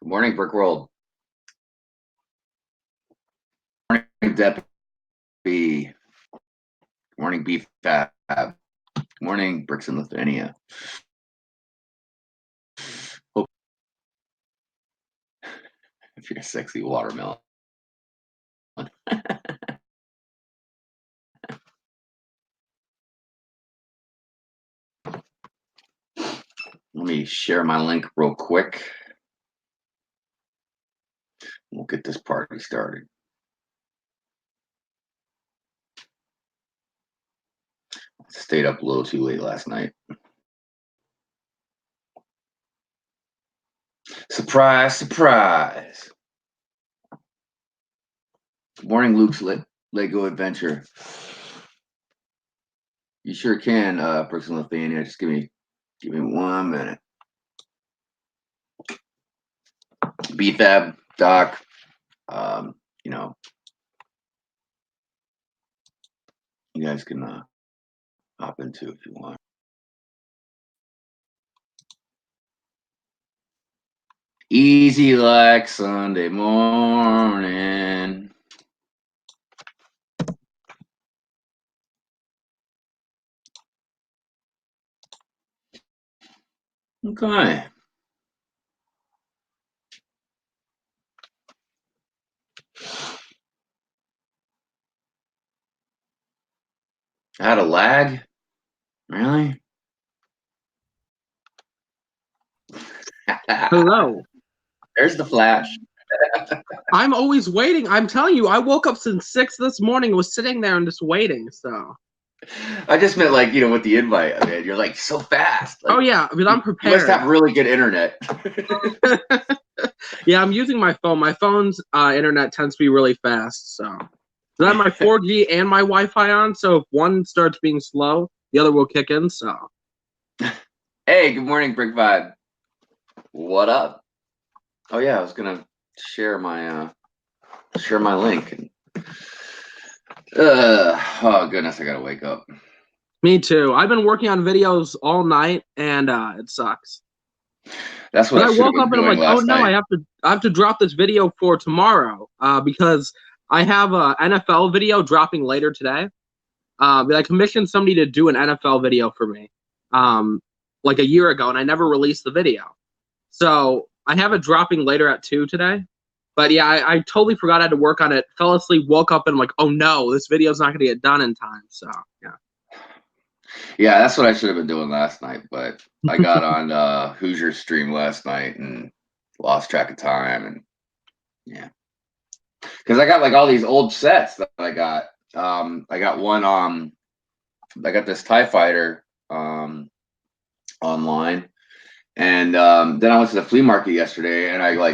Good morning, Brick World. Good morning, Deputy. Good morning, BFAB. Good morning, Bricks in Lithuania. Hope if you're a sexy watermelon. Let me share my link real quick. We'll get this party started. Stayed up a little too late last night. Surprise, surprise. Good morning, Luke's Lego Adventure. You sure can, Bricks in Lithuania. Just give me 1 minute. BFAB, Doc, you know, you guys can hop into if you want. Easy like Sunday morning. Okay. I had a lag? Really? Hello. There's the flash. I'm always waiting. I'm telling you, I woke up since 6 this morning, was sitting there and just waiting, so. I just meant like, with the invite, I mean, you're like so fast. Like, Oh yeah, I mean, I'm you must prepared. have really good internet. Yeah, I'm using my phone. My phone's internet tends to be really fast, so. I have my 4G and my Wi-Fi on, so if one starts being slow, the other will kick in, so. Hey, good morning, Brick Vibe. What up? Oh yeah, I was gonna share my link. Oh goodness, I gotta wake up. Me too. I've been working on videos all night, and it sucks. That's what But I I should have woke been up and I'm doing like, oh last no, night. I have to drop this video for tomorrow because I have a NFL video dropping later today. But I commissioned somebody to do an NFL video for me like a year ago, and I never released the video. So I have it dropping later at 2 today. But yeah, I totally forgot I had to work on it. Fell asleep, woke up, and I'm like, oh no, this video's not going to get done in time. So yeah. Yeah, that's what I should have been doing last night, but I got on Hoosier stream last night and lost track of time, and yeah. Because I got like all these old sets that I got. I got one I got this TIE fighter online, and then I went to the flea market yesterday and I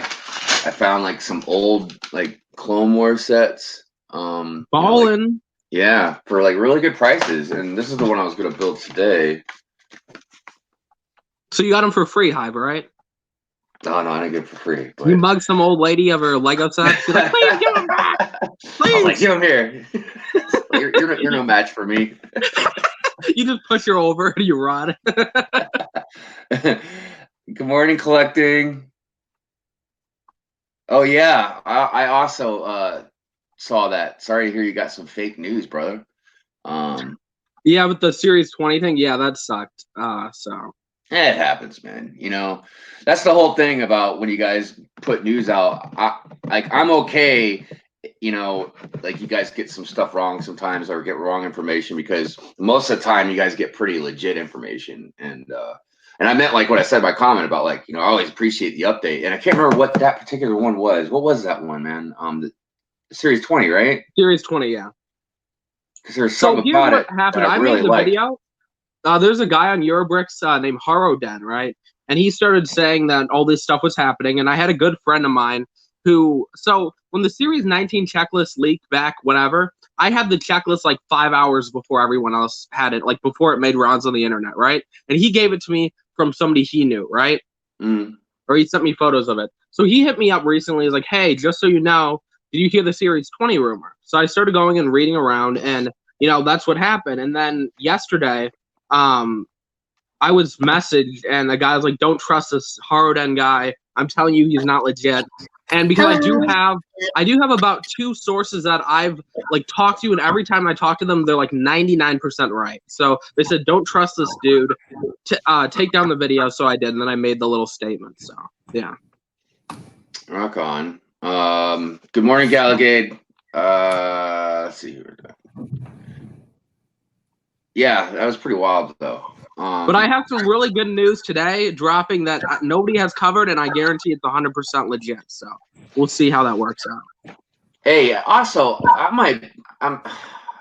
found like some old like Clone Wars sets. Ballin'. Yeah, for like really good prices. And this is the one I was gonna build today. So you got them for free, Hive, right? No, I didn't get it for free. But... You mug some old lady of her Lego sets. You're like, please give them back. Please. I was like, give them here. you're no match for me. You just push her over and you run. Good morning, collecting. Oh yeah, I also saw that. Sorry to hear you got some fake news, brother. Yeah, with the Series 20 thing, yeah, that sucked. So it happens, man. That's the whole thing about when you guys put news out. I'm okay, like you guys get some stuff wrong sometimes or get wrong information, because most of the time you guys get pretty legit information. And I meant like what I said in my comment about like, I always appreciate the update. And I can't remember what that particular one was. What was that one, man? The Series 20, right? Series 20, yeah. Because there's something about it happened. that I really made the like. video. There's a guy on Eurobricks named Haroden, right? And he started saying that all this stuff was happening. And I had a good friend of mine so when the Series 19 checklist leaked back whenever, I had the checklist like 5 hours before everyone else had it, like before it made rounds on the internet, right? And he gave it to me from somebody he knew, right? Or he sent me photos of it. So he hit me up recently. He's like, hey, just so you know, did you hear the Series 20 rumor? So I started going and reading around, and, that's what happened. And then yesterday, I was messaged, and the guy was like, "Don't trust this Haroden guy. I'm telling you, he's not legit." And because I do have about 2 sources that I've like talked to, and every time I talk to them, they're like 99% right. So they said, "Don't trust this dude. Take down the video." So I did, and then I made the little statement. So yeah. Rock on. Good morning, Galligade. Let's see here. Yeah, that was pretty wild though. But I have some really good news today, dropping that nobody has covered, and I guarantee it's 100% legit. So we'll see how that works out. Hey, also, I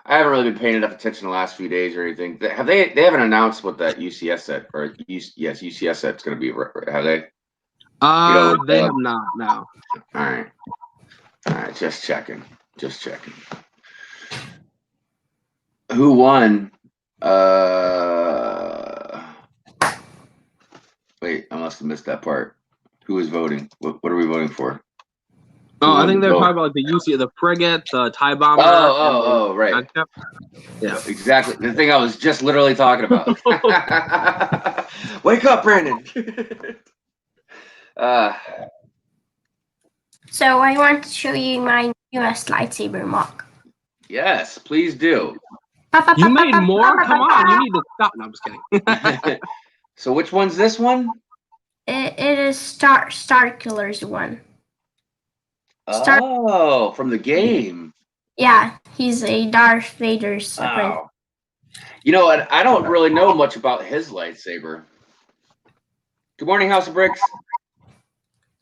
haven't really been paying enough attention the last few days or anything. They haven't announced what that UCS set or UCS set's going to be. Have they? They have not. No. All right. Just checking. Who won? Wait, I must have missed that part. Who is voting? What are we voting for? Oh, I think they're talking about like the UC, the frigate, the TIE bomber. Oh, right. Yeah, exactly. The thing I was just literally talking about. Wake up, Brandon. So I want to show you my newest lightsaber mock. Yes, please do. You made more? Come on, you need to stop. No, I'm just kidding. So which one's this one? It is Starkiller's one. Oh, from the game. Yeah, he's a Darth Vader's apprentice. Wow. You know what? I don't really know much about his lightsaber. Good morning, House of Bricks.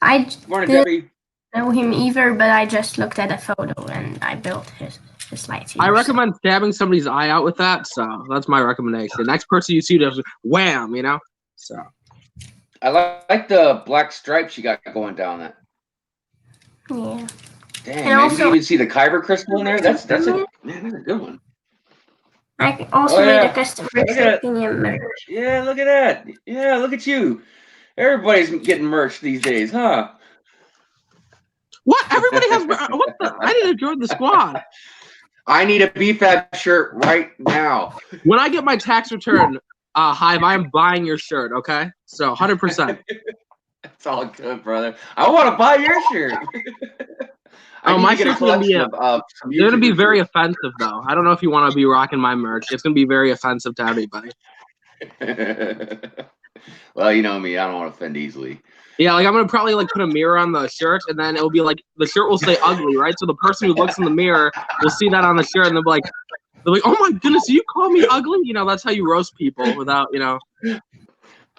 Good morning, Debbie. Know him either, but I just looked at a photo and I built his lightsaber. I recommend stabbing somebody's eye out with that, so that's my recommendation. The next person you see does wham, So I like the black stripes you got going down that. Yeah. Dang, man, you even see the Kyber crystal in there? That's a good one. I also made a custom merch. Yeah, look at that. Yeah, look at you. Everybody's getting merch these days, huh? What? Everybody has what the? I need to join the squad. I need a BFAB shirt right now. When I get my tax return, Hive, I am buying your shirt, okay? So 100%. It's all good, brother. I want to buy your shirt. My shirt's gonna be they're gonna be very offensive though. I don't know if you want to be rocking my merch. It's gonna be very offensive to everybody. Well, you know me, I don't want to offend easily. Yeah, like I'm gonna probably like put a mirror on the shirt, and then it'll be like the shirt will say ugly, right? So the person who looks in the mirror will see that on the shirt, and they're like, oh my goodness, you call me ugly? That's how you roast people without, And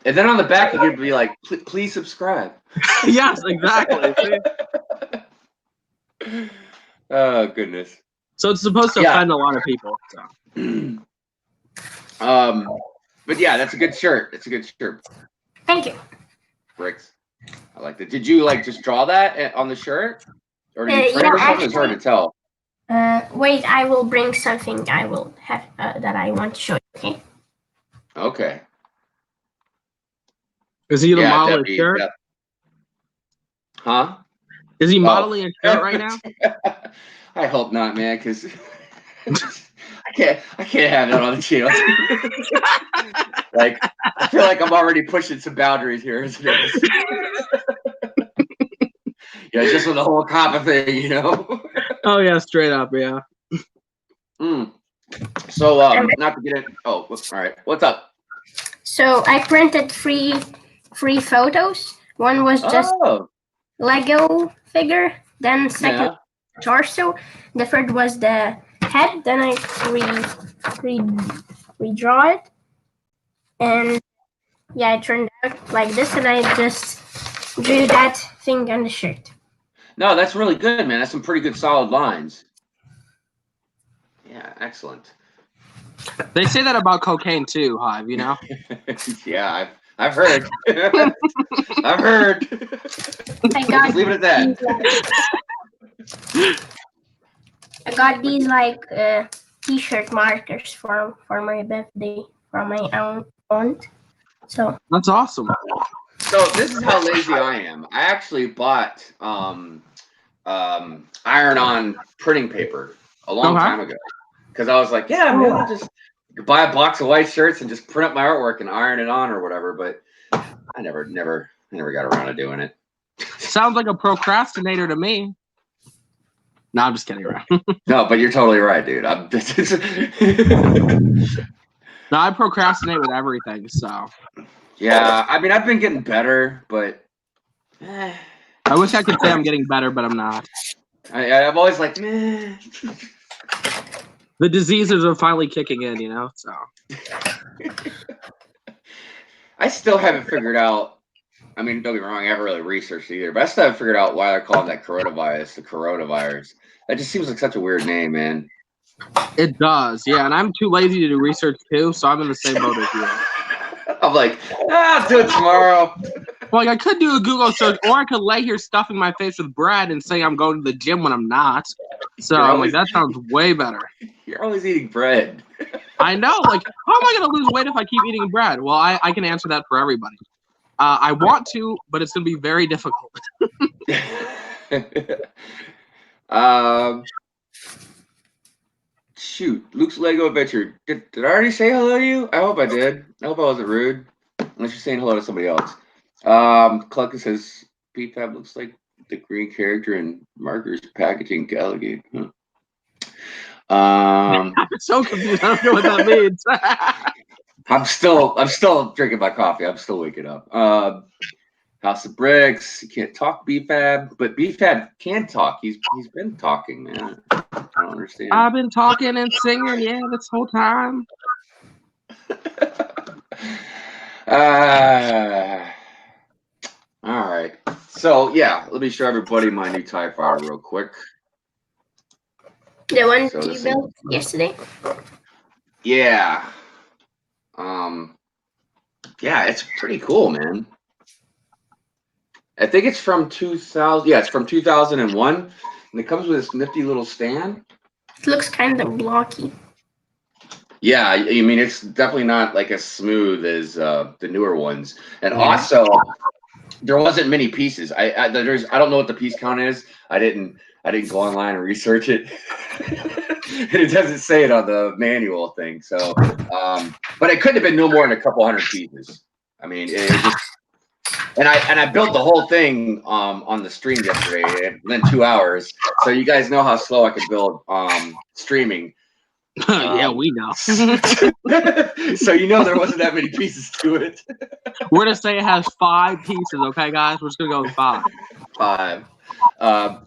then on the back, you could be like, please subscribe. Yes, exactly. Oh, goodness. So it's supposed to offend a lot of people. So. But yeah, that's a good shirt. It's a good shirt. Thank you. Bricks. I like that. Did you just draw that on the shirt? Or did you print it or something? It's hard to tell. Wait, I will bring something I will have that I want to show you, okay? Okay. Is he the model of shirt? Yeah. Huh? Is he modeling a shirt right now? I hope not, man, because I can't have that on the channel. Like, I feel like I'm already pushing some boundaries here as it is. Just with the whole copper thing, Oh yeah, straight up, yeah. So, not to get in. Oh, all right. What's up? So I printed three photos. One was just Lego figure. Then second torso. The third was the head. Then I redraw it, and it turned out like this. And I just drew that thing on the shirt. No, that's really good, man. That's some pretty good solid lines. Yeah, excellent. They say that about cocaine too, Hive, Yeah, I've heard. I've heard. I got leave it at that. I got these t-shirt markers for my birthday from my own font. So that's awesome. So this is how lazy I am. I actually bought iron-on printing paper a long time ago because I was like, man, I'll just could buy a box of white shirts and just print up my artwork and iron it on or whatever. But I never got around to doing it. Sounds like a procrastinator to me. No, I'm just kidding around. No, but you're totally right, dude. No, I procrastinate with everything, so. Yeah, I mean, I've been getting better, but I wish I could say I'm getting better, but I'm not. I'm always like, meh. The diseases are finally kicking in, you know, so. I still haven't figured out. I mean, don't get me wrong, I haven't really researched either, but I still haven't figured out why they're calling that coronavirus the coronavirus. That just seems like such a weird name, man. It does, yeah, and I'm too lazy to do research too, so I'm in the same boat as you. I'm like, I'll do it tomorrow. Well, like, I could do a Google search, or I could lay here stuffing my face with bread and say I'm going to the gym when I'm not. So I'm like, that sounds way better. You're always eating bread. I know, like, how am I going to lose weight if I keep eating bread? Well, I can answer that for everybody. I want to, but it's going to be very difficult. Shoot, Luke's Lego Adventure. Did I already say hello to you? I hope I did. I hope I wasn't rude. Unless you're saying hello to somebody else. Cluckus says PFAB looks like the green character in Marker's packaging Gallagher. Huh. I'm so confused. I don't know what that means. I'm still drinking my coffee. I'm still waking up. House of Bricks. You can't talk BFAB, but BFAB can talk. He's been talking, man. I don't understand. I've been talking and singing, yeah, this whole time. All right. So yeah, let me show everybody my new TIE Fighter real quick. The one you built yesterday? Yeah. Yeah, it's pretty cool, man. I think it's from 2000. Yeah, it's from 2001, and it comes with this nifty little stand. It looks kind of blocky. Yeah, I mean, it's definitely not like as smooth as the newer ones. And also, there wasn't many pieces. I don't know what the piece count is. I didn't go online and research it. And it doesn't say it on the manual thing. So, but it couldn't have been no more than a couple hundred pieces. I mean, it just. And I built the whole thing on the stream yesterday in 2 hours. So you guys know how slow I can build streaming. Yeah, we know. So you know there wasn't that many pieces to it. We're gonna say it has 5 pieces, okay, guys? We're just gonna go with 5. 5.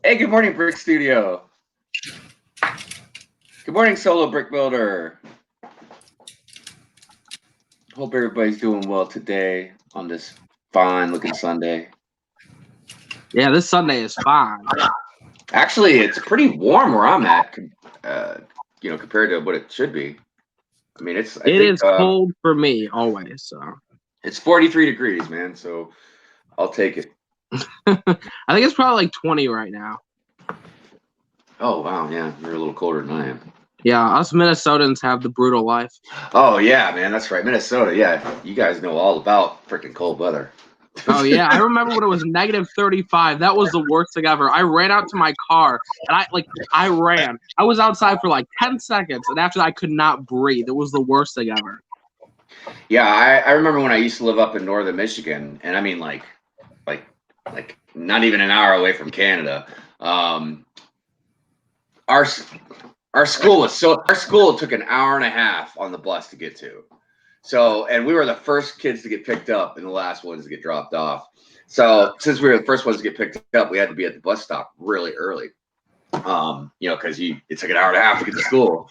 Hey, good morning, Brick Studio. Good morning, Solo Brick Builder. Hope everybody's doing well today on this fine looking Sunday. Yeah, this Sunday is fine. Actually, it's pretty warm where I'm at. You know, compared to what it should be. I mean, it is cold for me always. So it's 43 degrees, man. So I'll take it. I think it's probably like 20 right now. Oh wow, yeah, you're a little colder than I am. Yeah, us Minnesotans have the brutal life. Oh yeah, man, that's right, Minnesota. Yeah, you guys know all about freaking cold weather. Oh yeah, I remember when it was -35. That was the worst thing ever. I ran out to my car and I ran. I was outside for like 10 seconds, and after that, I could not breathe. It was the worst thing ever. Yeah, I remember when I used to live up in northern Michigan, and I mean like not even an hour away from Canada. Our school took an hour and a half on the bus to get to. So, and we were the first kids to get picked up and the last ones to get dropped off. So, since we were the first ones to get picked up, we had to be at the bus stop really early. You know, because it took an hour and a half to get to school.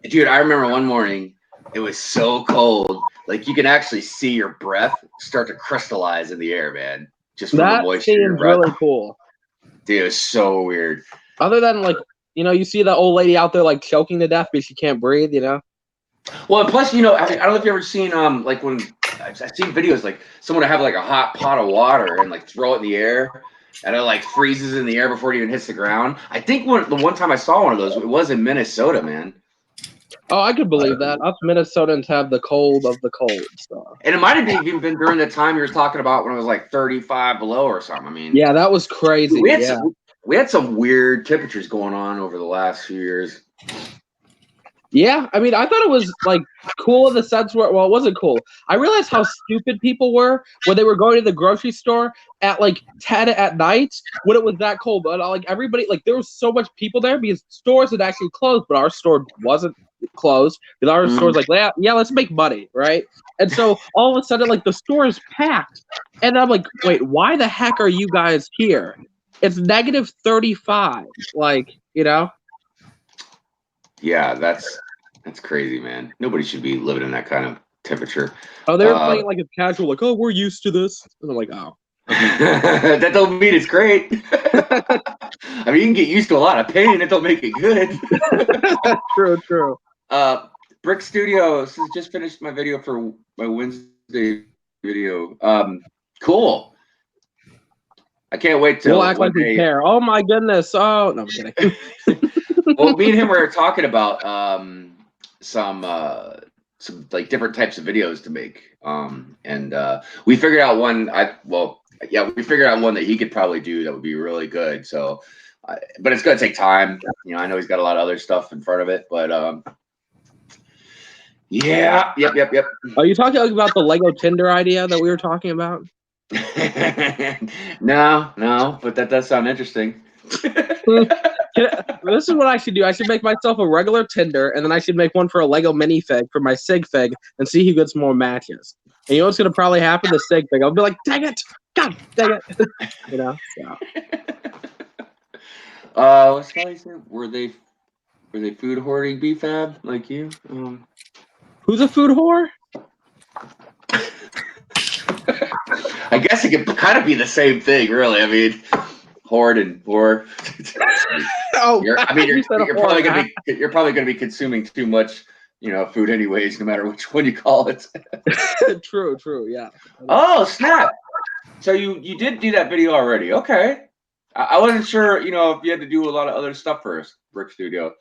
Dude, I remember one morning, it was so cold, like you can actually see your breath start to crystallize in the air, man. Just from the moisture in your breath. Really cool. Dude, it was so weird. Other than like, you know, you see that old lady out there like choking to death because she can't breathe, you know? Well, and plus, you know, I don't know if you've ever seen like when I've seen videos like someone would have like a hot pot of water and like throw it in the air and it like freezes in the air before it even hits the ground. I think the one time I saw one of those, it was in Minnesota, man. Oh, I could believe that. Us Minnesotans have the cold of the cold. So. And it might have even been during the time you were talking about when it was like 35 below or something. I mean, yeah, that was crazy. We had some weird temperatures going on over the last few years. Yeah, I mean, I thought it was like cool in the sense where, well, it wasn't cool. I realized how stupid people were when they were going to the grocery store at like 10 at night when it was that cold. But like everybody, like there was so much people there because stores had actually closed, but our store wasn't closed because our store's like, yeah, let's make money, right? And so all of a sudden, like the store is packed, and I'm like, wait, why the heck are you guys here? It's negative 35, like Yeah, that's crazy, man. Nobody should be living in that kind of temperature. Oh, they were playing like a casual, like, oh, we're used to this. And I'm like, oh. That don't mean it's great. I mean, you can get used to a lot of pain. It don't make it good. True. Brick Studios has just finished my video for my Wednesday video. Cool. I can't wait till we'll act like we care. Oh my goodness. Oh no, I'm kidding. Well, me and him were talking about some like different types of videos to make. And we figured out one. We figured out one that he could probably do that would be really good. So, but it's gonna take time. I know he's got a lot of other stuff in front of it, but yeah, yep. Are you talking about the Lego Tinder idea that we were talking about? No, but that does sound interesting. This is what I should do. I should make myself a regular Tinder, and then I should make one for a Lego minifig for my sig fig, and see who gets more matches. And you know what's gonna probably happen? The sig fig. I'll be like, dang it, God, dang it. Yeah. What's Scully said? Were they food hoarding BFAB like you? Who's a food whore? I guess it could kind of be the same thing, really. I mean, hoard and whore. You're probably gonna be consuming too much, food anyways, no matter which one you call it. True, yeah. Oh snap! So you did do that video already? Okay. I wasn't sure, if you had to do a lot of other stuff for Brick Studio.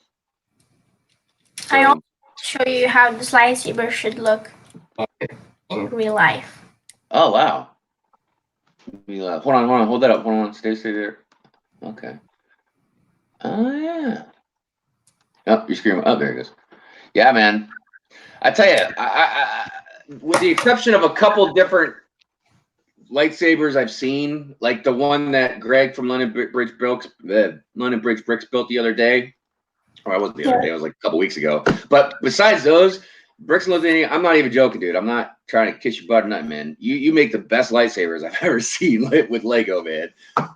So, I also show you how the lightsaber should look in real life. Oh wow! Hold on, hold that up. Hold on, stay there. Okay. Oh yeah. Oh, you're screaming. Oh, there it goes. Yeah, man. I tell you, I with the exception of a couple different lightsabers I've seen, like the one that Greg from London Bridge Bricks built the other day. Or I wasn't the other day. It was like a couple weeks ago. But besides those, Bricks and Lithuania, I'm not even joking, dude. I'm not trying to kiss your butt or nothing, man. You make the best lightsabers I've ever seen with Lego, man.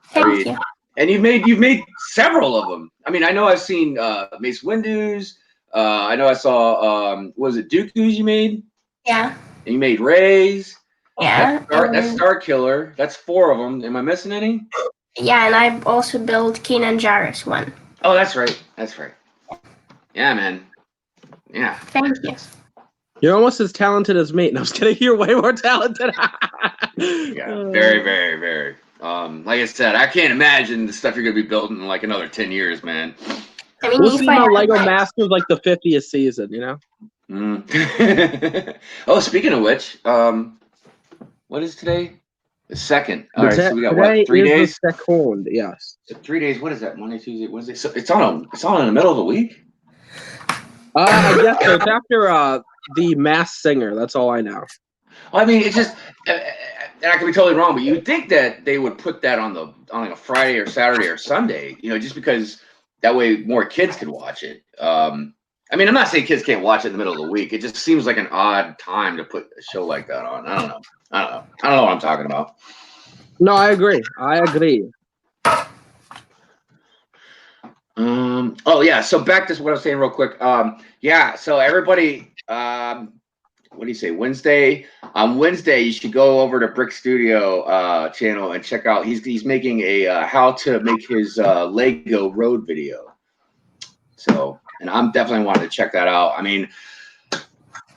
Thank you. And you've made several of them. I mean, I know I've seen Mace Windu's. I know I saw was it Dooku's you made? Yeah. And you made Rey's. Yeah. That's Star Killer. That's 4 of them. Am I missing any? Yeah, and I also built Kanan Jarrus one. Oh, that's right. Yeah, man. Yeah. Thank you. You're almost as talented as me. No, I was kidding. You're way more talented. Yeah, very, very, very. Like I said, I can't imagine the stuff you're gonna be building in like another 10 years, man. I mean, we'll see my Lego Masters like the 50th season, Oh, speaking of which, what is today? The 2nd. All right, so we got what? 3 days. The 2nd, yes. So 3 days. What is that? Monday, Tuesday, Wednesday. So it's on in the middle of the week. I guess so. It's after the Masked Singer. That's all I know. Well, I mean, it's just, and I could be totally wrong, but you'd think that they would put that on like a Friday or Saturday or Sunday, just because that way more kids could watch it. I mean, I'm not saying kids can't watch it in the middle of the week. It just seems like an odd time to put a show like that on. I don't know. I don't know what I'm talking about. No, I agree. Oh yeah. So back to what I was saying real quick. Yeah. So everybody, what do you say? Wednesday. On Wednesday, you should go over to Brick Studio channel and check out. He's making a how to make his Lego road video. So, and I'm definitely wanting to check that out. I mean,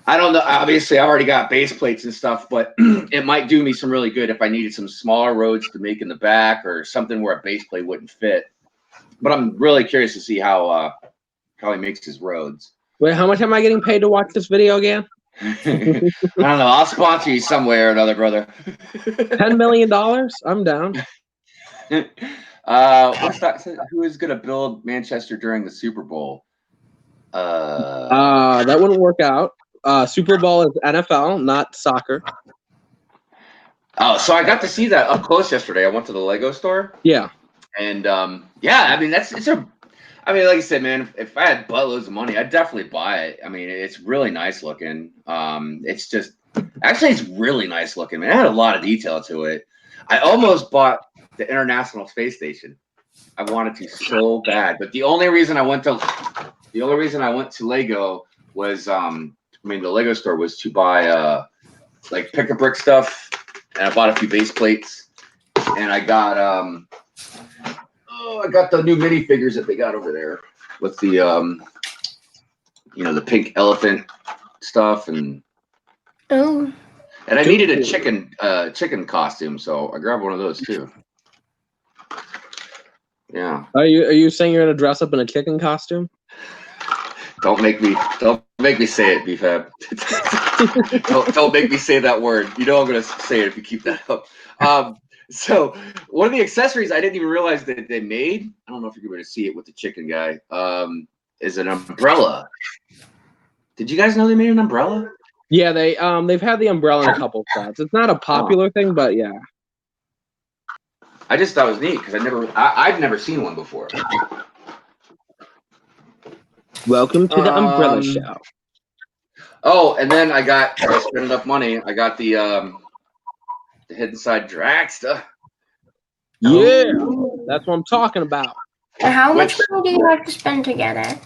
I don't know. Obviously, I already got base plates and stuff, but it might do me some really good if I needed some smaller roads to make in the back or something where a base plate wouldn't fit. But I'm really curious to see how he makes his roads. Wait, how much am I getting paid to watch this video again? I don't know. I'll sponsor you some way or another, brother. $10 million? I'm down. What's that? Who is going to build Manchester during the Super Bowl? That wouldn't work out. Super Bowl is NFL, not soccer. Oh, so I got to see that up close yesterday. I went to the Lego store. Yeah. And yeah, I mean I mean, like I said, man, if I had buttloads of money, I'd definitely buy it. I mean, it's really nice looking. It's just actually it's really nice looking, man. It had a lot of detail to it. I almost bought the International Space Station. I wanted to so bad, but the only reason I went to Lego was the Lego store was to buy like pick a brick stuff, and I bought a few base plates, and I got I got the new minifigures that they got over there with the the pink elephant stuff, and I needed a chicken costume, so I grabbed one of those too. Yeah. Are you saying you're gonna dress up in a chicken costume? Don't make me say it, BFAB. don't make me say that word. You know I'm gonna say it if you keep that up. So one of the accessories I didn't even realize that they made, I don't know if you're going to see it with the chicken guy, is an umbrella. Did you guys know they made an umbrella? Yeah, they've had the umbrella in a couple sets. It's not a popular thing, but yeah. I just thought it was neat because I've never seen one before. Welcome to the umbrella show. Oh, and then I spent enough money. I got the Hidden Side Dragsta. Yeah, that's what I'm talking about. And how much money do you have to spend to get it?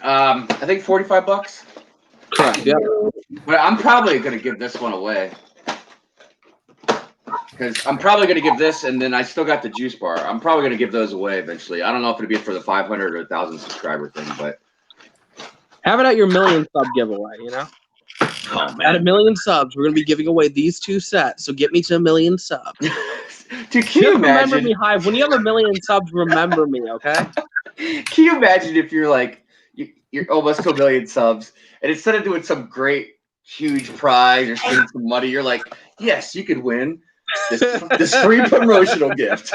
I think $45. Correct. Yeah. But I'm probably gonna give this one away because I'm probably gonna give this, and then I still got the juice bar. I'm probably gonna give those away eventually. I don't know if it'll be for the 500 or 1,000 subscriber thing, but have it at your 1,000,000 sub giveaway. You know. Oh, man. At 1,000,000 subs, we're gonna be giving away these 2 sets. So get me to 1,000,000 subs. Dude, can you imagine? Remember me, Hive. When you have 1,000,000 subs, remember me, okay? Can you imagine if you're like you're almost to 1,000,000 subs, and instead of doing some great huge prize or spending some money, you're like, yes, you could win this free promotional gift.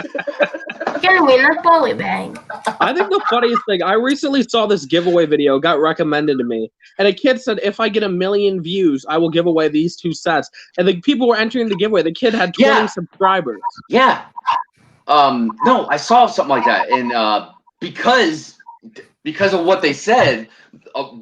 You're gonna win a poly bag. I think the funniest thing, I recently saw this giveaway video, got recommended to me, and a kid said, if I get 1,000,000 views, I will give away these 2 sets. And the people were entering the giveaway. The kid had 20 subscribers. Yeah. No, I saw something like that, and because of what they said,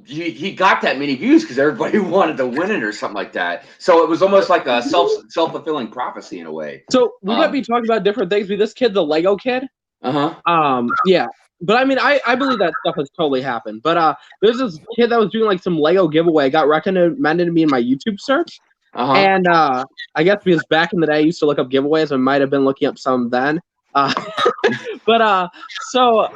he got that many views because everybody wanted to win it or something like that. So it was almost like a self-fulfilling prophecy in a way. So we might be talking about different things. But this kid, the Lego kid. Yeah. But I mean, I believe that stuff has totally happened. But there's this kid that was doing like some Lego giveaway, got recommended to me in my YouTube search. And I guess because back in the day I used to look up giveaways, I might have been looking up some then. So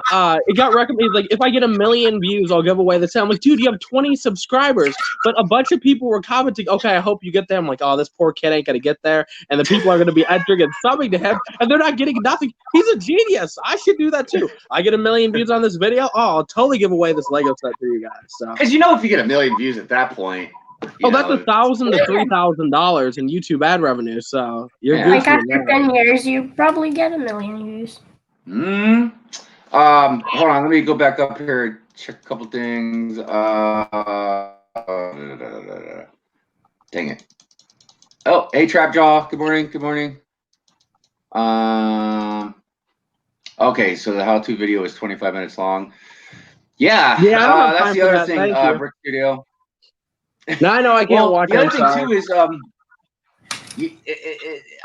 it got recommended, like, if I get 1,000,000 views, I'll give away the set. I'm like, dude, you have 20 subscribers. But a bunch of people were commenting, okay, I hope you get there. I'm like, oh, this poor kid ain't gonna get there. And the people are gonna be entering and subbing to him, and they're not getting nothing. He's a genius. I should do that too. I get 1,000,000 views on this video. Oh, I'll totally give away this Lego set for you guys. So because if you get 1,000,000 views at that point. That's $1,000 to $3,000 in YouTube ad revenue. So you're good. Like after 10 years, you probably get 1,000,000 views. Hold on, let me go back up here, check a couple things. Dang it. Oh, hey Trapjaw, good morning. Okay, so the how-to video is 25 minutes long. Yeah, that's the other thing, Brick Studio. No, I know I can't watch. The other thing too is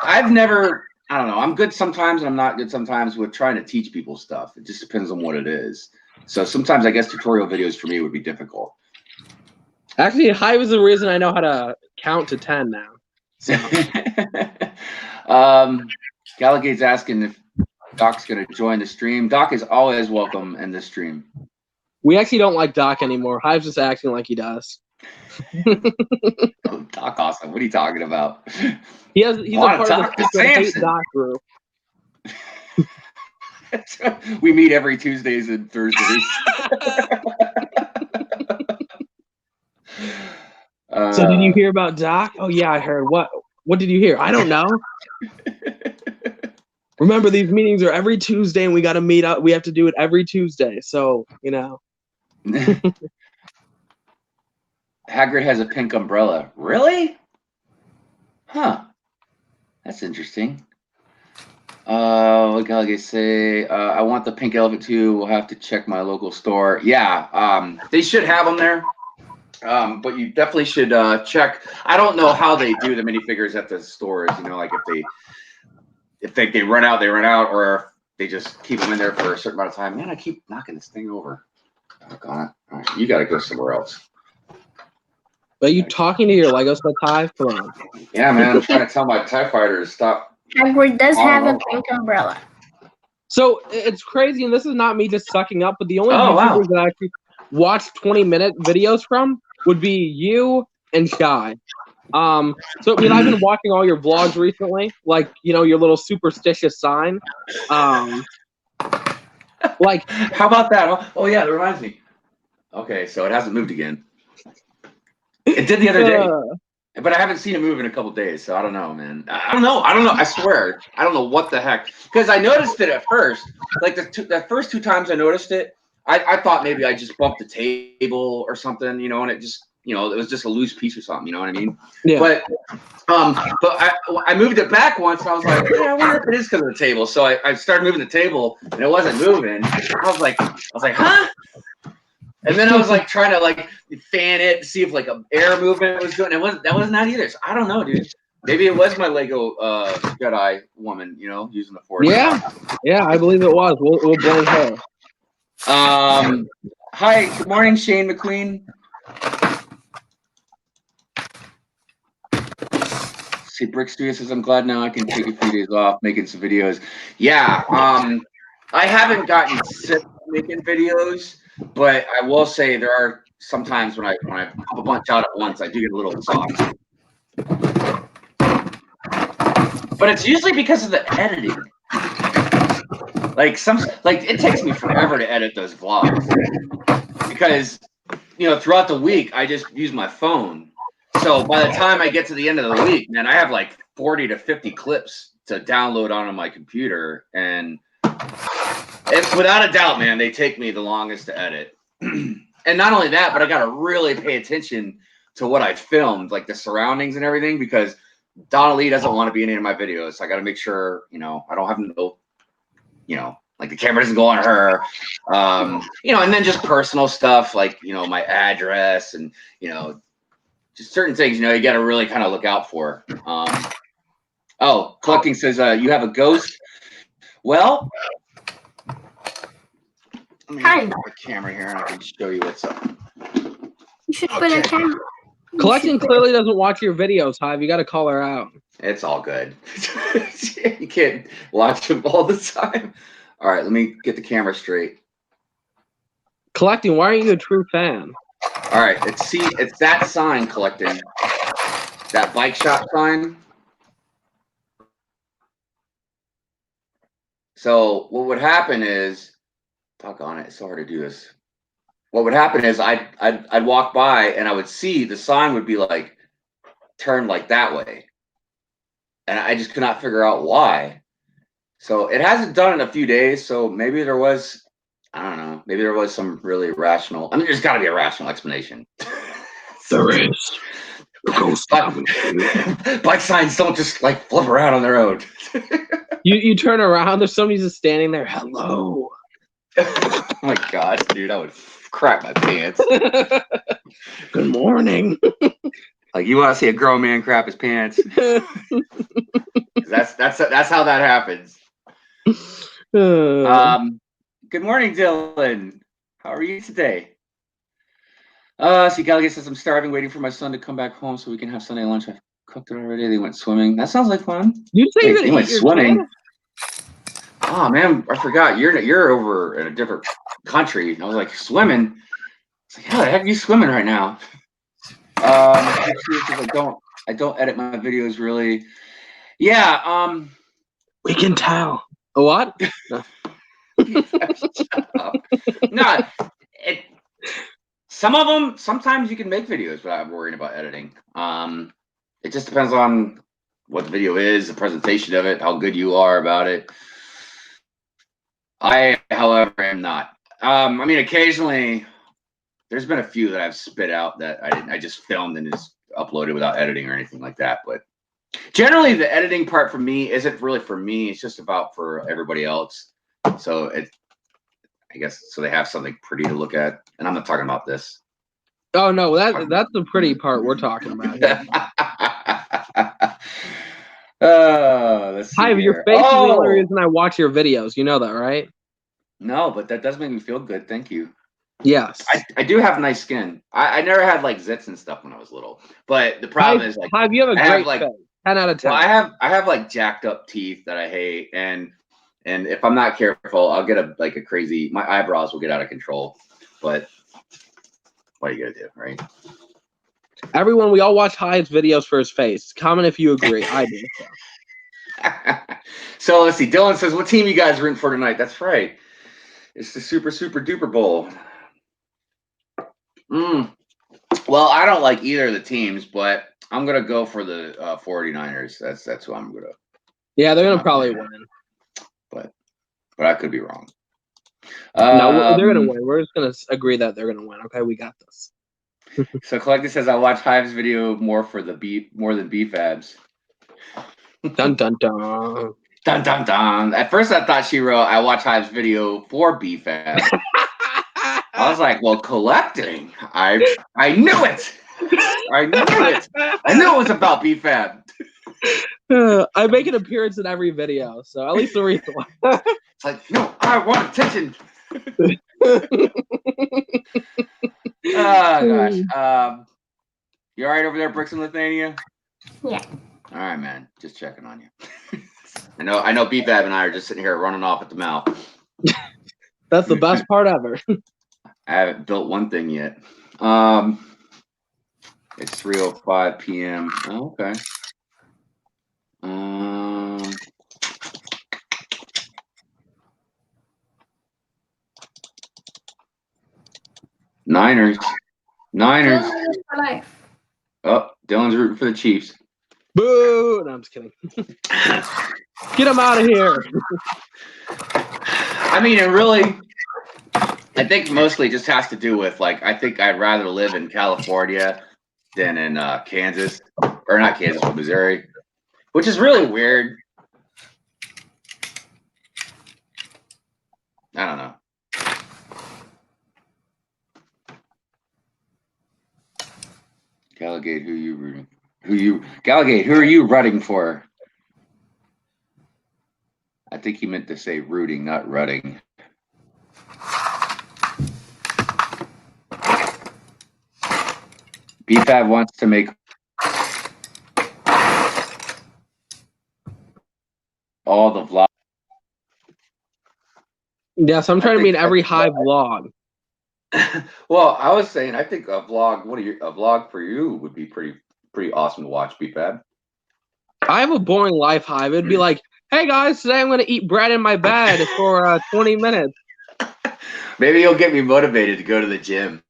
I've never. I don't know. I'm good sometimes, and I'm not good sometimes with trying to teach people stuff. It just depends on what it is. So sometimes I guess tutorial videos for me would be difficult. Actually, Hive is the reason I know how to count to 10 now. So. Gallagate's asking if Doc's going to join the stream. Doc is always welcome in the stream. We actually don't like Doc anymore. Hive's just acting like he does. Oh, Doc awesome. What are you talking about? He's a part of the secret hate Doc group. We meet every Tuesdays and Thursdays. So did you hear about Doc? Oh yeah, I heard. What did you hear? I don't know. Remember, these meetings are every Tuesday, and we got to meet up. We have to do it every Tuesday. So Hagrid has a pink umbrella. Really? Huh. That's interesting. What can I say? I want the pink elephant too. We'll have to check my local store. Yeah, they should have them there. But you definitely should check. I don't know how they do the minifigures at the stores. You know, like if they run out, they run out, or they just keep them in there for a certain amount of time. Man, I keep knocking this thing over. Oh, God. All right, you got to go somewhere else. Are you talking to your Lego set, Ty? Come on. Yeah, man. I'm trying to tell my TIE fighter to stop. Hagrid does have a pink umbrella. So it's crazy, and this is not me just sucking up, but the only YouTubers YouTubers that I actually watch 20-minute videos from would be you and Shy. So I mean, I've been watching all your vlogs recently, like, you know, your little superstitious sign. Like, how about that? Oh yeah, that reminds me. Okay, so it hasn't moved again. It did the other day, but I haven't seen it move in a couple days, so I don't know, man. I don't know. I swear, I don't know what the heck. Because I noticed it at first, like the first 2 times I noticed it, I thought maybe I just bumped the table or something, you know, and it just, you know, it was just a loose piece or something, you know what I mean? Yeah. But I moved it back once, and I was like, yeah, I wonder if it is because of the table. So I started moving the table, and it wasn't moving. I was like, huh? And then I was like trying to like fan it, see if like an air movement was doing. That wasn't that either. So I don't know, dude. Maybe it was my Lego Jedi woman, you know, using the Force. Yeah, I believe it was. We'll blame her. Hi, good morning, Shane McQueen. See, Brick Studio says, I'm glad now I can take a few days off making some videos. Yeah, I haven't gotten sick making videos, but I will say there are some times when I pop a bunch out at once, I do get a little exhausted. But it's usually because of the editing. Like it takes me forever to edit those vlogs because, you know, throughout the week I just use my phone. So by the time I get to the end of the week, man, I have like 40 to 50 clips to download onto my computer, and without a doubt, man, they take me the longest to edit. And not only that, but I got to really pay attention to what I filmed, like the surroundings and everything, because Donna Lee doesn't want to be in any of my videos. So I got to make sure, you know, I don't have no, you know, like the camera doesn't go on her, you know, and then just personal stuff like, you know, my address and, you know, just certain things, you know, you got to really kind of look out for. Oh, Collecting says, you have a ghost. Well, let me put the camera here and I can show you what's up. You should put a camera. Collecting clearly doesn't watch your videos, Hive. You got to call her out. It's all good. You can't watch them all the time. All right, let me get the camera straight. Collecting, why aren't you a true fan? All right, it's that sign, Collecting. That bike shop sign. So what would happen is, talk on it. It's so hard to do this. What would happen is I'd walk by and I would see the sign would be like turned like that way, and I just could not figure out why. So it hasn't done in a few days. So maybe there was, I don't know, maybe there was some really rational. I mean, there's got to be a rational explanation. There is. Bike signs don't just like flip around on their own. You turn around, there's somebody just standing there. Hello. Oh my God, dude, I would crap my pants. Good morning. Like, you want to see a grown man crap his pants? That's how that happens. Good morning, Dylan. How are you today? See, Gallagher says, I'm starving, waiting for my son to come back home so we can have Sunday lunch. I've cooked it already. They went swimming. That sounds like fun. You say that they went swimming. Oh man, I forgot. You're over in a different country. I was like, swimming. It's like, how the heck are you swimming right now? I don't edit my videos really. Yeah. We can tell. A what? No, some of them, sometimes you can make videos without worrying about editing. It just depends on what the video is, the presentation of it, how good you are about it. I, however, am not. I mean, occasionally there's been a few that I've spit out that I just filmed and just uploaded without editing or anything like that. But generally, the editing part for me isn't really for me. It's just about for everybody else. So I guess so they have something pretty to look at. And I'm not talking about this. Oh no, that's the pretty part we're talking about here. Let's see Hive, your face is the only reason I watch your videos. You know that, right? No, but that does make me feel good. Thank you. Yes. I do have nice skin. I never had like zits and stuff when I was little. But the problem is like Hive, you have a great face. 10 out of 10. Well, I have like jacked up teeth that I hate, and if I'm not careful, I'll get a crazy. My eyebrows will get out of control. But what are you gonna do, right? Everyone, we all watch Hive's videos for his face. Comment if you agree. I do. So let's see. Dylan says, "What team you guys rooting for tonight?" That's right. It's the Super Duper Bowl. Well, I don't like either of the teams, but I'm gonna go for the 49ers. That's who I'm gonna. Yeah, they're gonna probably win. But I could be wrong. No, they're gonna win. We're just gonna agree that they're gonna win. Okay, we got this. So Collective says I watch Hive's video more than BFABs. Dun dun dun. Dun dun dun. At first I thought she wrote I watch Hive's video for BFAB. I was like, well, collecting. I knew it. I knew it. I knew it was about BFAB. I make an appearance in every video, so at least the reason why. It's like, no, I want attention. Oh gosh. You all right over there, Bricks and Lithuania? Yeah. All right, man. Just checking on you. I know BFAB and I are just sitting here running off at the mouth. That's the best part ever. I haven't built one thing yet. It's 3:05 p.m. Oh, okay. Niners. Oh, Dylan's rooting for the Chiefs. Boo! No, I'm just kidding. Get him out of here. I mean, it really, I think mostly just has to do with, like, I think I'd rather live in California than in Kansas. Or not Kansas, but Missouri. Which is really weird. I don't know. Gallegate, who are you rooting? Gallegate, who are you rooting for? I think he meant to say rooting, not rutting. BFAB wants to make all the vlogs. Yes, I'm trying to be in every Hive vlog. Well, I was saying, I think a vlog for you would be pretty awesome to watch, BFAB. I have a boring life, Hive. It'd be like, hey guys, today I'm going to eat bread in my bed for 20 minutes. Maybe you'll get me motivated to go to the gym.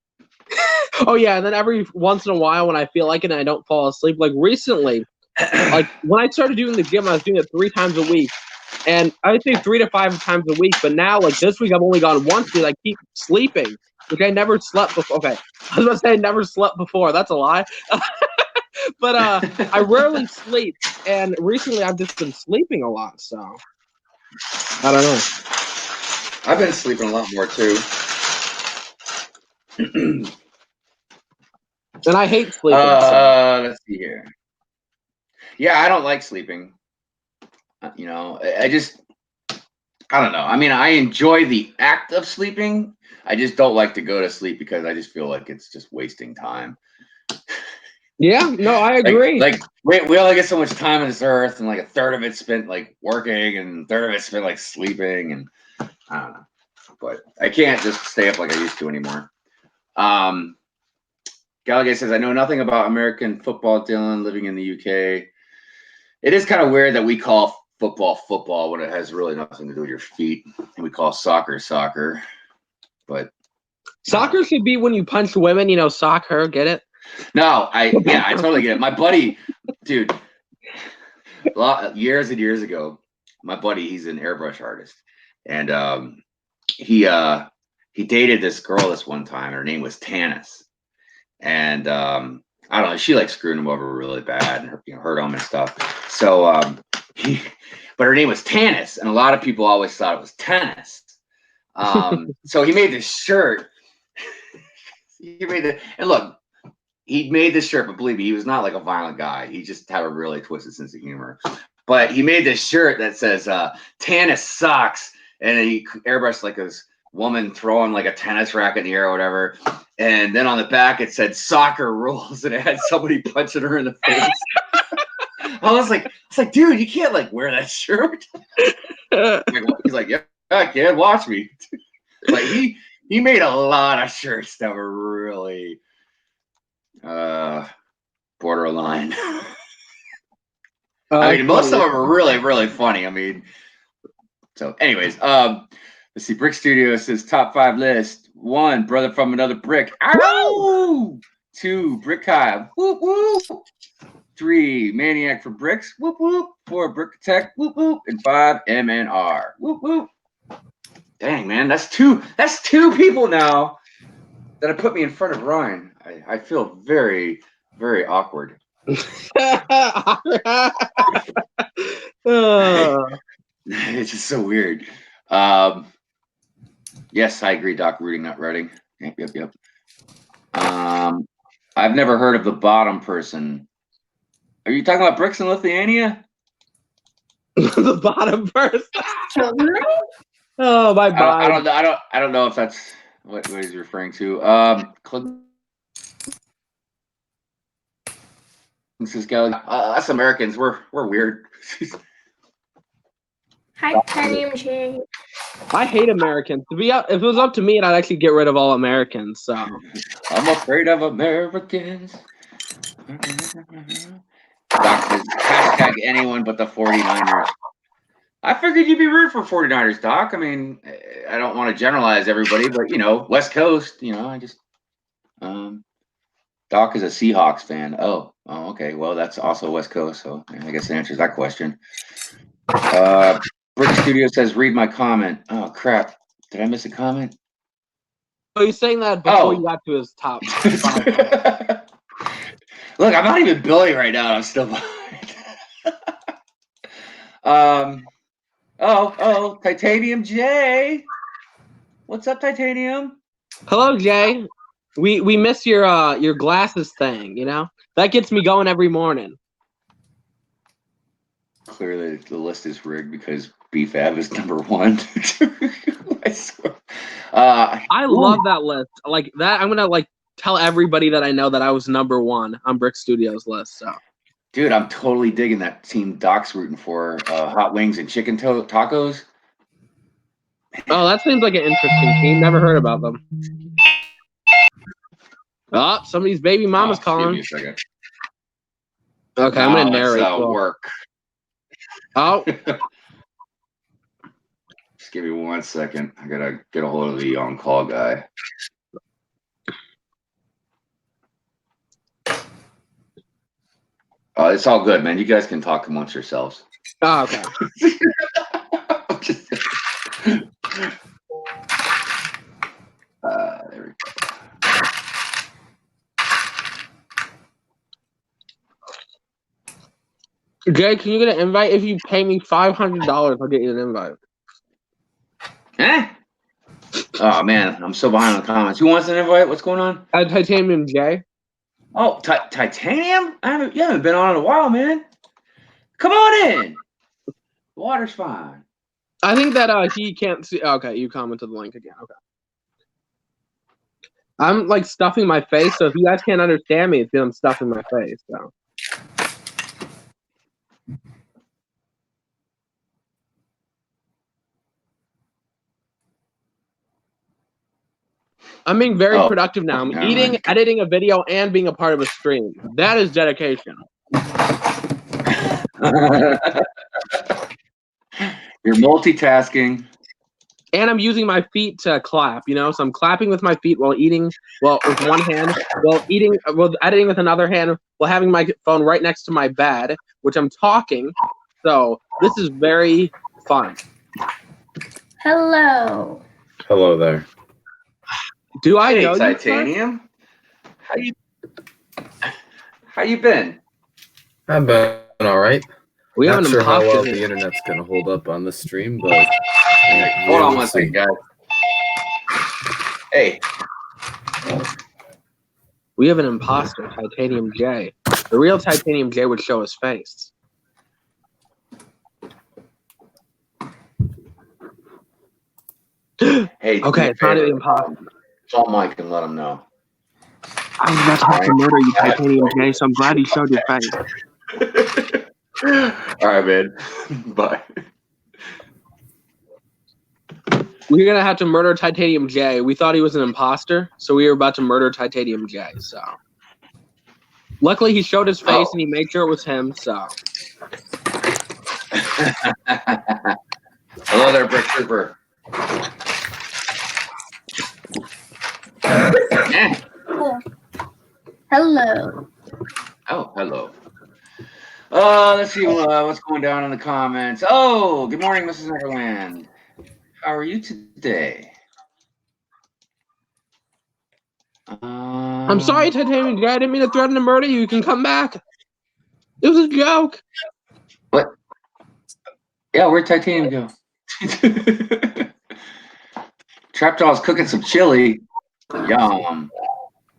Oh yeah, and then every once in a while when I feel like it and I don't fall asleep, like recently, like when I started doing the gym, I was doing it 3 times a week. And I would say 3 to 5 times a week, but now, like this week, I've only gone once because I keep sleeping. Okay, I never slept before. Okay, I was about to say I never slept before. That's a lie. But I rarely sleep, and recently I've just been sleeping a lot. So I don't know. I've been sleeping a lot more too. And I hate sleeping. Let's see here. Yeah, I don't like sleeping. You know, I don't know. I mean, I enjoy the act of sleeping. I just don't like to go to sleep because I just feel like it's just wasting time. Yeah, no, I agree. Like we only get so much time on this earth, and like a third of it's spent like working, and a third of it's spent like sleeping, and I don't know. But I can't just stay up like I used to anymore. Gallagher says, I know nothing about American football, Dylan, living in the UK. It is kind of weird that we call football when it has really nothing to do with your feet, and we call soccer. But soccer should be when you punch women, you know, soccer, get it? No, I totally get it. My buddy, dude, years and years ago, my buddy, he's an airbrush artist, and he he dated this girl this one time. Her name was Tanis, and I don't know. She like screwed him over really bad and hurt him and stuff. So but her name was Tanis, and a lot of people always thought it was tennis. So he made this shirt. And look, he made this shirt, but believe me, he was not like a violent guy. He just had a really twisted sense of humor. But he made this shirt that says "Tanis sucks," and he airbrushed like this woman throwing like a tennis racket in the air or whatever. And then on the back it said "Soccer rules," and it had somebody punching her in the face. I was like, dude, you can't like wear that shirt. He's like, yeah, I can. Watch me. Like he made a lot of shirts that were really borderline. I mean, most of them are really, really funny. I mean, so anyways, let's see. Brick Studio says top 5 list. 1, brother from another brick. Ow! 2, Brick Hive. Whoop whoop. 3, Maniac for Bricks. Whoop whoop. 4, Brickitect. Whoop whoop. And 5, MNR. Whoop whoop. Dang, man, that's two people now that have put me in front of Ryan. I feel very, very awkward. It's just so weird. Yes, I agree, Doc. Rooting, not writing. Yep. I've never heard of the bottom person. Are you talking about Bricks in Lithuania? The bottom person. Oh, my bad. I don't know if that's what he's referring to. Us Americans, we're weird. Hi, Titanium J. I hate Americans. If it was up to me, I'd actually get rid of all Americans. So I'm afraid of Americans. Doc says, hashtag anyone but the 49ers. I figured you'd be rooting for 49ers, Doc. I mean, I don't want to generalize everybody, but West Coast, I just Doc is a Seahawks fan. Oh, okay. Well, that's also West Coast, so I guess it answers that question. Brick Studio says, read my comment. Oh, crap. Did I miss a comment? Oh, you're saying that before you got to his top 5. Look, I'm not even billing right now. I'm still behind. Titanium J. What's up, Titanium? Hello, Jay. We miss your glasses thing, That gets me going every morning. Clearly, the list is rigged because BFAB is number 1. I swear. I love that list. Like that, I'm gonna tell everybody that I know that I was number 1 on Brick Studios list. So, dude, I'm totally digging that team Doc's rooting for. Hot wings and chicken tacos. Oh, that seems like an interesting team. Never heard about them. Oh, somebody's baby mama's calling. Give me a second. Okay, I'm gonna narrate. Work. Oh. Just give me 1 second. I gotta get a hold of the on-call guy. It's all good, man. You guys can talk amongst yourselves. Oh, okay. There we go. Jay, can you get an invite? If you pay me $500, I'll get you an invite. Oh, man. I'm so behind on the comments. Who wants an invite? What's going on? Titanium Jay. Oh, Titanium? You haven't been on in a while, man. Come on in. The water's fine. I think that he can't see. Okay, you commented the link again. Okay. I'm stuffing my face, so if you guys can't understand me, it's because I'm stuffing my face. So. I'm being very productive now. I'm eating, editing a video, and being a part of a stream. That is dedication. You're multitasking. And I'm using my feet to clap, So I'm clapping with my feet while eating, with one hand, while editing with another hand, while having my phone right next to my bed, which I'm talking. So this is very fun. Hello. Hello there. Do I know Titanium? How you been? I've been all right. We Not haven't sure how well imposter the here. internet's going to hold up on this stream, but Hold on one second, guys. Hey. We have an imposter, Titanium J. The real Titanium J would show his face. Hey. Okay, it's not an imposter. Call Mike and let him know. I was about to have to murder you, Titanium J, so I'm glad you showed your face. All right, man. Bye. We're going to have to murder Titanium J. We thought he was an imposter, so we were about to murder Titanium J, so. Luckily, he showed his face and he made sure it was him, so. Hello there, Brick Trooper. Hello. Oh, hello. Let's see what's going down in the comments. Oh, good morning, Mrs. Neverland. How are you today? I'm sorry, Titanium J. I didn't mean to threaten to murder you. You can come back. It was a joke. What? Yeah, where'd Titanium go? Trapjaw's cooking some chili. Yum.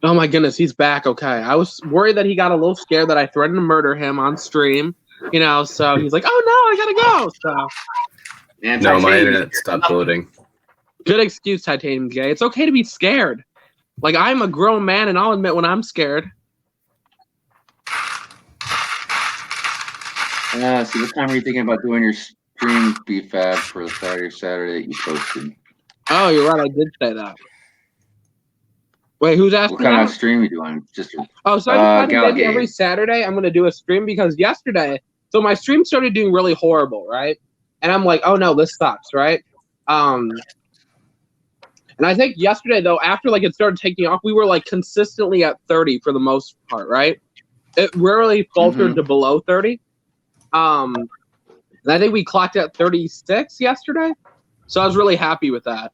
Oh my goodness, he's back. Okay, I was worried that he got a little scared that I threatened to murder him on stream. You know, so he's like, "Oh no, I gotta go." So. And no, my internet stopped loading. Good excuse, Titanium J. It's okay to be scared. Like, I'm a grown man, and I'll admit when I'm scared. See, what time are you thinking about doing your stream BFAB for the Friday or Saturday that you posted? Oh, you're right. I did say that. Wait, who's asking? What kind of stream are you doing? Just I decided maybe every Saturday I'm going to do a stream because yesterday, so my stream started doing really horrible, right? And I'm like, oh no, this sucks, right? And I think yesterday though, after like it started taking off, we were like consistently at 30 for the most part, right? It rarely faltered to below 30. And I think we clocked at 36 yesterday. So I was really happy with that.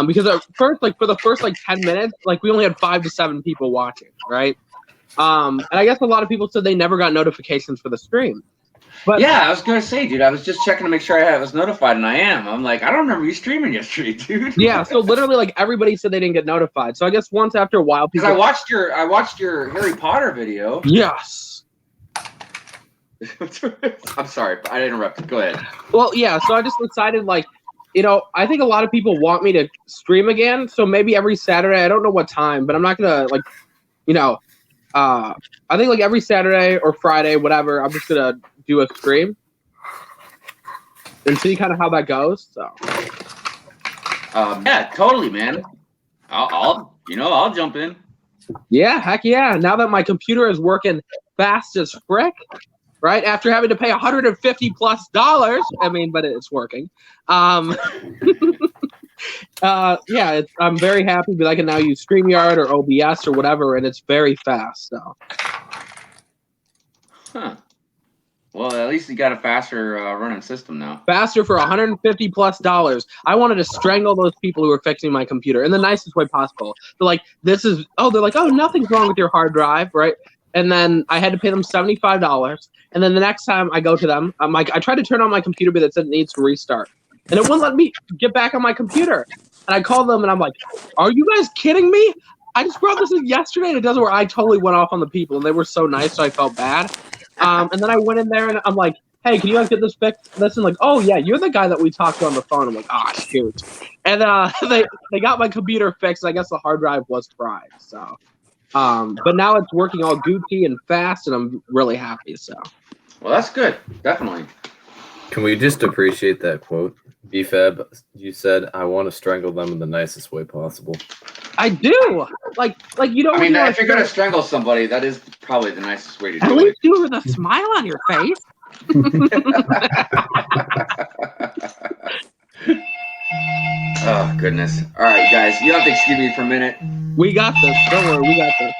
Because at first, like for the first like 10 minutes, like we only had 5 to 7 people watching, right? And I guess a lot of people said they never got notifications for the stream. But yeah, I was gonna say, dude, I was just checking to make sure I was notified, and I am. I'm like, I don't remember you streaming yesterday, dude. Yeah, so literally, like everybody said they didn't get notified. So I guess once after a while, because I watched your Harry Potter video. Yes. I'm sorry, I interrupted. Go ahead. Well, yeah, so I just decided, like, you know, I think a lot of people want me to stream again. So maybe every Saturday, I don't know what time, but I'm not gonna like, you know, I think like every Saturday or Friday, whatever, I'm just gonna do a stream and see kind of how that goes. So yeah, totally, man. I'll jump in. Yeah, heck yeah. Now that my computer is working fast as frick, right? After having to pay $150+, I mean, but it's working. Yeah, I'm very happy that I can now use StreamYard or OBS or whatever, and it's very fast. So. Huh. Well, at least you got a faster running system now. Faster for $150+. I wanted to strangle those people who were fixing my computer in the nicest way possible. They're like, nothing's wrong with your hard drive, right? And then I had to pay them $75. And then the next time I go to them, I'm like, I tried to turn on my computer, but it said it needs to restart. And it wouldn't let me get back on my computer. And I called them and I'm like, are you guys kidding me? I just brought this in yesterday and it doesn't work. I totally went off on the people and they were so nice, so I felt bad. And then I went in there and I'm like, hey, can you guys get this fixed? And like, oh yeah, you're the guy that we talked to on the phone. I'm like, shoot. And they got my computer fixed. I guess the hard drive was fried. So, but now it's working all Gucci and fast, and I'm really happy. So, well, that's good, definitely. Can we just appreciate that quote? BFAB, you said, I want to strangle them in the nicest way possible. I do. Like you don't. I mean, if you're gonna strangle somebody, that is probably the nicest way to do it. At least do it with a smile on your face. Oh goodness! All right, guys, you have to excuse me for a minute. We got this. Don't worry, we got this.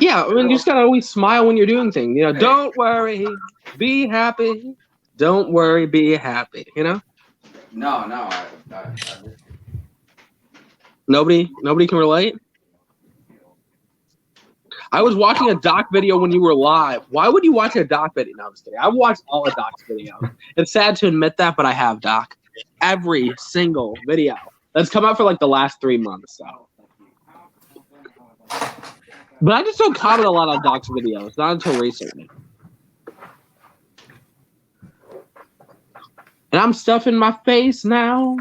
Yeah, I mean, you just gotta always smile when you're doing things. You know, don't worry, be happy. Don't worry, be happy. You know. No. Nobody can relate? I was watching a doc video when you were live. Why would you watch a doc video? No, I'm just kidding. I've watched all of Doc's videos. It's sad to admit that, but I have, Doc. Every single video that's come out for like the last 3 months. So. But I just don't comment a lot on Doc's videos, not until recently. And I'm stuffing my face now.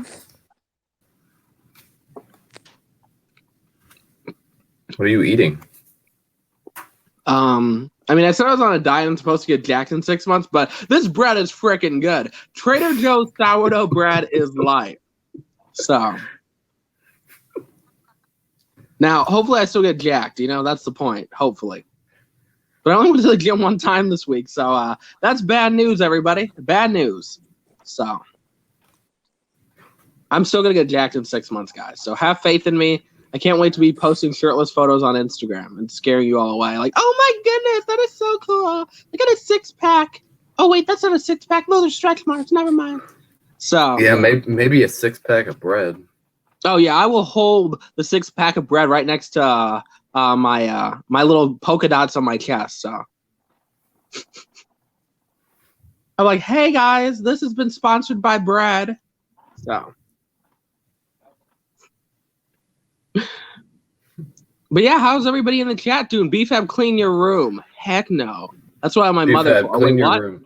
What are you eating? I mean, I said I was on a diet and supposed to get jacked in 6 months, but this bread is freaking good. Trader Joe's sourdough bread is life. So now, hopefully, I still get jacked. You know, that's the point. Hopefully, but I only went to the gym one time this week, so that's bad news, everybody. Bad news. So I'm still gonna get jacked in 6 months, guys. So have faith in me. I can't wait to be posting shirtless photos on Instagram and scaring you all away. Like, oh my goodness, that is so cool. I got a 6-pack. Oh wait, that's not a 6-pack. No, there's stretch marks. Never mind. So yeah, maybe a 6-pack of bread. Oh yeah, I will hold the 6-pack of bread right next to my little polka dots on my chest. So I'm like, hey guys, this has been sponsored by bread. So. But yeah, how's everybody in the chat doing? BFAB, clean your room. Heck no. That's why my mother. Clean your room.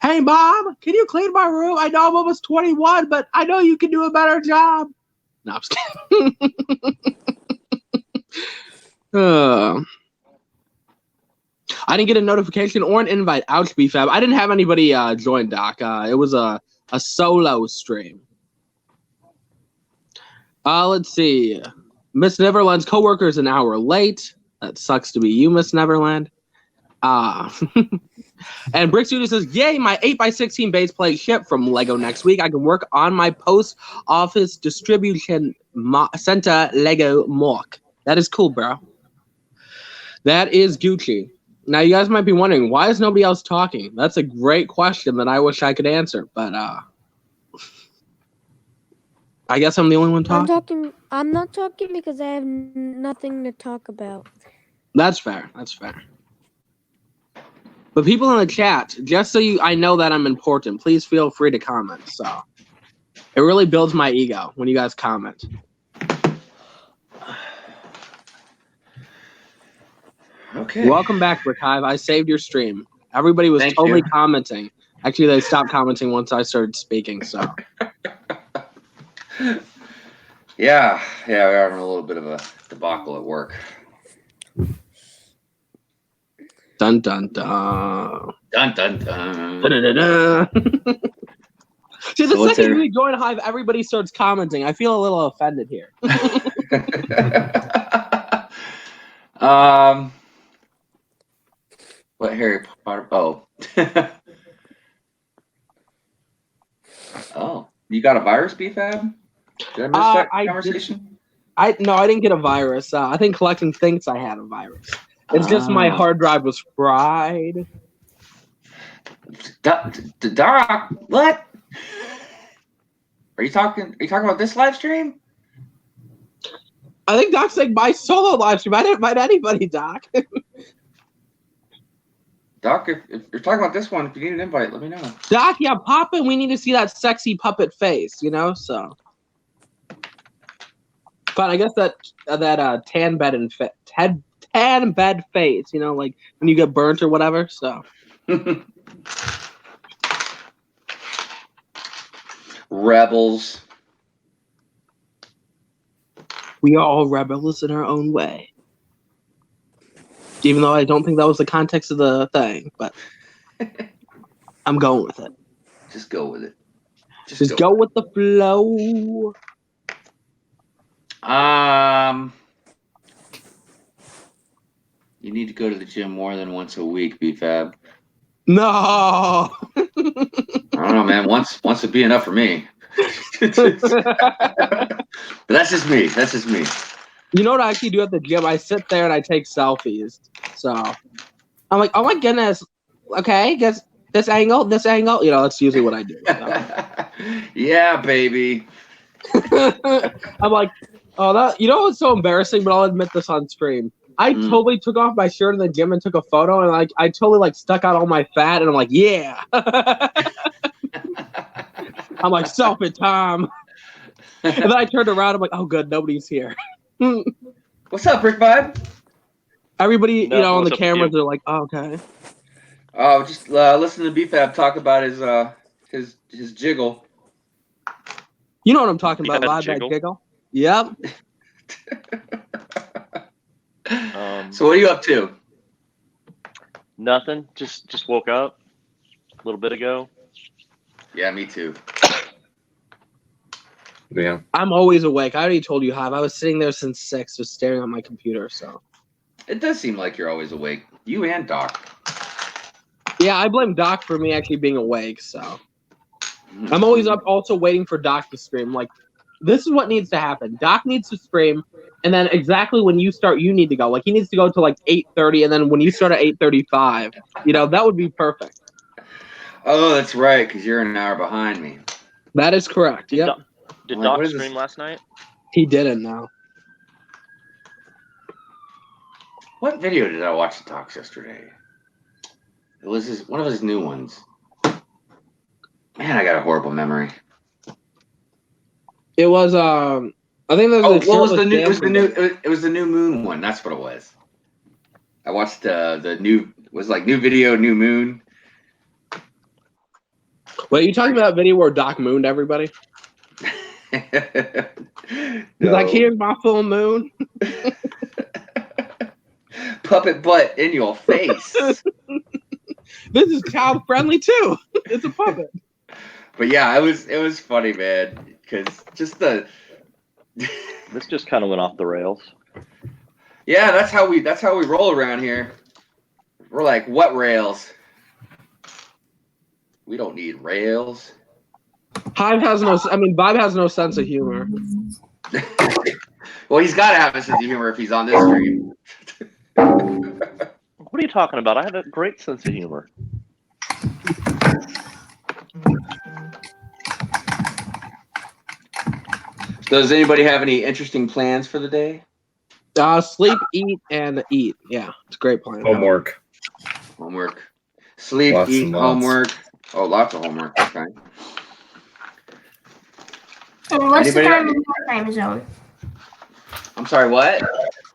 Hey mom, can you clean my room? I know I'm almost 21, but I know you can do a better job. No, I'm just kidding. I didn't get a notification or an invite. Ouch, BFAB. I didn't have anybody join, Doc. It was a solo stream. Let's see. Miss Neverland's coworker is an hour late. That sucks to be you, Miss Neverland. And Brick Studio says, yay, my 8x16 base plate shipped from Lego next week. I can work on my post office distribution center Lego Mork. That is cool, bro. That is Gucci. Now, you guys might be wondering, why is nobody else talking? That's a great question that I wish I could answer, but I guess I'm the only one talking. I'm not talking because I have nothing to talk about. That's fair. That's fair. But people in the chat, just so I know that I'm important, please feel free to comment. So it really builds my ego when you guys comment. Okay. Welcome back, Brick Hive. I saved your stream. Everybody was totally commenting. Actually, they stopped commenting once I started speaking. So. Yeah, we're having a little bit of a debacle at work. Dun dun dun. Dun dun dun. Dun, dun, dun, dun. See, the second we join Hive, everybody starts commenting. I feel a little offended here. What Harry Potter? Oh. Oh, you got a virus, BFAB? Did I miss that conversation? I didn't get a virus. I think Collection thinks I had a virus. It's just my hard drive was fried. Doc, what? Are you talking about this live stream? I think Doc's saying my solo live stream. I didn't invite anybody, Doc. Doc, if you're talking about this one, if you need an invite, let me know. Doc, yeah, pop in. We need to see that sexy puppet face, you know. So, but I guess that tan bed face, you know, like when you get burnt or whatever. So, rebels. We are all rebels in our own way. Even though I don't think that was the context of the thing, but I'm going with it. Just go with it. Just go with the flow. You need to go to the gym more than once a week, BFAB. No. I don't know, man. Once would be enough for me. But that's just me. You know what I actually do at the gym? I sit there and I take selfies. So I'm like, oh my goodness. Okay, guess this angle. You know, that's usually what I do. So. Yeah, baby. I'm like, oh, that, you know what's so embarrassing? But I'll admit this on stream. I totally took off my shirt in the gym and took a photo, and like I totally like stuck out all my fat, and I'm like, yeah. I'm like, self it, Tom. And then I turned around. I'm like, oh, good, nobody's here. What's up, Rick Vibe? Everybody, on the cameras, they're like, oh, okay. Oh, just listen to BFAB talk about his jiggle. You know what I'm talking about, live back jiggle. Yep. So what are you up to? Nothing. Just woke up a little bit ago. Yeah, me too. Yeah. I'm always awake. I already told you, Hive. I was sitting there since 6, just staring at my computer. So it does seem like you're always awake. You and Doc. Yeah, I blame Doc for me actually being awake. So I'm always up, also waiting for Doc to stream. Like, this is what needs to happen. Doc needs to stream, and then exactly when you start, you need to go. Like, he needs to go to like 8:30, and then when you start at 8:35, that would be perfect. Oh, that's right, because you're an hour behind me. That is correct. Yep. Did Doc stream last night? He didn't. No. What video did I watch the talks yesterday? It was one of his new ones. Man, I got a horrible memory. It was I think there was what was the new? It was the new moon one. That's what it was. I watched the new. It was like new video, new moon. Wait, you talking about that video where Doc mooned everybody? No. He's like, here's my full moon. Puppet butt in your face. This is child friendly too. It's a puppet. But yeah, it was funny, man, because just the. This just kind of went off the rails. Yeah, that's how we roll around here. We're like, what rails? We don't need rails. Vibe has no sense of humor. Well, he's got to have a sense of humor if he's on this stream. What are you talking about? I have a great sense of humor. Does anybody have any interesting plans for the day? Sleep, eat, and eat. Yeah, it's a great plan. Homework. Sleep, Lots eat, homework. Oh, lots of homework. Okay. And what's the time in your time zone? I'm sorry, what?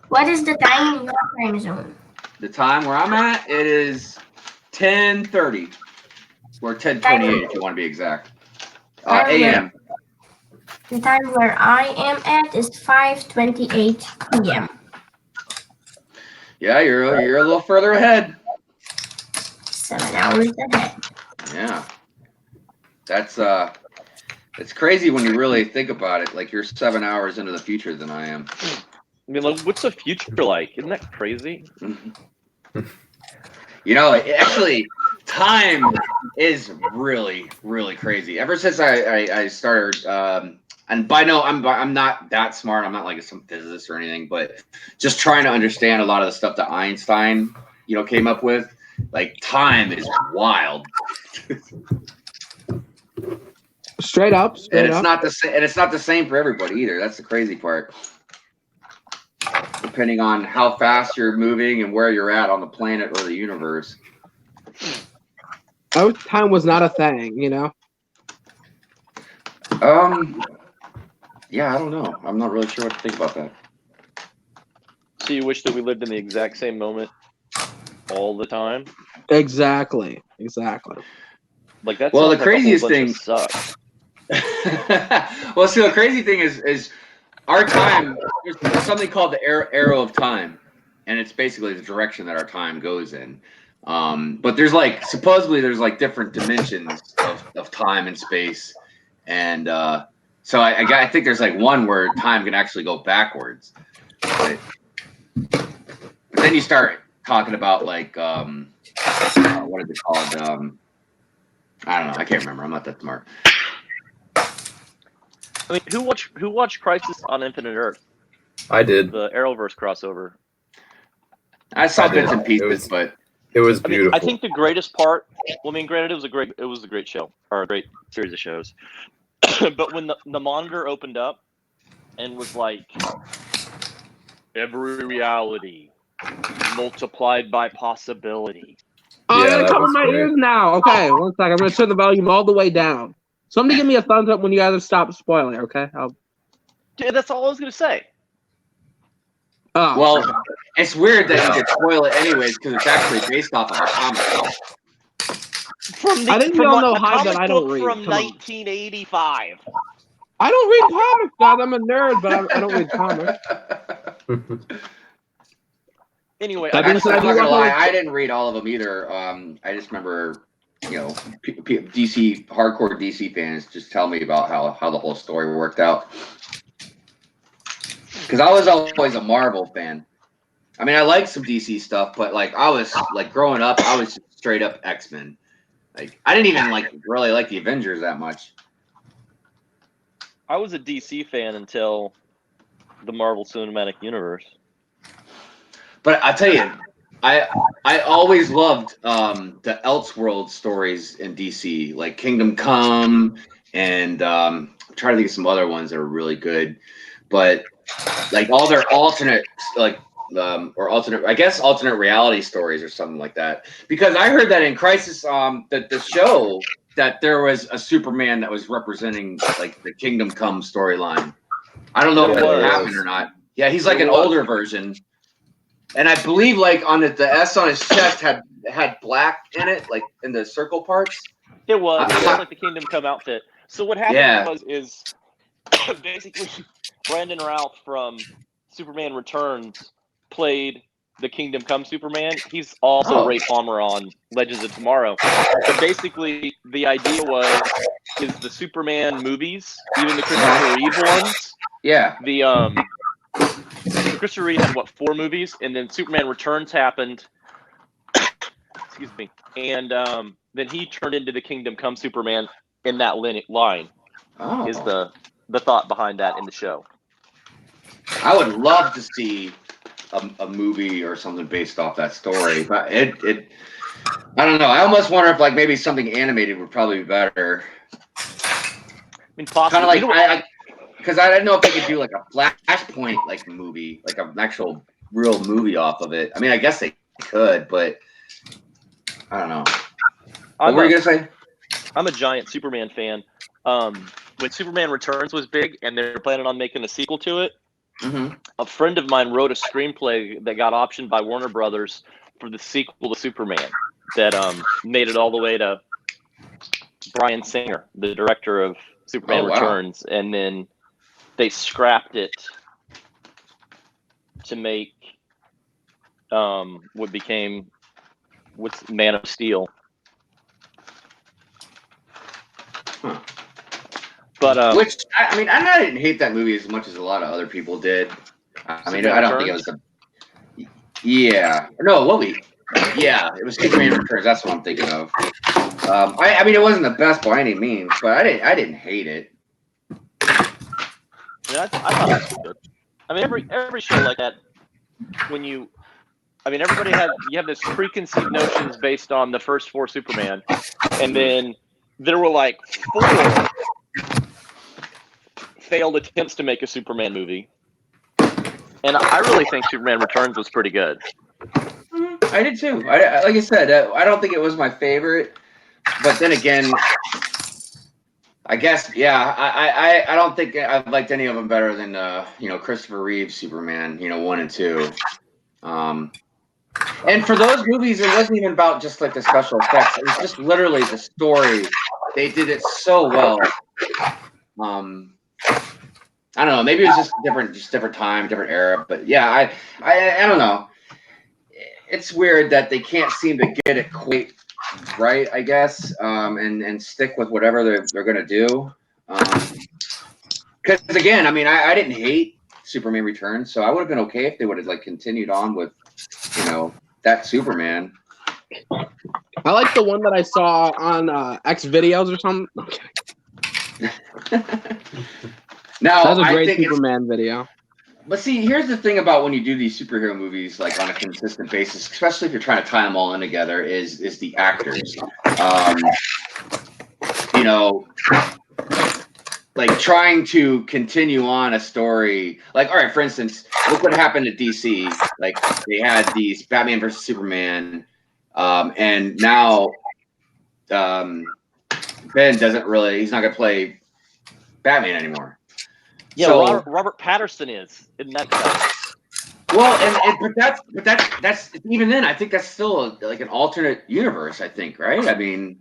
What is the time in your time zone? The time where I'm at, it is 10:30. Or 10:28 if you want to be exact. AM. The time where I am at is 5:28 p.m. Yeah, you're a little further ahead. 7 hours ahead. Yeah. That's it's crazy when you really think about it. Like, you're 7 hours into the future than I am. I mean, like, what's the future like? Isn't that crazy? Actually, time is really, really crazy. Ever since I started, and by no, I'm not that smart. I'm not like some physicist or anything, but just trying to understand a lot of the stuff that Einstein, came up with. Like, time is wild. Straight up. And it's not the same. And it's not the same for everybody either. That's the crazy part. Depending on how fast you're moving and where you're at on the planet or the universe. Time was not a thing, Yeah, I don't know. I'm not really sure what to think about that. So you wish that we lived in the exact same moment all the time? Exactly. Like, that's well, the craziest thing. Sucks. Well, see, the crazy thing is our time. There's something called the arrow of time, and it's basically the direction that our time goes in. But there's supposedly there's different dimensions of time and space, and so I think there's one where time can actually go backwards. But then you start talking about what is it called? I don't know. I can't remember. I'm not that smart. I mean, who watched Crisis on Infinite Earth? I did. The Arrowverse crossover. I saw bits and pieces, but it was beautiful. I think the greatest part. Well, I mean, granted, it was a great show or a great series of shows. But when the monitor opened up and was like, every reality multiplied by possibility. Oh, Yeah, I gotta that cover was my great. ears now. Okay, one second. I'm gonna turn the volume all the way down. Somebody give me a thumbs up when you guys stop spoiling. Okay. Dude, that's all I was gonna say. Oh, Well, it's weird that you could spoil it anyways because it's actually based off of a comic. I think we all know Hyde that I don't read. From Come on. 1985. I don't read comics, guys. I'm a nerd, but I don't read comics. Anyway, That being said, I'm I do not gonna want lie, to- I didn't read all of them either. I just remember, DC hardcore DC fans just tell me about how the whole story worked out. Because I was always a Marvel fan. I mean, I like some DC stuff, but like I was like growing up, I was just straight up X-Men. Like I didn't even really like the Avengers that much. I was a DC fan until the Marvel Cinematic Universe. But I tell you, I always loved the Elseworld stories in DC, like Kingdom Come, and I'm trying to think of some other ones that are really good. But like all their alternate, alternate reality stories or something like that. Because I heard that in Crisis, the show, that there was a Superman that was representing like the Kingdom Come storyline. I don't know if that happened or not. Yeah, he's like an older version. And I believe like on the S on his chest had black in it, like in the circle parts. It was just like the Kingdom Come outfit. So what happened is basically Brandon Routh from Superman Returns played the Kingdom Come Superman. He's also Ray Palmer on Legends of Tomorrow. But basically the idea is the Superman movies, even the Christopher Reeve ones. Yeah. The Christopher Reeve had 4 movies, and then Superman Returns happened. Excuse me. And then he turned into the Kingdom Come Superman in that line. Oh. Is the thought behind that in the show. I would love to see a movie or something based off that story, but I don't know. I almost wonder if like maybe something animated would probably be better. I mean, possibly. Kind of like because I didn't know if they could do like a Flashpoint like movie, like an actual real movie off of it. I mean, I guess they could, but I don't know. What were you gonna say? I'm a giant Superman fan. When Superman Returns was big and they're planning on making a sequel to it, a friend of mine wrote a screenplay that got optioned by Warner Brothers for the sequel to Superman that made it all the way to Bryan Singer, the director of Superman Returns, and then they scrapped it to make what became Man of Steel. Huh. But which I mean, I didn't hate that movie as much as a lot of other people did. I mean, I don't think it was it was Superman Returns. That's what I'm thinking of. I mean, it wasn't the best by any means, but I didn't hate it. I thought it was good. I mean, every show like that, everybody you have this preconceived notions based on the first 4 Superman, and then there were like 4 failed attempts to make a Superman movie, and I really think Superman Returns was pretty good. I did too. Like I said, I don't think it was my favorite, but then again, I guess I don't think I've liked any of them better than Christopher Reeve's Superman, 1 and 2. And for those movies, it wasn't even about just like the special effects. It was just literally the story. They did it so well. I don't know. Maybe it was just different time, different era. But yeah, I don't know. It's weird that they can't seem to get it quite right, I guess, and stick with whatever they're gonna do. Because again, I mean, I didn't hate Superman Returns, so I would have been okay if they would have like continued on with, that Superman. I like the one that I saw on X videos or something. Okay. Now, that's a great Superman video. But see, here's the thing about when you do these superhero movies, like on a consistent basis, especially if you're trying to tie them all in together, is the actors. like trying to continue on a story. Like, all right, for instance, look what happened at DC. Like, they had these Batman versus Superman, and now Ben doesn't really. He's not gonna play Batman anymore. Yeah, so, Robert Patterson is. Isn't that exciting? Well, but that's even then. I think that's still like an alternate universe. I think, right? I mean,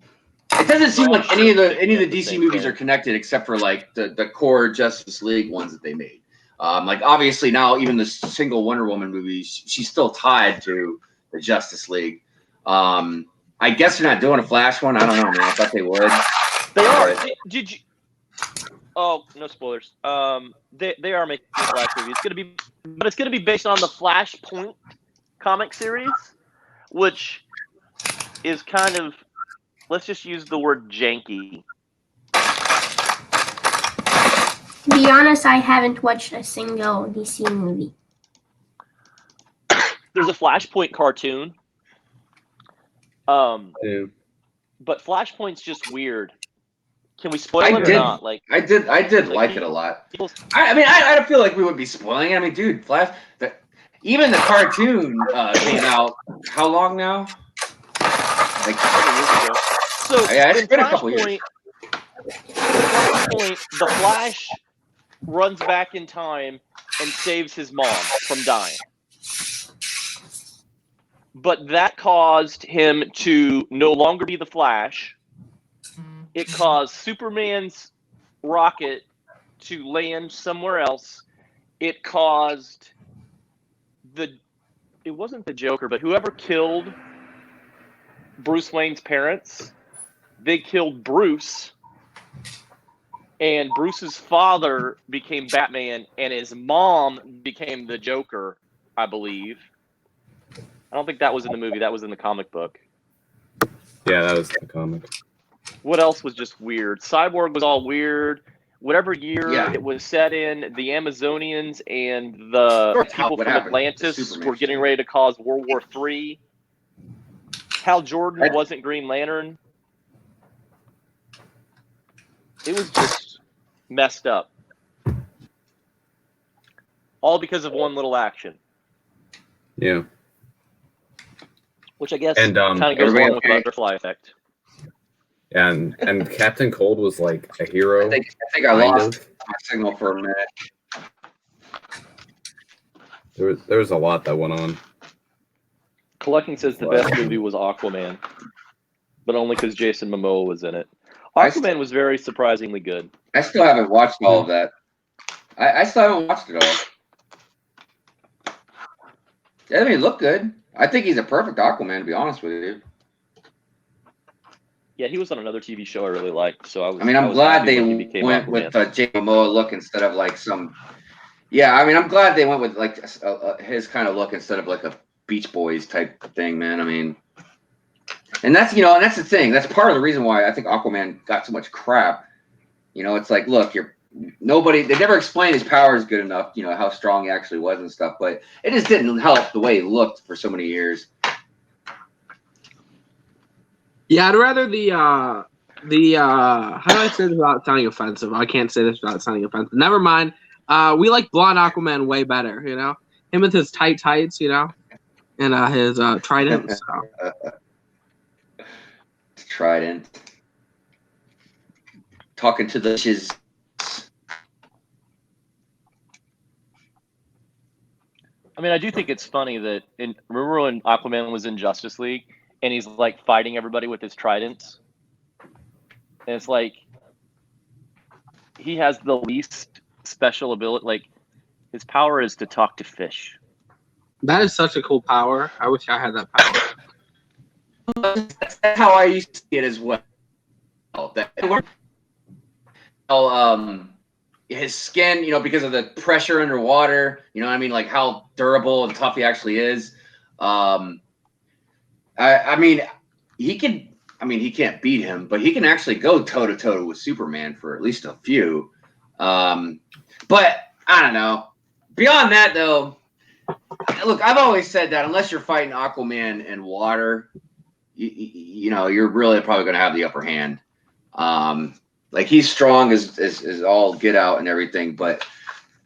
it doesn't seem like any of the DC movies are connected except for like the core Justice League ones that they made. Like obviously now even the single Wonder Woman movies, she's still tied to the Justice League. I guess they're not doing a Flash one. I don't know, man. I thought they would. They are. Did you? Oh, no spoilers. They are making a Flash movie. It's gonna be based on the Flashpoint comic series, which is kind of, let's just use the word janky. To be honest, I haven't watched a single DC movie. There's a Flashpoint cartoon. Yeah. But Flashpoint's just weird. Can we spoil it or not? Like I did like it a lot. I mean, I don't feel like we would be spoiling it. I mean, dude, even the cartoon came out how long now? Like so yeah, it's been a couple years. Flashpoint, the Flash runs back in time and saves his mom from dying. But that caused him to no longer be the Flash. It caused Superman's rocket to land somewhere else. It caused it wasn't the Joker, but whoever killed Bruce Wayne's parents, they killed Bruce. And Bruce's father became Batman, and his mom became the Joker, I believe. I don't think that was in the movie. That was in the comic book. Yeah, that was the comic. What else was just weird? Cyborg was all weird. Whatever year it was set in, the Amazonians and the people from Atlantis were getting ready to cause World War III. Hal Jordan wasn't Green Lantern. It was just messed up. All because of one little action. Yeah. Which I guess kind of goes along with the butterfly effect. Yeah, and Captain Cold was like a hero. I think I lost my signal for a minute. There was a lot that went on. Collecting says the best movie was Aquaman, but only because Jason Momoa was in it. Aquaman was very surprisingly good. I still haven't watched all of that. I still haven't watched it all. Yeah, I mean, it looked good. I think he's a perfect Aquaman, to be honest with you. Yeah, he was on another TV show I really liked. So I'm glad they went with Jason Momoa look instead of like some. Yeah, I mean, I'm glad they went with like his kind of look instead of like a Beach Boys type thing, man. I mean, and that's that's the thing. That's part of the reason why I think Aquaman got so much crap. It's like, look, they never explained his powers good enough. How strong he actually was and stuff, but it just didn't help the way he looked for so many years. Yeah, I'd rather the how do I say this without sounding offensive? I can't say this without sounding offensive. Never mind. We like blonde Aquaman way better, him with his tight tights, and his trident. So. Trident. Talking to the shiz. I mean, I do think it's funny that remember when Aquaman was in Justice League and he's like fighting everybody with his tridents? And it's like he has the least special ability. Like his power is to talk to fish. That is such a cool power. I wish I had that power. That's how I used to see it as well. His skin, because of the pressure underwater, what I mean, like how durable and tough he actually is. I mean, he can't beat him, but he can actually go toe to toe with Superman for at least a few. But I don't know. Beyond that, though, look, I've always said that unless you're fighting Aquaman in water, you're really probably going to have the upper hand. Like he's strong as all get out and everything, but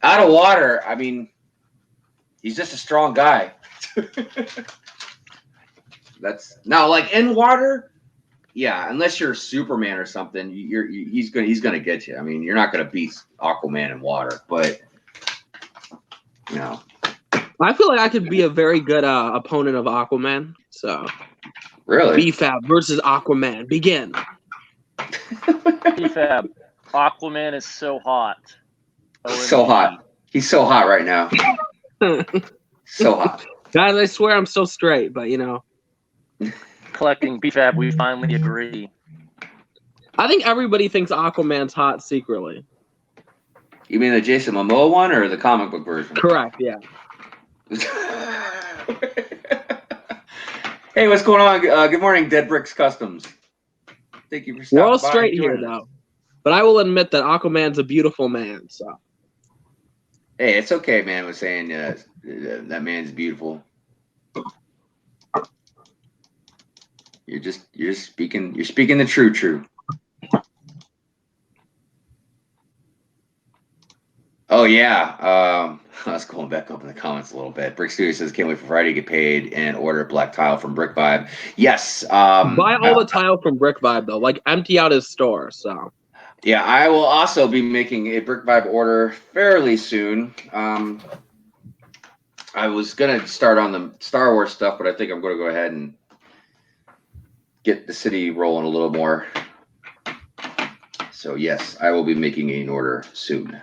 out of water, I mean, he's just a strong guy. That's now like in water, yeah. Unless you're Superman or something, he's gonna get you. I mean, you're not gonna beat Aquaman in water, but you know. I feel like I could be a very good opponent of Aquaman. So, really, BFAB versus Aquaman. Begin. BFAB. Aquaman is so hot. So hot. He's so hot right now. So hot. Guys, I swear I'm so straight, but you know. Collecting BFAB, we finally agree. I think everybody thinks Aquaman's hot secretly. You mean the Jason Momoa one or the comic book version? Correct, yeah. Hey, what's going on? Good morning, Dead Bricks Customs. Thank you for stopping We're all by. straight here, though. But I will admit that Aquaman's a beautiful man, so. Hey, it's okay, man. Was saying that man's beautiful. You're speaking the true. Oh yeah. I was going back up in the comments a little bit. Brick Studio says can't wait for Friday to get paid and order black tile from Brick Vibe. Yes. Buy all the tile from Brick Vibe though. Like empty out his store. So. Yeah, I will also be making a Brick Vibe order fairly soon. I was gonna start on the Star Wars stuff, but I think I'm gonna go ahead and get the city rolling a little more. So yes, I will be making an order soon.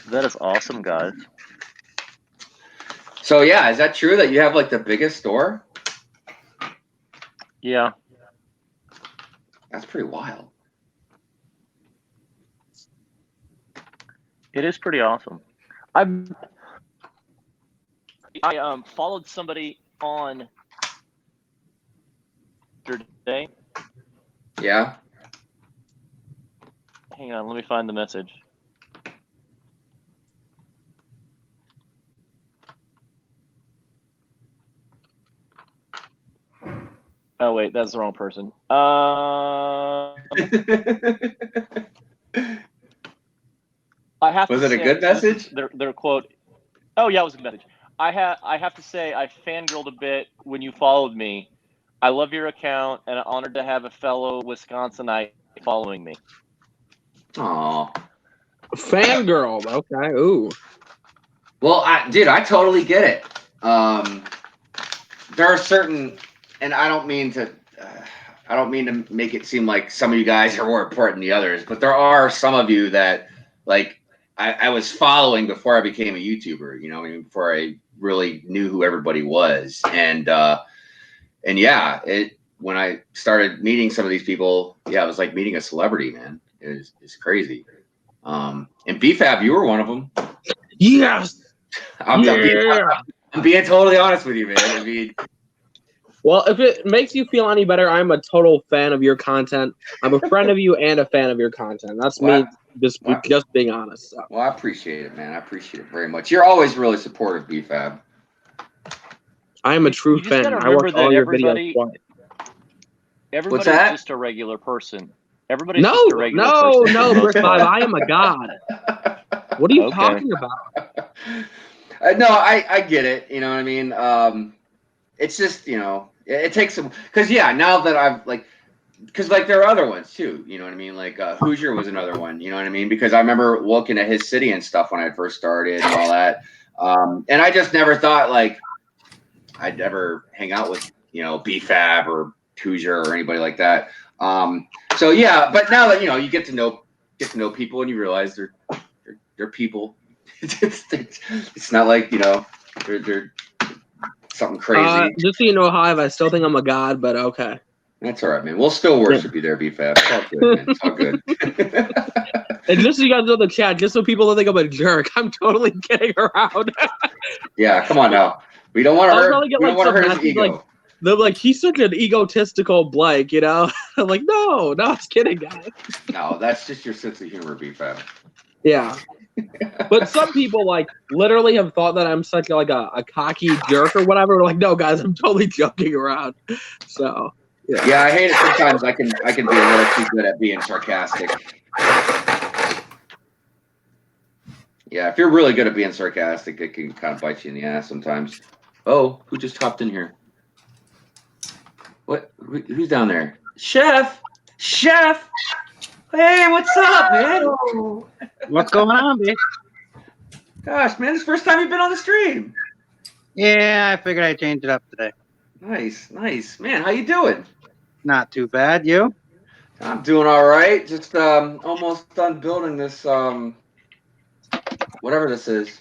That is awesome, guys. So yeah, is that true that you have like the biggest store? Yeah. That's pretty wild. It is pretty awesome. I followed somebody on today. Yeah. Hang on, let me find the message. Oh wait, that's the wrong person. I have. Was to it a say, good message? Their quote. Oh yeah, it was a message. I have to say I fangirled a bit when you followed me. I love your account and I'm honored to have a fellow Wisconsinite following me. Aw. Fangirl. Okay. Ooh. Well, dude, I totally get it. There are certain, and I don't mean to make it seem like some of you guys are more important than the others, but there are some of you that like I was following before I became a YouTuber, you know, before I really knew who everybody was. And yeah, when I started meeting some of these people, yeah, it was like meeting a celebrity, man. It's crazy. And BFAB, you were one of them. Yes. I'm being totally honest with you, man. I mean, well, if it makes you feel any better, I'm a total fan of your content. I'm a friend of you and a fan of your content. That's me just being honest. So. Well, I appreciate it, man. I appreciate it very much. You're always really supportive, BFAB. I am a true fan. I watch all your videos. Everybody's just a regular person. Everybody's just a regular person. No, Brick Vibe, I am a god. What are you talking about? No, I get it. You know what I mean? It's just, you know, it takes some, because yeah, now that I've like, because like there are other ones too, you know what I mean? Like Hoosier was another one, you know what I mean? Because I remember looking at his city and stuff when I first started and all that. And I just never thought like I'd ever hang out with, you know, BFAB or Hoosier or anybody like that. So yeah, but now that, you know, you get to know people and you realize they're people. It's not like, you know, they're something crazy. Just so you know, Hive, I still think I'm a god, but okay. That's all right, man. We'll still worship you there, BFAB. It's all good, man. It's all good. And just so you guys know the chat, just so people don't think I'm a jerk, I'm totally kidding around. Yeah, come on now. We don't want to hurt. We don't want to hurt his ego. Like, they're like, he's such an egotistical blank, you know? I'm like, no, I was kidding, guys. No, that's just your sense of humor, BFAB. Yeah. But some people like literally have thought that I'm such like a cocky jerk or whatever. Like, no, guys, I'm totally joking around. So Yeah, I hate it sometimes. I can be a little too good at being sarcastic. Yeah, if you're really good at being sarcastic, it can kind of bite you in the ass sometimes. Oh, who just hopped in here? What? Who's down there? Chef! Chef! Hey, what's up, man? What's going on, bitch? Gosh, man, this is the first time you've been on the stream. Yeah, I figured I'd change it up today. Nice. Man, how you doing? Not too bad. You? I'm doing all right. Just almost done building this whatever this is.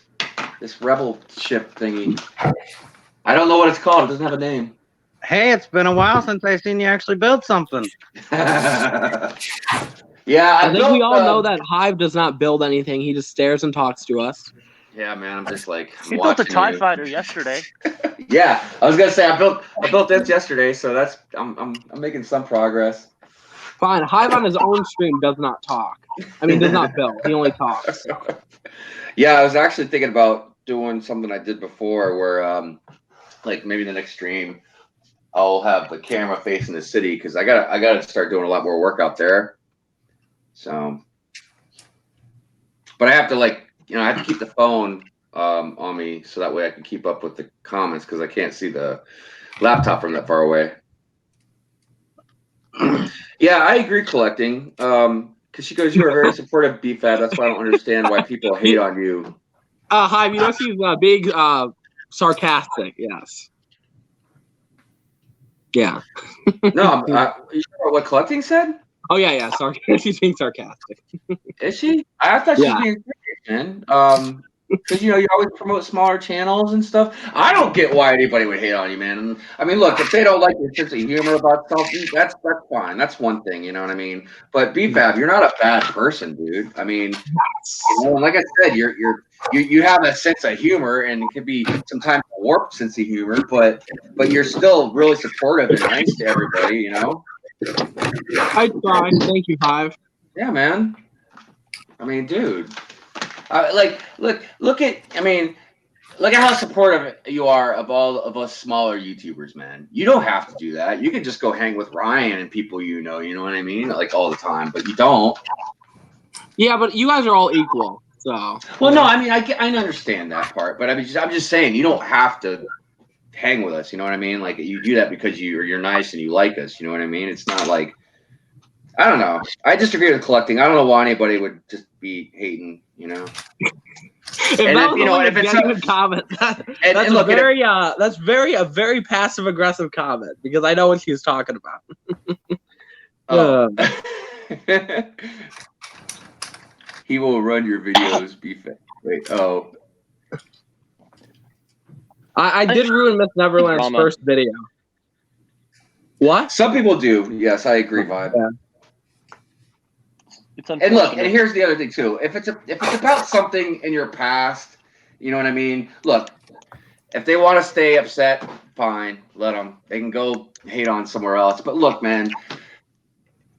This rebel ship thingy. I don't know what it's called. It doesn't have a name. Hey, it's been a while since I've seen you actually build something. Yeah, I think we all know that Hive does not build anything. He just stares and talks to us. Yeah, man, I'm just like He built a TIE fighter yesterday. Yeah, I was gonna say I built this yesterday, so that's I'm making some progress. Fine, Hive on his own stream does not talk. I mean, does not build. He only talks. Yeah, I was actually thinking about doing something I did before, where like maybe the next stream, I'll have the camera facing the city because I gotta start doing a lot more work out there. So, but I have to I have to keep the phone on me so that way I can keep up with the comments because I can't see the laptop from that far away. Yeah, I agree collecting. Because she goes, you are very supportive, BFAB. That's why I don't understand why people hate on you. Hive, you know she's big sarcastic, yes. Yeah. No, you sure what collecting said? Oh yeah. Sorry, she's being sarcastic. Is she? I thought she was being serious, man. Because you always promote smaller channels and stuff. I don't get why anybody would hate on you, man. And, I mean, look, if they don't like your sense of humor about something, that's fine. That's one thing, you know what I mean. But BFAB, you're not a bad person, dude. I mean, and like I said, you have a sense of humor, and it could be sometimes a warped sense of humor, but you're still really supportive and nice to everybody, you know. I try. Thank you, Hive. Yeah, man. I mean, dude. Look at how supportive you are of all of us smaller YouTubers, man. You don't have to do that. You can just go hang with Ryan and people you know what I mean? Like all the time, but you don't. Yeah, but you guys are all equal, so. Well, no, I mean, I understand that part, but I'm just saying you don't have to hang with us, you know what I mean? Like you do that because you're nice and you like us, you know what I mean? It's not like, I don't know. I disagree with collecting. I don't know why anybody would just be hating, you know. If it's a genuine comment, that's a very passive aggressive comment because I know what she's talking about. He will run your videos. Wait, oh. I did ruin Miss Neverland's first video. What? Some people do. Yes, I agree, Vibe. Yeah. And look, and here's the other thing too. If it's about something in your past, you know what I mean? Look, if they want to stay upset, fine, let them. They can go hate on somewhere else. But look, man,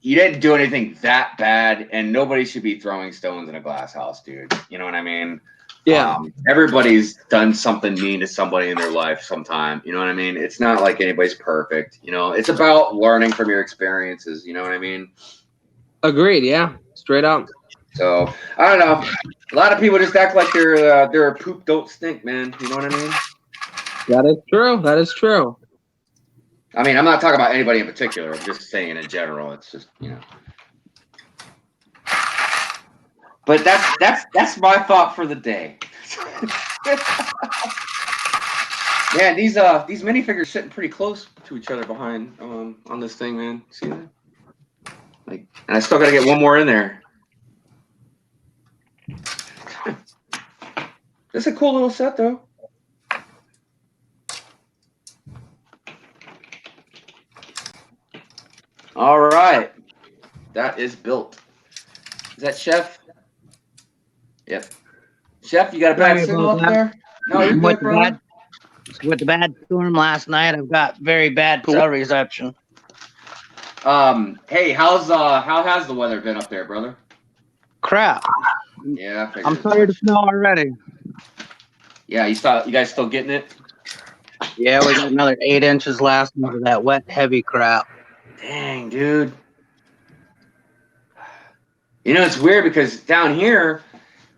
you didn't do anything that bad, and nobody should be throwing stones in a glass house, dude. You know what I mean? Yeah. Everybody's done something mean to somebody in their life sometime. You know what I mean? It's not like anybody's perfect. You know, it's about learning from your experiences. You know what I mean? Agreed. Yeah. Straight up. So I don't know. A lot of people just act like their poop don't stink, man. You know what I mean? That is true. That is true. I mean, I'm not talking about anybody in particular. I'm just saying in general. It's just, you know. But that's my thought for the day. Man, these minifigures sitting pretty close to each other behind on this thing, man. See that? Like, and I still got to get one more in there. It's a cool little set, though. All right, that is built. Is that Chef? Yep. Chef, you got a bad signal up there? No, you're good, bro. With the bad storm last night, I've got very bad cell reception. Hey, how has the weather been up there, brother? Crap. Yeah, I'm tired of snow already. Yeah, you guys still getting it? Yeah, we got another 8 inches last night of that wet, heavy crap. Dang, dude. You know, it's weird because down here,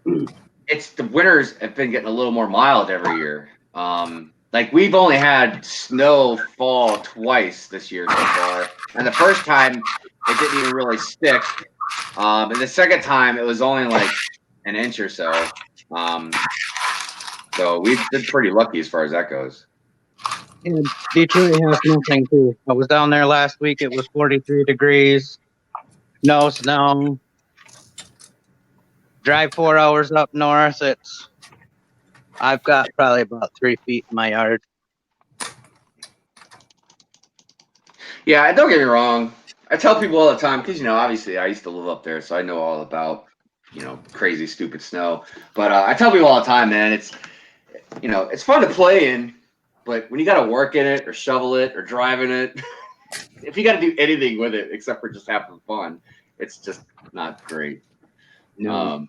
the winters have been getting a little more mild every year. Like we've only had snow fall twice this year so far, and the first time it didn't even really stick, and the second time it was only like an inch or so. So we've been pretty lucky as far as that goes. And Detroit has nothing too. I was down there last week. It was 43 degrees. No snow. Drive 4 hours up north. I've got probably about 3 feet in my yard. Yeah, don't get me wrong. I tell people all the time because obviously I used to live up there, so I know all about crazy, stupid snow. But I tell people all the time, man, it's fun to play in. But when you got to work in it or shovel it or drive in it, if you got to do anything with it except for just having fun, it's just not great. No.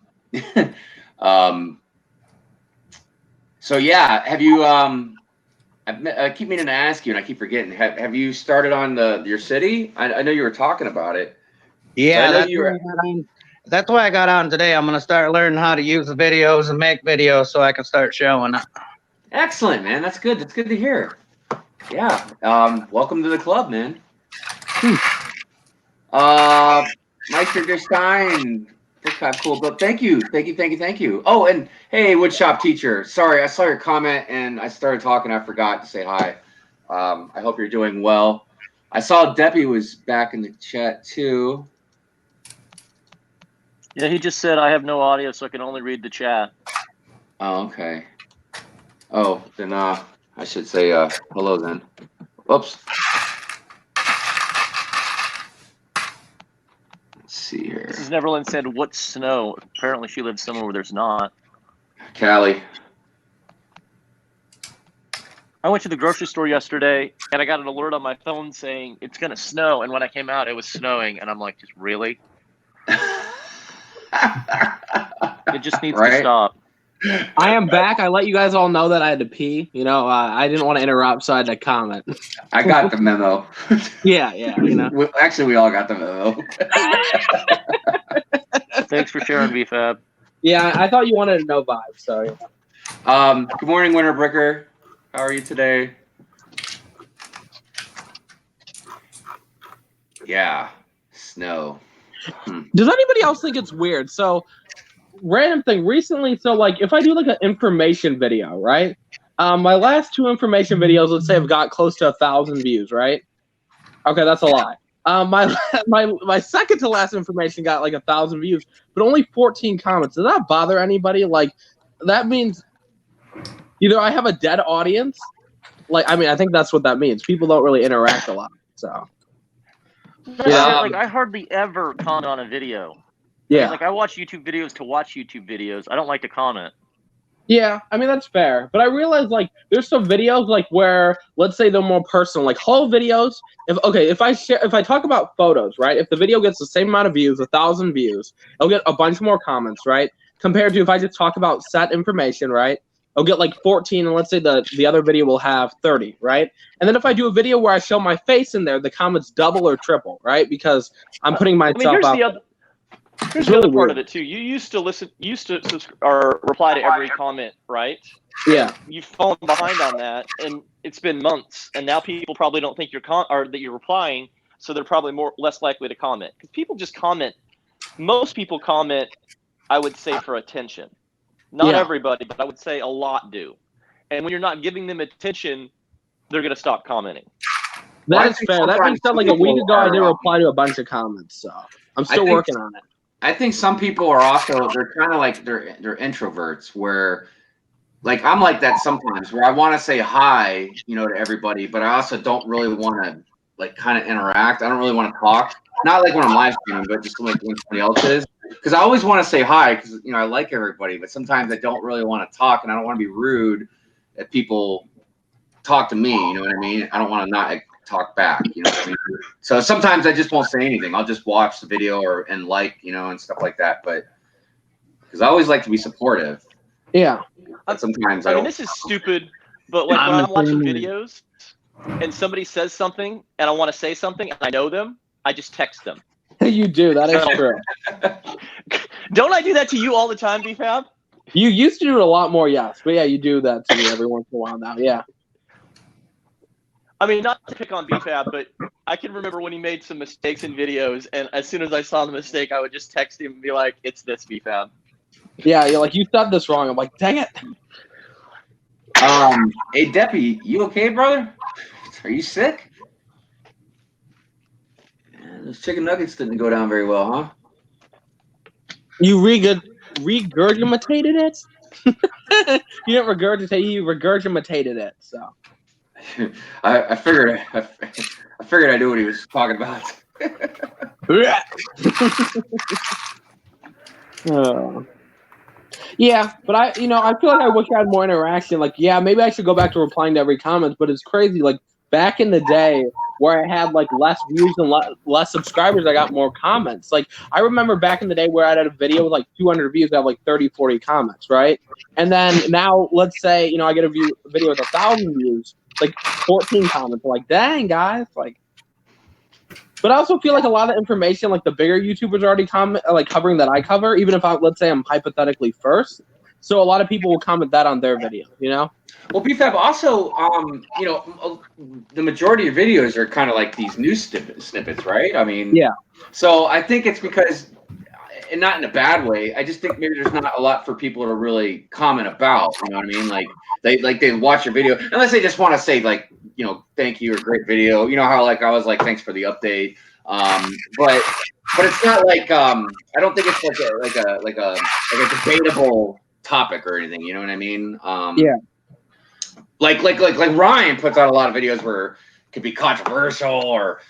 So yeah, have you? I keep meaning to ask you, and I keep forgetting. Have you started on your city? I know you were talking about it. Yeah, that's why I got on today. I'm gonna start learning how to use the videos and make videos so I can start showing it. Excellent, man. That's good. That's good to hear. Yeah. Welcome to the club, man. Meister Gestein. That's kind of cool. But thank you. Oh, and hey, woodshop teacher. Sorry, I saw your comment and I started talking. I forgot to say hi. I hope you're doing well. I saw Debbie was back in the chat too. Yeah, he just said I have no audio, so I can only read the chat. Oh, okay. Oh, then I should say hello then. Oops. Let's see here. Mrs. Neverland said, "What's snow?" Apparently, she lives somewhere where there's not. Cali. I went to the grocery store yesterday, and I got an alert on my phone saying it's gonna snow. And when I came out, it was snowing, and I'm like, "Just really?" It just needs to stop. I am back. I let you guys all know that I had to pee. I didn't want to interrupt, so I had to comment. I got the memo. Yeah. Actually, we all got the memo. Thanks for sharing, VFab. Yeah, I thought you wanted to know vibes. So. Yeah. Good morning, Winter Bricker. How are you today? Yeah, snow. Does anybody else think it's weird? So, random thing recently. So, like, if I do like an information video, right? My last 2 information videos, let's say, have got close to 1,000 views, right? Okay, that's a lie. My second to last information got like 1,000 views, but only 14 comments. Does that bother anybody? Like, that means either I have a dead audience. Like, I mean, I think that's what that means. People don't really interact a lot. So. Like I hardly ever comment on a video. Yeah. Like I watch YouTube videos to watch YouTube videos. I don't like to comment. Yeah, I mean that's fair. But I realize like there's some videos like where let's say they're more personal, like whole videos. If I talk about photos, right? If the video gets the same amount of views, 1,000 views, it'll get a bunch more comments, right? Compared to if I just talk about set information, right? I'll get like 14, and let's say the other video will have 30, right? And then if I do a video where I show my face in there, the comments double or triple, right? Because I'm putting myself out. Here's the other part of it too. You used to or reply to every comment, right? Yeah. You've fallen behind on that, and it's been months, and now people probably don't think that you're replying, so they're probably less likely to comment. Because people just comment. Most people comment, I would say, for attention. Not everybody, but I would say a lot do. And when you're not giving them attention, they're going to stop commenting. That is fair. That being said, like a week ago, I did reply to a bunch of comments, so I'm still working on it. I think some people are also, they're kind of like, they're introverts where, like, I'm like that sometimes where I want to say hi, to everybody, but I also don't really want to, like, kind of interact. I don't really want to talk. Not like when I'm live streaming, but just like when somebody else is. Because I always want to say hi because, I like everybody, but sometimes I don't really want to talk and I don't want to be rude if people talk to me, you know what I mean? I don't want to not talk back, you know what I mean? So sometimes I just won't say anything. I'll just watch the video and and stuff like that. But because I always like to be supportive. Yeah. But sometimes I mean, this is stupid, but like when I'm watching videos, and somebody says something and I want to say something and I know them, I just text them. You do. That is So- true. Don't I do that to you all the time, BFAB? You used to do it a lot more, yes. But yeah, you do that to me every once in a while now. Yeah. I mean, not to pick on BFAB, but I can remember when he made some mistakes in videos, and as soon as I saw the mistake, I would just text him and be like, "It's this, BFAB." Yeah, you're like, you said this wrong. I'm like, dang it. Hey Deppy, you okay, brother? Are you sick? Yeah, those chicken nuggets didn't go down very well, huh? You regurgitated it? You didn't regurgitate, you regurgitated it. So I figured I knew what he was talking about. Yeah, but I feel like I wish I had more interaction. Like, yeah, maybe I should go back to replying to every comment, but it's crazy. Like, back in the day where I had, like, less views and less subscribers, I got more comments. Like, I remember back in the day where I had a video with, like, 200 views, I have, like, 30, 40 comments, right? And then now, let's say, I get a video with 1,000 views, like, 14 comments. I'm like, dang, guys, like. But I also feel like a lot of information, like the bigger YouTubers already covering that I cover, even if let's say I'm hypothetically first. So a lot of people will comment that on their video, Well, BFAB also, the majority of videos are kind of like these news snippets, right? I mean, yeah. So I think it's because, and not in a bad way, I just think maybe there's not a lot for people to really comment about. You know what I mean? Like they watch your video unless they just want to say like, thank you or great video. You know how like I was like, thanks for the update. But it's not like I don't think it's like a debatable topic or anything. You know what I mean? Yeah. Like Ryan puts out a lot of videos where it could be controversial or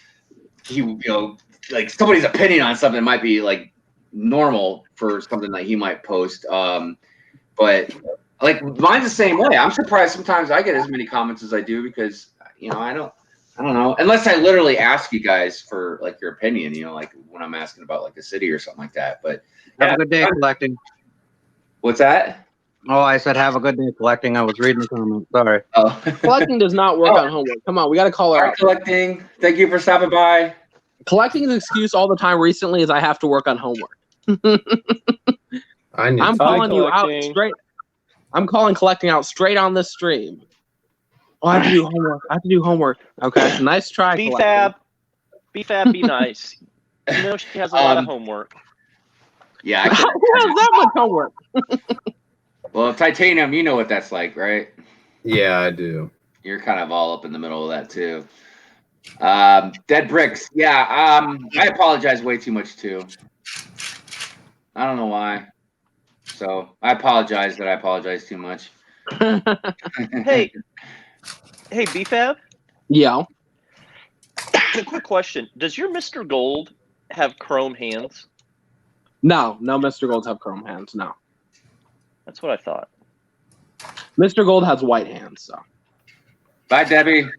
like somebody's opinion on something might be like normal for something that he might post. But like mine's the same way. I'm surprised sometimes I get as many comments as I do because I don't know unless I literally ask you guys for like your opinion. Like when I'm asking about like the city or something like that. But have a good day collecting. What's that? Oh, I said have a good day collecting. I was reading the comment. Sorry. Oh. Collecting does not work on homework. Come on, we got to call her out. Collecting. Thank you for stopping by. Collecting's excuse all the time recently is I have to work on homework. I'm calling you out straight. I'm calling collecting out straight on this stream. Oh, I have to do homework. Okay, nice try. BFAB, be nice. She has a lot of homework. Yeah. Who has that much homework? Well, Titanium, you know what that's like, right? Yeah, I do. You're kind of all up in the middle of that too. Dead Bricks. Yeah, I apologize way too much too. I don't know why. So I apologize that I apologize too much. Hey, BFAB? Yeah. Quick question. Does your Mr. Gold have chrome hands? No, Mr. Golds have chrome hands, no. That's what I thought. Mr. Gold has white hands, so. Bye, Debbie.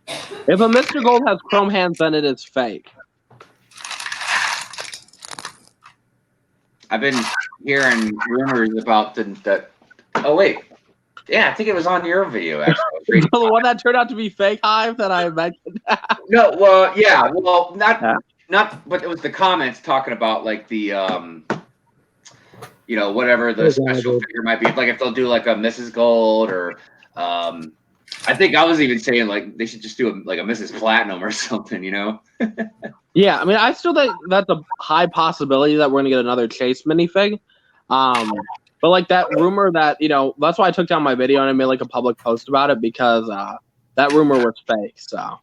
If a Mr. Gold has chrome hands, then it is fake. I've been hearing rumors about that. Oh wait, yeah, I think it was on your video actually. The one that turned out to be fake, Hive, that I mentioned. No, well, yeah, well, not, but it was the comments talking about like the whatever the special figure might be, like if they'll do like a Mrs. Gold or I think I was even saying like they should just do a Mrs. Platinum or something, Yeah, I mean, I still think that's a high possibility that we're gonna get another Chase minifig. But like that rumor that that's why I took down my video and I made like a public post about it because that rumor was fake. So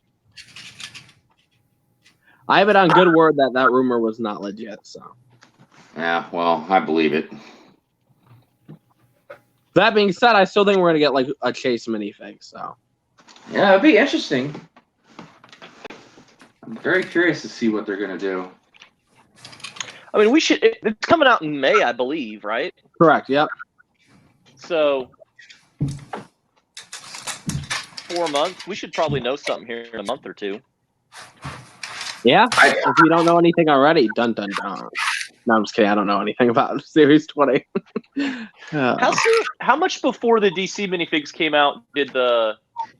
I have it on good word that rumor was not legit. So yeah, well, I believe it. That being said, I still think we're gonna get like a Chase minifig. So yeah, it'd be interesting. I'm very curious to see what they're gonna do. I mean, it's coming out in May, I believe, right? Correct. Yep. So 4 months. We should probably know something here in a month or two. Yeah. If you don't know anything already, dun dun dun. No, I'm just kidding. I don't know anything about Series 20. How much before the DC minifigs came out did the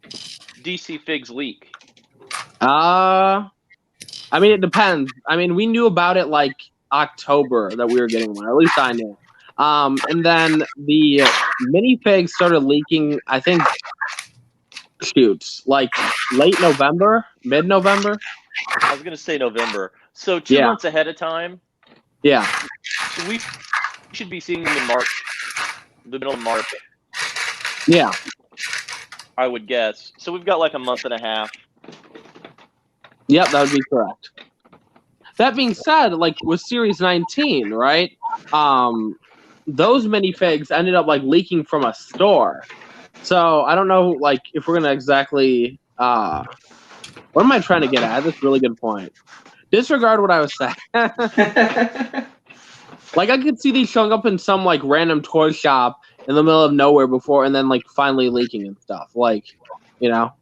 DC figs leak? I mean, it depends. I mean, we knew about it like October that we were getting one. At least I knew. And then the minifigs started leaking, I think, like late November, mid-November. I was going to say November. So 2 months ahead of time. Yeah. So we should be seeing them in March, the middle of March. Yeah. I would guess. So we've got like a month and a half. Yep, that would be correct. That being said, like with Series 19, right? Those minifigs ended up like leaking from a store. So I don't know, like if we're gonna exactly. What am I trying to get at? That's a really good point. Disregard what I was saying. Like I could see these showing up in some like random toy shop in the middle of nowhere before, and then like finally leaking and stuff. Like, you know.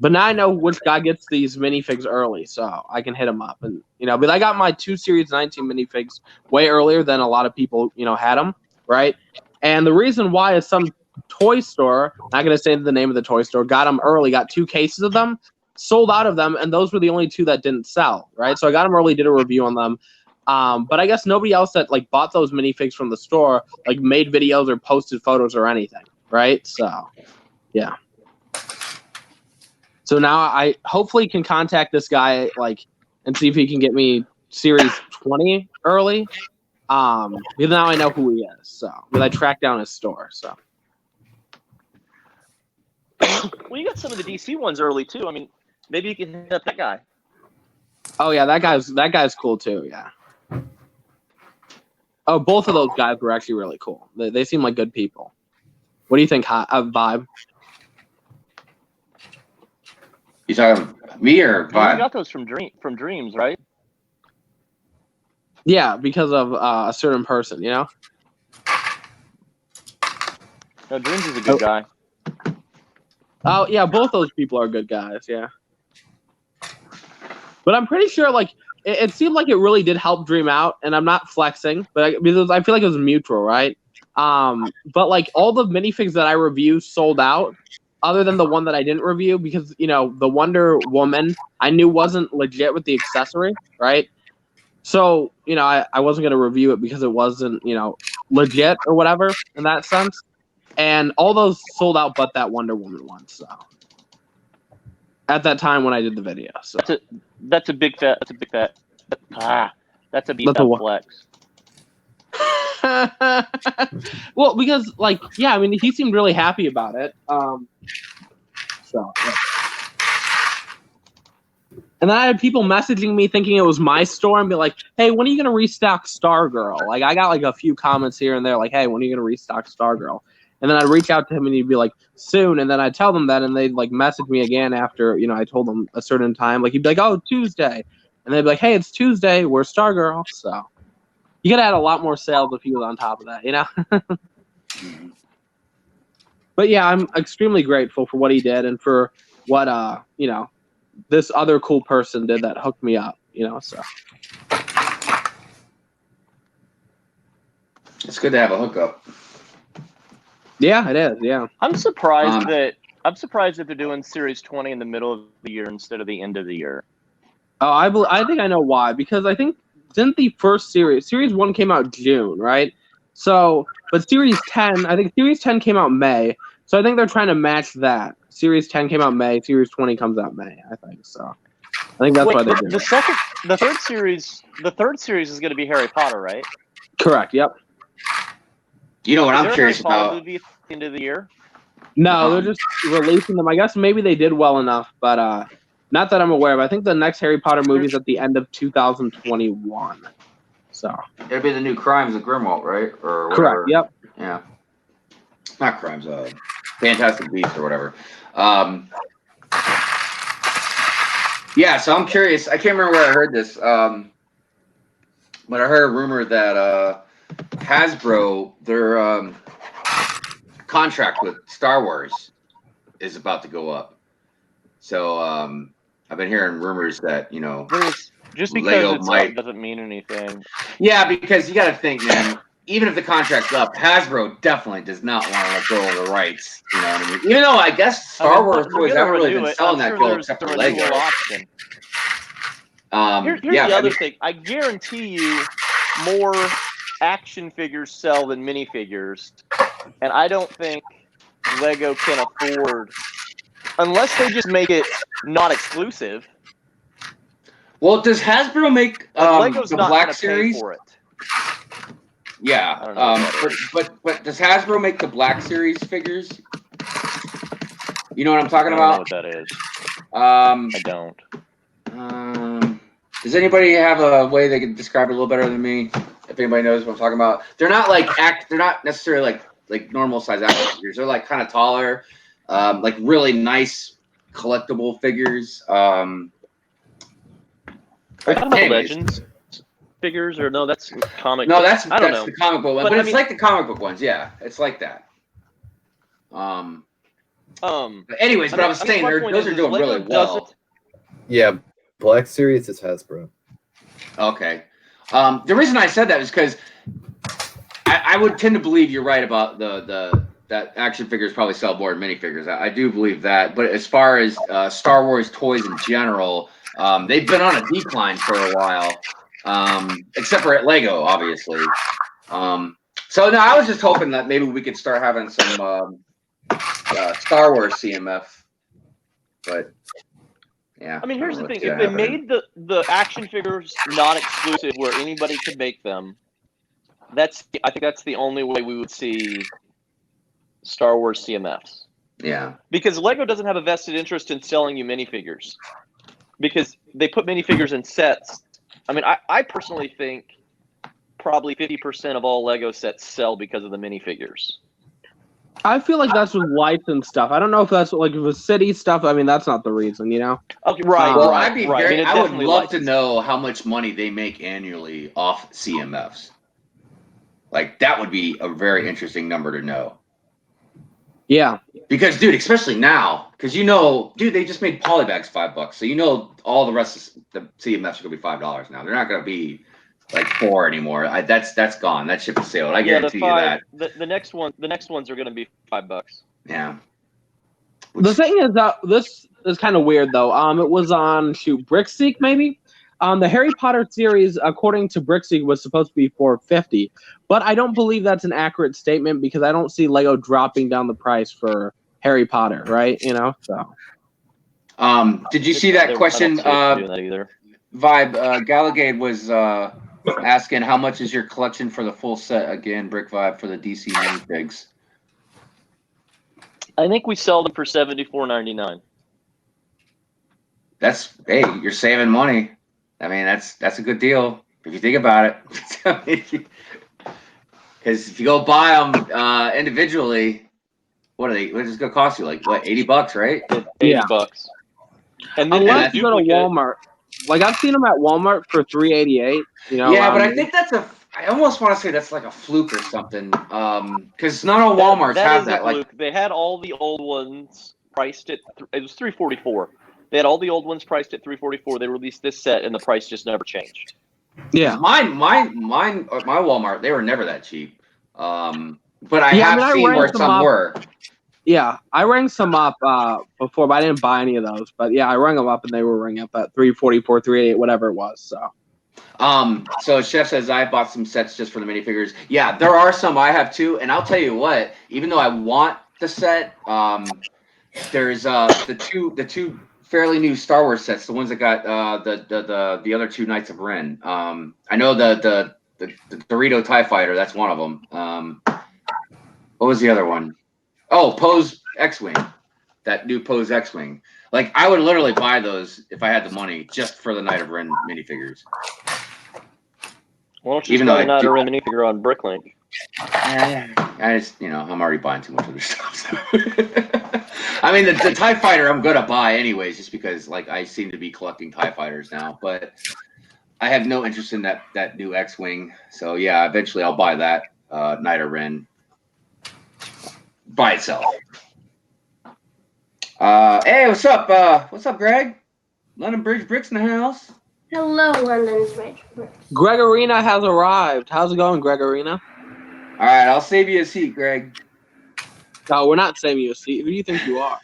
But now I know which guy gets these minifigs early, so I can hit him up. And but I got my 2 Series 19 minifigs way earlier than a lot of people, had them, right? And the reason why is some toy store, not going to say the name of the toy store, got them early, got 2 cases of them, sold out of them, and those were the only 2 that didn't sell, right? So I got them early, did a review on them. But I guess nobody else that like bought those minifigs from the store like made videos or posted photos or anything, right? So, yeah. So now I hopefully can contact this guy like and see if he can get me Series 20 early. Because now I know who he is. So, but I tracked down his store. So. Well, you got some of the DC ones early too. I mean, maybe you can hit up that guy. Oh yeah, that guy's cool too. Yeah. Oh, both of those guys were actually really cool. They seem like good people. What do you think, Vibe? You talking me or Vibe? You got those from Dreams, right? Yeah, because of a certain person, No, Dreams is a good guy. Oh yeah, both those people are good guys. Yeah, but I'm pretty sure like it seemed like it really did help Dream out, and I'm not flexing, but because I feel like it was mutual, right? But like all the minifigs that I reviewed sold out. Other than the one that I didn't review because, the Wonder Woman I knew wasn't legit with the accessory, right? So, I wasn't going to review it because it wasn't, legit or whatever in that sense. And all those sold out but that Wonder Woman one, so. At that time when I did the video, so. That's a big fat. That's a beat up flex. Well, because I mean, he seemed really happy about it. So, yeah. And then I had people messaging me thinking it was my store and be like, "Hey, when are you gonna restock Stargirl?" Like, I got like a few comments here and there, like, "Hey, when are you gonna restock Stargirl?" And then I'd reach out to him and he'd be like, "Soon." And then I'd tell them that, and they'd like message me again after I told them a certain time. Like he'd be like, "Oh, Tuesday," and they'd be like, "Hey, it's Tuesday. Where's Stargirl?" So. You could add a lot more sales if he was on top of that, But yeah, I'm extremely grateful for what he did and for what this other cool person did that hooked me up, so. It's good to have a hookup. Yeah, it is, yeah. I'm surprised that they're doing Series 20 in the middle of the year instead of the end of the year. Oh, I think I know why, because I think didn't the first Series 1 came out June, right? So, but Series 10, I think Series 10 came out May. So I think they're trying to match that. Series 10 came out May, Series 20 comes out May, I think. So I think that's why they did the third series is going to be Harry Potter, right? Correct, yep. You know what I'm curious about? Movie at the end of the year? No, they're just releasing them. I guess maybe they did well enough, but not that I'm aware of. I think the next Harry Potter movie is at the end of 2021. So it'll be the new Crimes of Grimwald, right? Or whatever. Correct. Yep. Yeah. Not Crimes. Fantastic Beasts or whatever. Yeah. So I'm curious. I can't remember where I heard this. But I heard a rumor that Hasbro, their contract with Star Wars, is about to go up. So I've been hearing rumors that just because Lego it's might up doesn't mean anything. Yeah, because you got to think, man. even if the contract's up, Hasbro definitely does not want to let go of the rights. You know what I mean? Even though I guess Star Wars toys haven't really been selling that good except for Lego. Option. Here's yeah, the other thing. I guarantee you more action figures sell than minifigures. And I don't think Lego can afford, unless they just make it not exclusive. Well, does Hasbro make Lego's the not Black Series? Pay for it. Yeah, but does Hasbro make the Black Series figures? You know what I'm talking about? I don't know what that is. I don't. Does anybody have a way they can describe it a little better than me? If anybody knows what I'm talking about, they're not they're not necessarily like normal size action figures. They're like kind of taller, like really nice collectible figures. Are you talking about Legends figures, or no? That's comic. No, that's I don't know. the comic book one, but it's like the comic book ones. Yeah, it's like that. But anyways, but I was saying those are doing really well. Yeah, Black Series is Hasbro. Okay. The reason I said that is because I would tend to believe you're right about that action figures probably sell more than minifigures. I do believe that. But as far as Star Wars toys in general, they've been on a decline for a while, except for at Lego, obviously. So no, I was just hoping that maybe we could start having some Star Wars CMF. But yeah. I mean, here's the thing: if they made the action figures not exclusive, where anybody could make them, I think that's the only way we would see Star Wars CMFs. Yeah. Because Lego doesn't have a vested interest in selling you minifigures, because they put minifigures in sets. I mean, I personally think probably 50% of all Lego sets sell because of the minifigures. I feel like that's with lights and stuff. I don't know if that's like with city stuff. I mean, that's not the reason, you know? Okay, right. Well, right, I'd be right. I would love to know how much money they make annually off CMFs. Like, that would be a very interesting number to know. Yeah. Because, dude, especially now, because dude, they just made polybags $5, so all the rest of the CMFs are gonna be $5 now. They're not gonna be like $4 anymore. That's gone. That ship has sailed. I guarantee you that. The next ones are gonna be $5. Yeah. The thing is that this is kind of weird though. It was on Brickseek maybe. The Harry Potter series, according to Brickseek, was supposed to be $450, but I don't believe that's an accurate statement because I don't see Lego dropping down the price for Harry Potter, right? You know, so. Did you see that question? Doing that either. Vibe Gallagade was asking how much is your collection for the full set again, Brick Vibe, for the DC minifigs. I think we sell them for $74.99. Hey, you're saving money. I mean, that's a good deal if you think about it. Because if you go buy them individually, what is it going to cost you? Like what, $80, right? $80. And then unless you go to Walmart, like I've seen them at Walmart for $388. You know. Yeah, but I think I almost want to say that's like a fluke or something. Because not all WalMarts have that. Like they had all the old ones priced at it was $344. They had all the old ones priced at $344. They released this set, and the price just never changed. Yeah, my Walmart, they were never that cheap. But I have seen where some were. Yeah, I rang some up before, but I didn't buy any of those. But yeah, I rang them up, and they were ringing up at $344, $388, whatever it was. So Chef says I bought some sets just for the minifigures. Yeah, there are some I have too, and I'll tell you what. Even though I want the set, there's the two fairly new Star Wars sets, the ones that got the other two Knights of Ren. I know the Dorito TIE Fighter, that's one of them. What was the other one? Oh, Poe's X-Wing. That new Poe's X-Wing. Like, I would literally buy those if I had the money just for the Knight of Ren minifigures. Why don't you buy a Knight of Ren minifigure on Bricklink? I just, I'm already buying too much other stuff. So. I mean, the TIE Fighter I'm going to buy anyways, just because, like, I seem to be collecting TIE Fighters now. But I have no interest in that new X-Wing. So, yeah, eventually I'll buy that Knight of Ren by itself. Hey, what's up? What's up, Greg? London Bridge Bricks in the house. Hello, London Bridge Bricks. Gregorina has arrived. How's it going, Gregorina? All right, I'll save you a seat, Greg. No, we're not saving you a seat. Who do you think you are?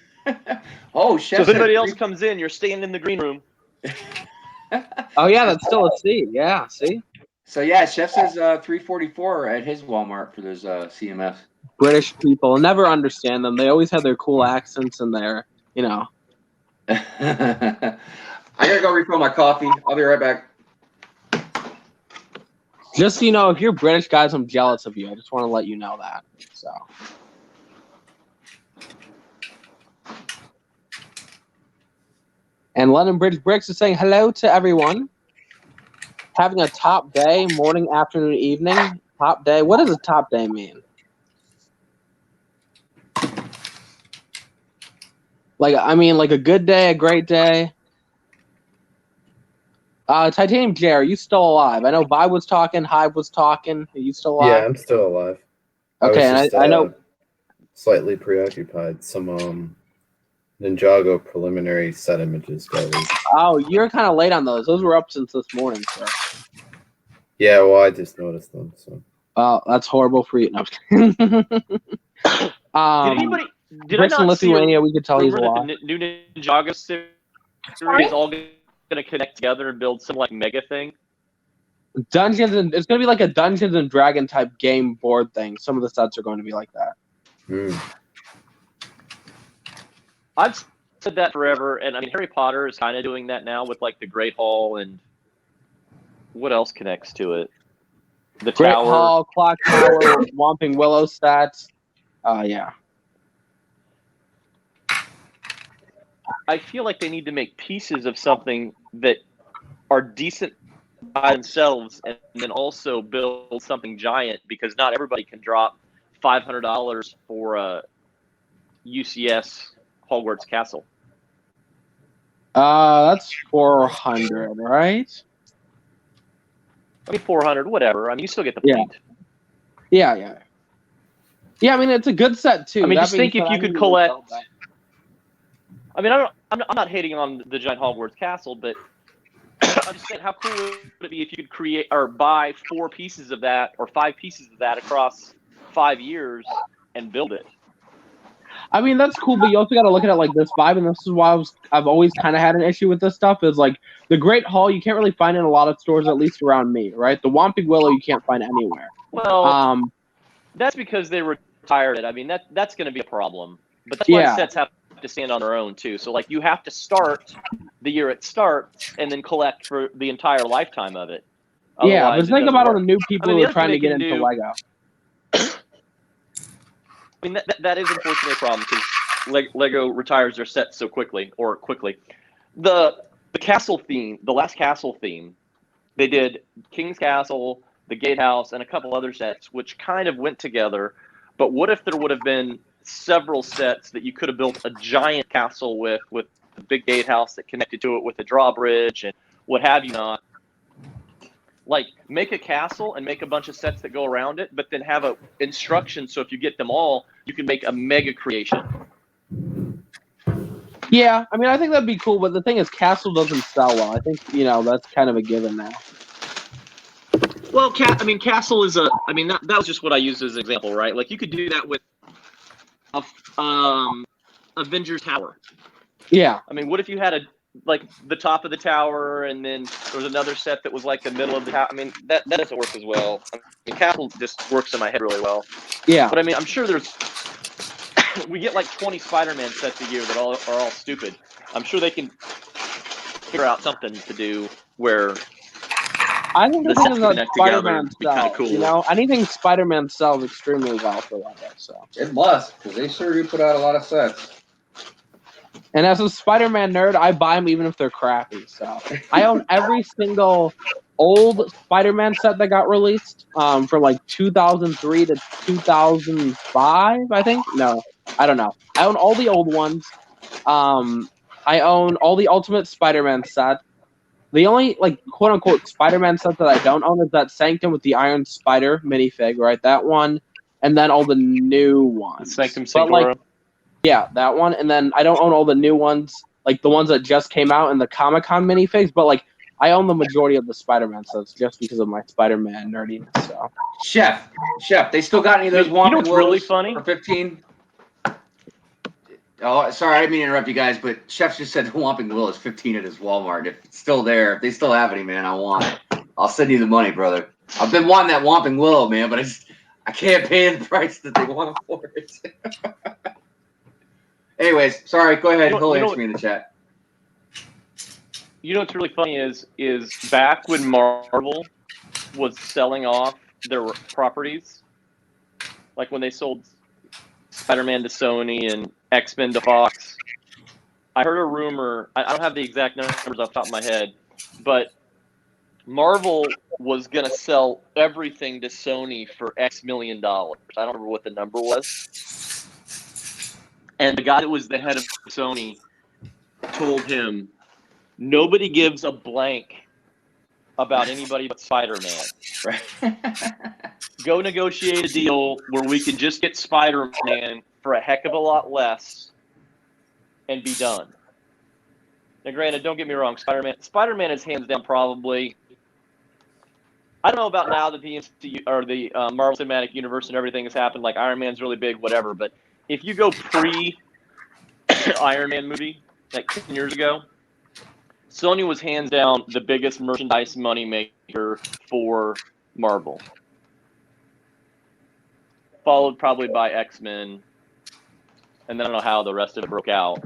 Oh, Chef. So if anybody else comes in, you're staying in the green room. Oh yeah, that's still a seat. Yeah, see. So yeah, Chef says 344 at his Walmart for those CMFs. British people, I'll never understand them. They always have their cool accents and their, you know. I gotta go refill my coffee. I'll be right back. Just so you know, if you're British, guys, I'm jealous of you. I just want to let you know that. So. And London Bridge Bricks is saying hello to everyone. Having a top day, morning, afternoon, evening. Top day. What does a top day mean? Like, I mean, like a good day, a great day. Titanium J, are you still alive? I know Vibe was talking, Hive was talking. Are you still alive? Yeah, I'm still alive. Okay, I was just, I know. Slightly preoccupied. Some Ninjago preliminary set images got leaked. Oh, you're kind of late on those. Those were up since this morning, sir. Yeah, well, I just noticed them. So. Oh, that's horrible for you. No. Did anybody? Did Bricks I in not see Lithuania, we could tell he's rumor alive. that the new Ninjago series is all going to connect together and build some like mega thing? Dungeons and it's going to be like a Dungeons and Dragon type game board thing. Some of the sets are going to be like that. I've said that forever, and I mean Harry Potter is kind of doing that now with like the Great Hall and what else connects to it? The Great Tower. Hall, Clock Tower, Whomping Willow stats. Yeah. I feel like they need to make pieces of something that are decent by themselves, and then also build something giant because not everybody can drop $500 for a UCS Hogwarts Castle. That's 400, right? I mean, 400, whatever. I mean, you still get the point. Yeah. Yeah, I mean, it's a good set too. I mean, That just being think if said, you I could need to collect. sell that. I mean, I'm not hating on the giant Hogwarts Castle, but I'm just saying, how cool would it be if you could create or buy 4 pieces of that or 5 pieces of that across 5 years and build it? I mean, that's cool, but you also got to look at it like this Vibe, and this is why I've always kind of had an issue with this stuff. Is like the Great Hall, you can't really find in a lot of stores, at least around me, right? The Whomping Willow, you can't find anywhere. Well, that's because they retired it. I mean, that's going to be a problem. But that's why sets have to stand on their own too. So like you have to start the year it starts and then collect for the entire lifetime of it. Yeah, but think about all the new people who are trying to get into Lego. I mean, that is unfortunately a problem because Lego retires their sets so quickly. The castle theme, the last castle theme, they did King's Castle, the Gatehouse, and a couple other sets, which kind of went together. But what if there would have been several sets that you could have built a giant castle with the big gatehouse that connected to it with a drawbridge and what have you not? Like, make a castle and make a bunch of sets that go around it, but then have a instruction so if you get them all, you can make a mega creation. Yeah, I mean, I think that'd be cool, but the thing is, Castle doesn't sell well. I think, that's kind of a given now. Well, Castle is that was just what I used as an example, right? Like, you could do that with Avengers Tower. Yeah. I mean, what if you had the top of the tower, and then there was another set that was like the middle of the tower? I mean, that doesn't work as well. I mean, Castle just works in my head really well. Yeah. But I mean, I'm sure we get like 20 Spider-Man sets a year that are all stupid. I'm sure they can figure out something to do where I think the thing is that Spider-Man sells. Cool. Anything Spider-Man sells extremely well for Lego. So it must, because they sure do put out a lot of sets. And as a Spider-Man nerd, I buy them even if they're crappy. So I own every single old Spider-Man set that got released from like 2003 to 2005, I think. No, I don't know. I own all the old ones. I own all the Ultimate Spider-Man set. The only, quote-unquote Spider-Man set that I don't own is that Sanctum with the Iron Spider minifig, right? That one. And then all the new ones. Sanctum Sanctorum. Yeah, that one. And then I don't own all the new ones, like the ones that just came out in the Comic-Con minifigs, but I own the majority of the Spider-Man sets just because of my Spider-Man nerdiness. So, Chef, they still got any of those You know Whomping what's really Willows funny? for 15? Oh, sorry, I didn't mean to interrupt you guys, but Chef just said the Whomping Willow is 15 at his Walmart. If it's still there, if they still have any, man, I want it. I'll send you the money, brother. I've been wanting that Whomping Willow, man, but I can't pay the price that they want for it. Anyways, sorry, go ahead. He'll answer me in the chat. You know what's really funny is back when Marvel was selling off their properties, like when they sold Spider-Man to Sony and X-Men to Fox, I heard a rumor, I don't have the exact numbers off the top of my head, but Marvel was going to sell everything to Sony for X million dollars. I don't remember what the number was. And the guy that was the head of Sony told him, nobody gives a blank about anybody but Spider-Man. Right. Go negotiate a deal where we can just get Spider-Man for a heck of a lot less and be done. Now, granted, don't get me wrong, Spider-Man is hands down probably. I don't know about now that the MCU or the Marvel Cinematic Universe and everything has happened. Like Iron Man's really big, whatever. But if you go pre-Iron Man movie, like 10 years ago, Sony was hands down the biggest merchandise moneymaker for Marvel, followed probably by X-Men, and then I don't know how the rest of it broke out.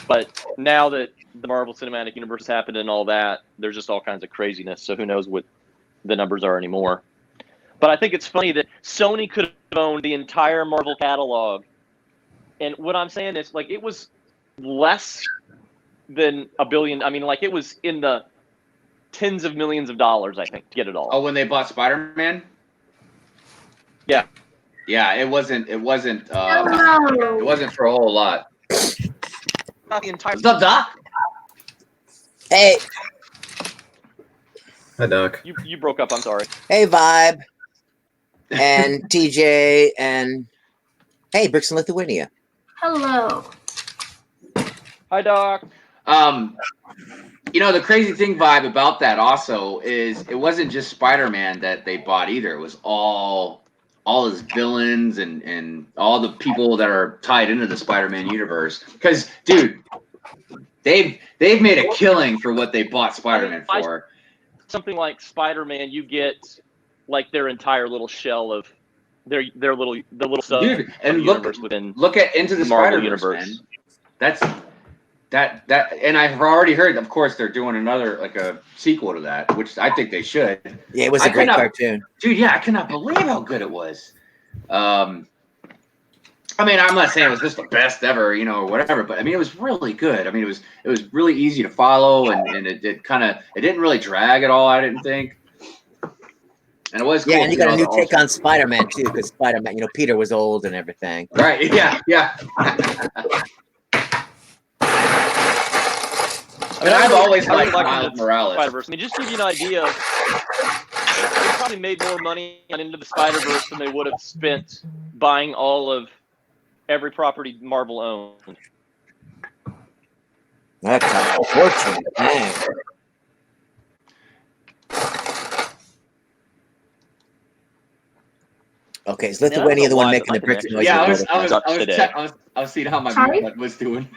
But now that the Marvel Cinematic Universe happened and all that, there's just all kinds of craziness. So who knows what the numbers are anymore. But I think it's funny that Sony could have owned the entire Marvel catalog. And what I'm saying is, like, it was less than $1 billion. I mean, like, it was in the tens of millions of dollars, I think, to get it all. Oh, when they bought Spider-Man? Yeah. Yeah, it wasn't for a whole lot. Not the entire. What's up, Doc? Hey, Hi, Doc. You broke up. I'm sorry. hey, Vibe, and TJ, and hey, Bricks in Lithuania. Hello. Hi, Doc. You know, the crazy thing, Vibe, about that also is it wasn't just Spider-Man that they bought either. It was all his villains and all the people that are tied into the Spider-Man universe. Because, dude, they've made a killing for what they bought Spider-Man for. Something like Spider-Man, you get like their entire little shell of the little sub universe within look at Into the Marvel Spider-Verse, universe. Man. That and I've already heard, of course, they're doing another like a sequel to that, which I think they should. Yeah, it was a great cartoon, dude. Yeah, I cannot believe how good it was. I mean, I'm not saying it was just the best ever, you know, or whatever, but I mean, it was really good. I mean, it was really easy to follow, and it didn't really drag at all. I didn't think. And it was cool. Yeah, and you got a new take on Spider-Man too, because Spider-Man, you know, Peter was old and everything. Right? Yeah. I mean, I've always liked Miles Morales. Spider-Verse. I mean, just to give you an idea, they probably made more money on Into the Spider-Verse than they would have spent buying all of every property Marvel owned. That's a fortune, man. Okay, is Lithuania the one making the bricks noise? Yeah, I was seeing how my mute was doing.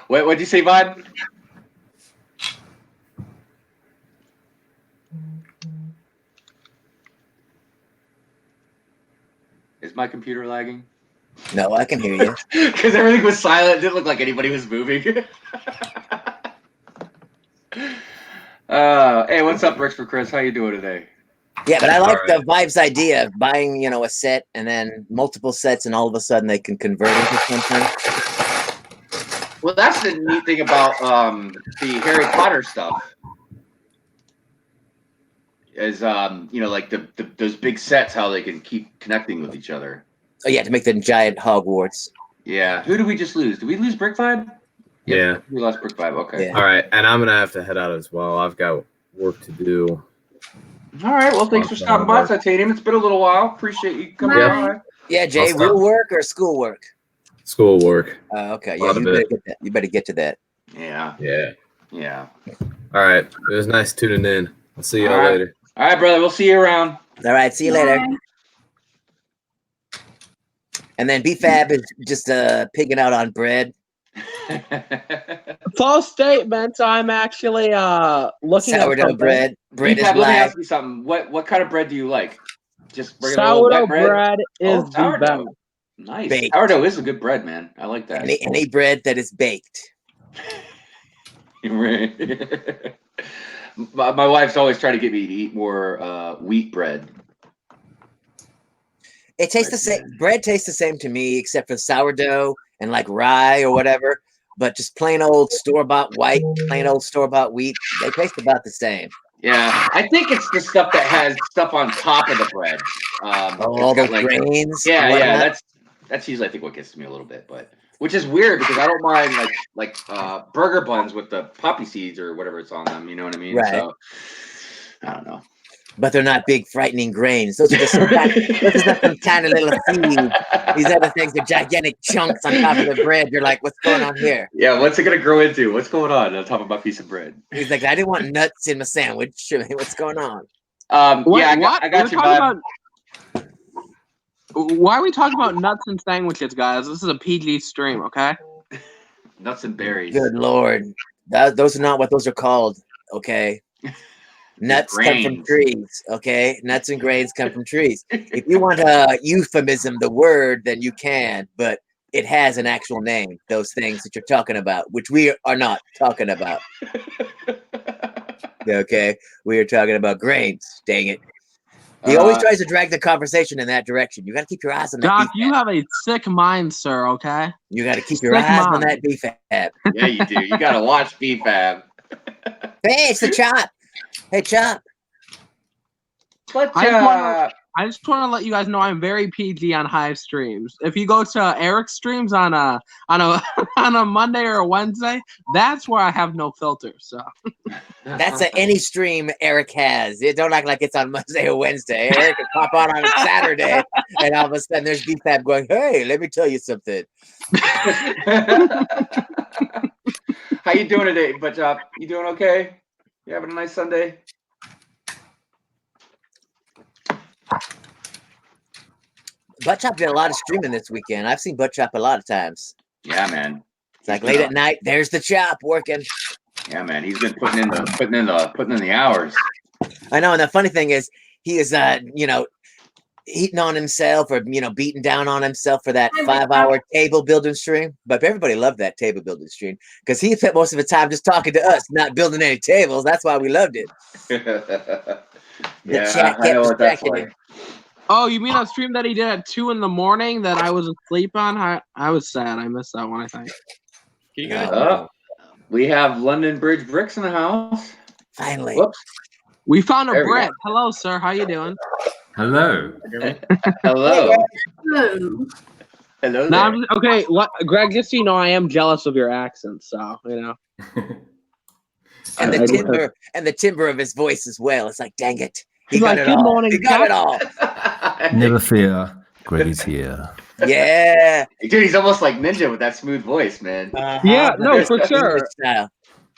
What'd you say, Vibe? Is my computer lagging? No, I can hear you. Because everything was silent. It didn't look like anybody was moving. Hey, what's up, Bricks for Chris? How you doing today? Yeah, but I like the Vibe's idea of buying, you know, a set and then multiple sets, and all of a sudden they can convert into something. Well, that's the neat thing about the Harry Potter stuff. Is you know, like those big sets, how they can keep connecting with each other. Oh yeah, to make the giant Hogwarts. Yeah. Who did we just lose? Did we lose Brick Vibe? Yeah. We lost Brick Vibe. Okay. Yeah. All right, and I'm gonna have to head out as well. I've got work to do. All right. Well, thanks for stopping by, Titanium. It's been a little while. Appreciate you coming by. Yeah, Jay. Real work or school work? School work. Okay. Yeah, you better get to that. Yeah. Yeah. Yeah. All right. It was nice tuning in. I'll see y'all later. All right, brother. We'll see you around. All right, see you later. And then BFAB is just pigging out on bread. False statement. I'm actually looking sourdough at bread. Bread is let me live. ask you something. What kind of bread do you like? Just regular sourdough old white bread is the sourdough. best. Nice. Baked. Sourdough is a good bread, man. I like that. Any bread that is baked. My wife's always trying to get me to eat more wheat bread. It tastes the same. Bread tastes the same to me, except for sourdough and like rye or whatever. But just plain old store-bought white, plain old store-bought wheat, they taste about the same. Yeah, I think it's the stuff that has stuff on top of the bread. All those grains. Yeah. That's usually I think what gets to me a little bit, but which is weird because I don't mind like burger buns with the poppy seeds or whatever it's on them. You know what I mean? Right. So I don't know. But they're not big, frightening grains. Those are just some tiny little seeds. These other things are gigantic chunks on top of the bread. You're like, what's going on here? Yeah, what's it gonna grow into? What's going on top of my piece of bread? He's like, I didn't want nuts in my sandwich. What's going on? I got you, bud. Why are we talking about nuts and sandwiches, guys? This is a PG stream, okay? Nuts and berries. Good Lord. Those are not what those are called, okay? Nuts come from trees, okay? Nuts and grains come from trees. If you want a euphemism, the word, then you can, but it has an actual name, those things that you're talking about, which we are not talking about. Okay? We are talking about grains, dang it. He always tries to drag the conversation in that direction. You got to keep your eyes on that. Doc, you have a sick mind, sir, okay? You got to keep your eyes on that BFAB. Yeah, you do. You got to watch BFAB. Hey, it's the Chop. Hey, Chop. I just want to let you guys know I'm very PG on Hive streams. If you go to Eric's streams on a Monday or a Wednesday, that's where I have no filter. So that's any stream Eric has. It don't act like it's on Monday or Wednesday. Eric can pop on a Saturday, and all of a sudden there's BFAB going, "Hey, let me tell you something." How you doing today, Butchop? You doing okay? You having a nice Sunday? Butchop did a lot of streaming this weekend. I've seen Butchop a lot of times. Yeah, man. It's like late at night. There's the Chop working. Yeah, man. He's been putting in the hours. I know, and the funny thing is, he is eating on himself or beating down on himself for that 5-hour table building stream. But everybody loved that table building stream because he spent most of the time just talking to us, not building any tables. That's why we loved it. Yeah, chat I know what that's like. Oh, you mean that stream that he did at 2 a.m. that I was asleep on? I was sad. I missed that one, I think. Can you guys we have London Bridge Bricks in the house. Finally. Whoops. We found a Brett. Hello, sir. How you doing? Hello. Hello. Hello. Now, okay, Greg, just so you know, I am jealous of your accent, so And the timbre of his voice as well. It's like, dang it. He got it good all. morning, He got it all. Never fear. Greg is here. Yeah. Dude, he's almost like Ninja with that smooth voice, man. Yeah, no, for sure.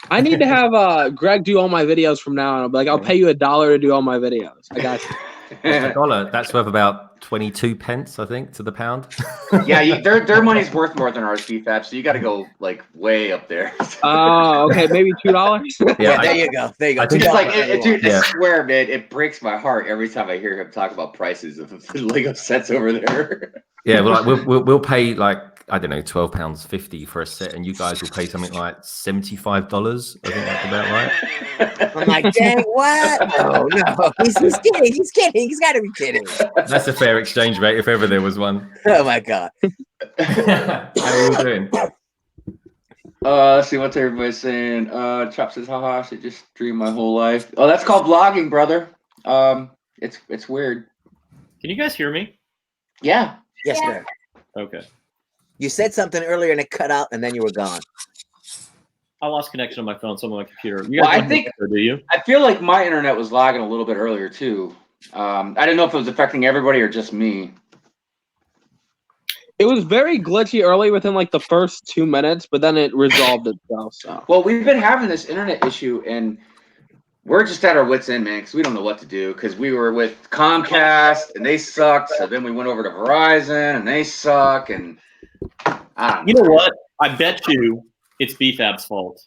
I need to have Greg do all my videos from now on. I'll be like, I'll pay you $1 to do all my videos. I got you. $1. That's worth about 22 pence, I think, to the pound. Yeah, their money's worth more than ours, BFAB, so you got to go like way up there. Oh, okay, maybe $2. Yeah, there you go. There you go. It's like, dude, I swear, man, it breaks my heart every time I hear him talk about prices of the Lego sets over there. Yeah, well, like, we'll pay like, I don't know, £12.50 for a set, and you guys will pay something like $75. I think that's about right. I'm like, dang, what? No, he's kidding. He's kidding. He's got to be kidding. That's a fair exchange rate if ever there was one. Oh my god. How are you doing? Let's see what everybody's saying. Chop says, haha, I should just stream my whole life. Oh, that's called vlogging, brother. It's weird. Can you guys hear me? Yeah. Yes, sir. Okay. You said something earlier and it cut out and then you were gone. I lost connection on my phone, so I'm on my computer. Do you? I feel like my internet was lagging a little bit earlier too. I didn't know if it was affecting everybody or just me. It was very glitchy early within like the first 2 minutes, but then it resolved itself. So. Well, we've been having this internet issue, and we're just at our wits' end, man, because we don't know what to do. Because we were with Comcast, and they sucked. So then we went over to Verizon, and they suck. And I don't know. You know what? I bet you it's BFAB's fault.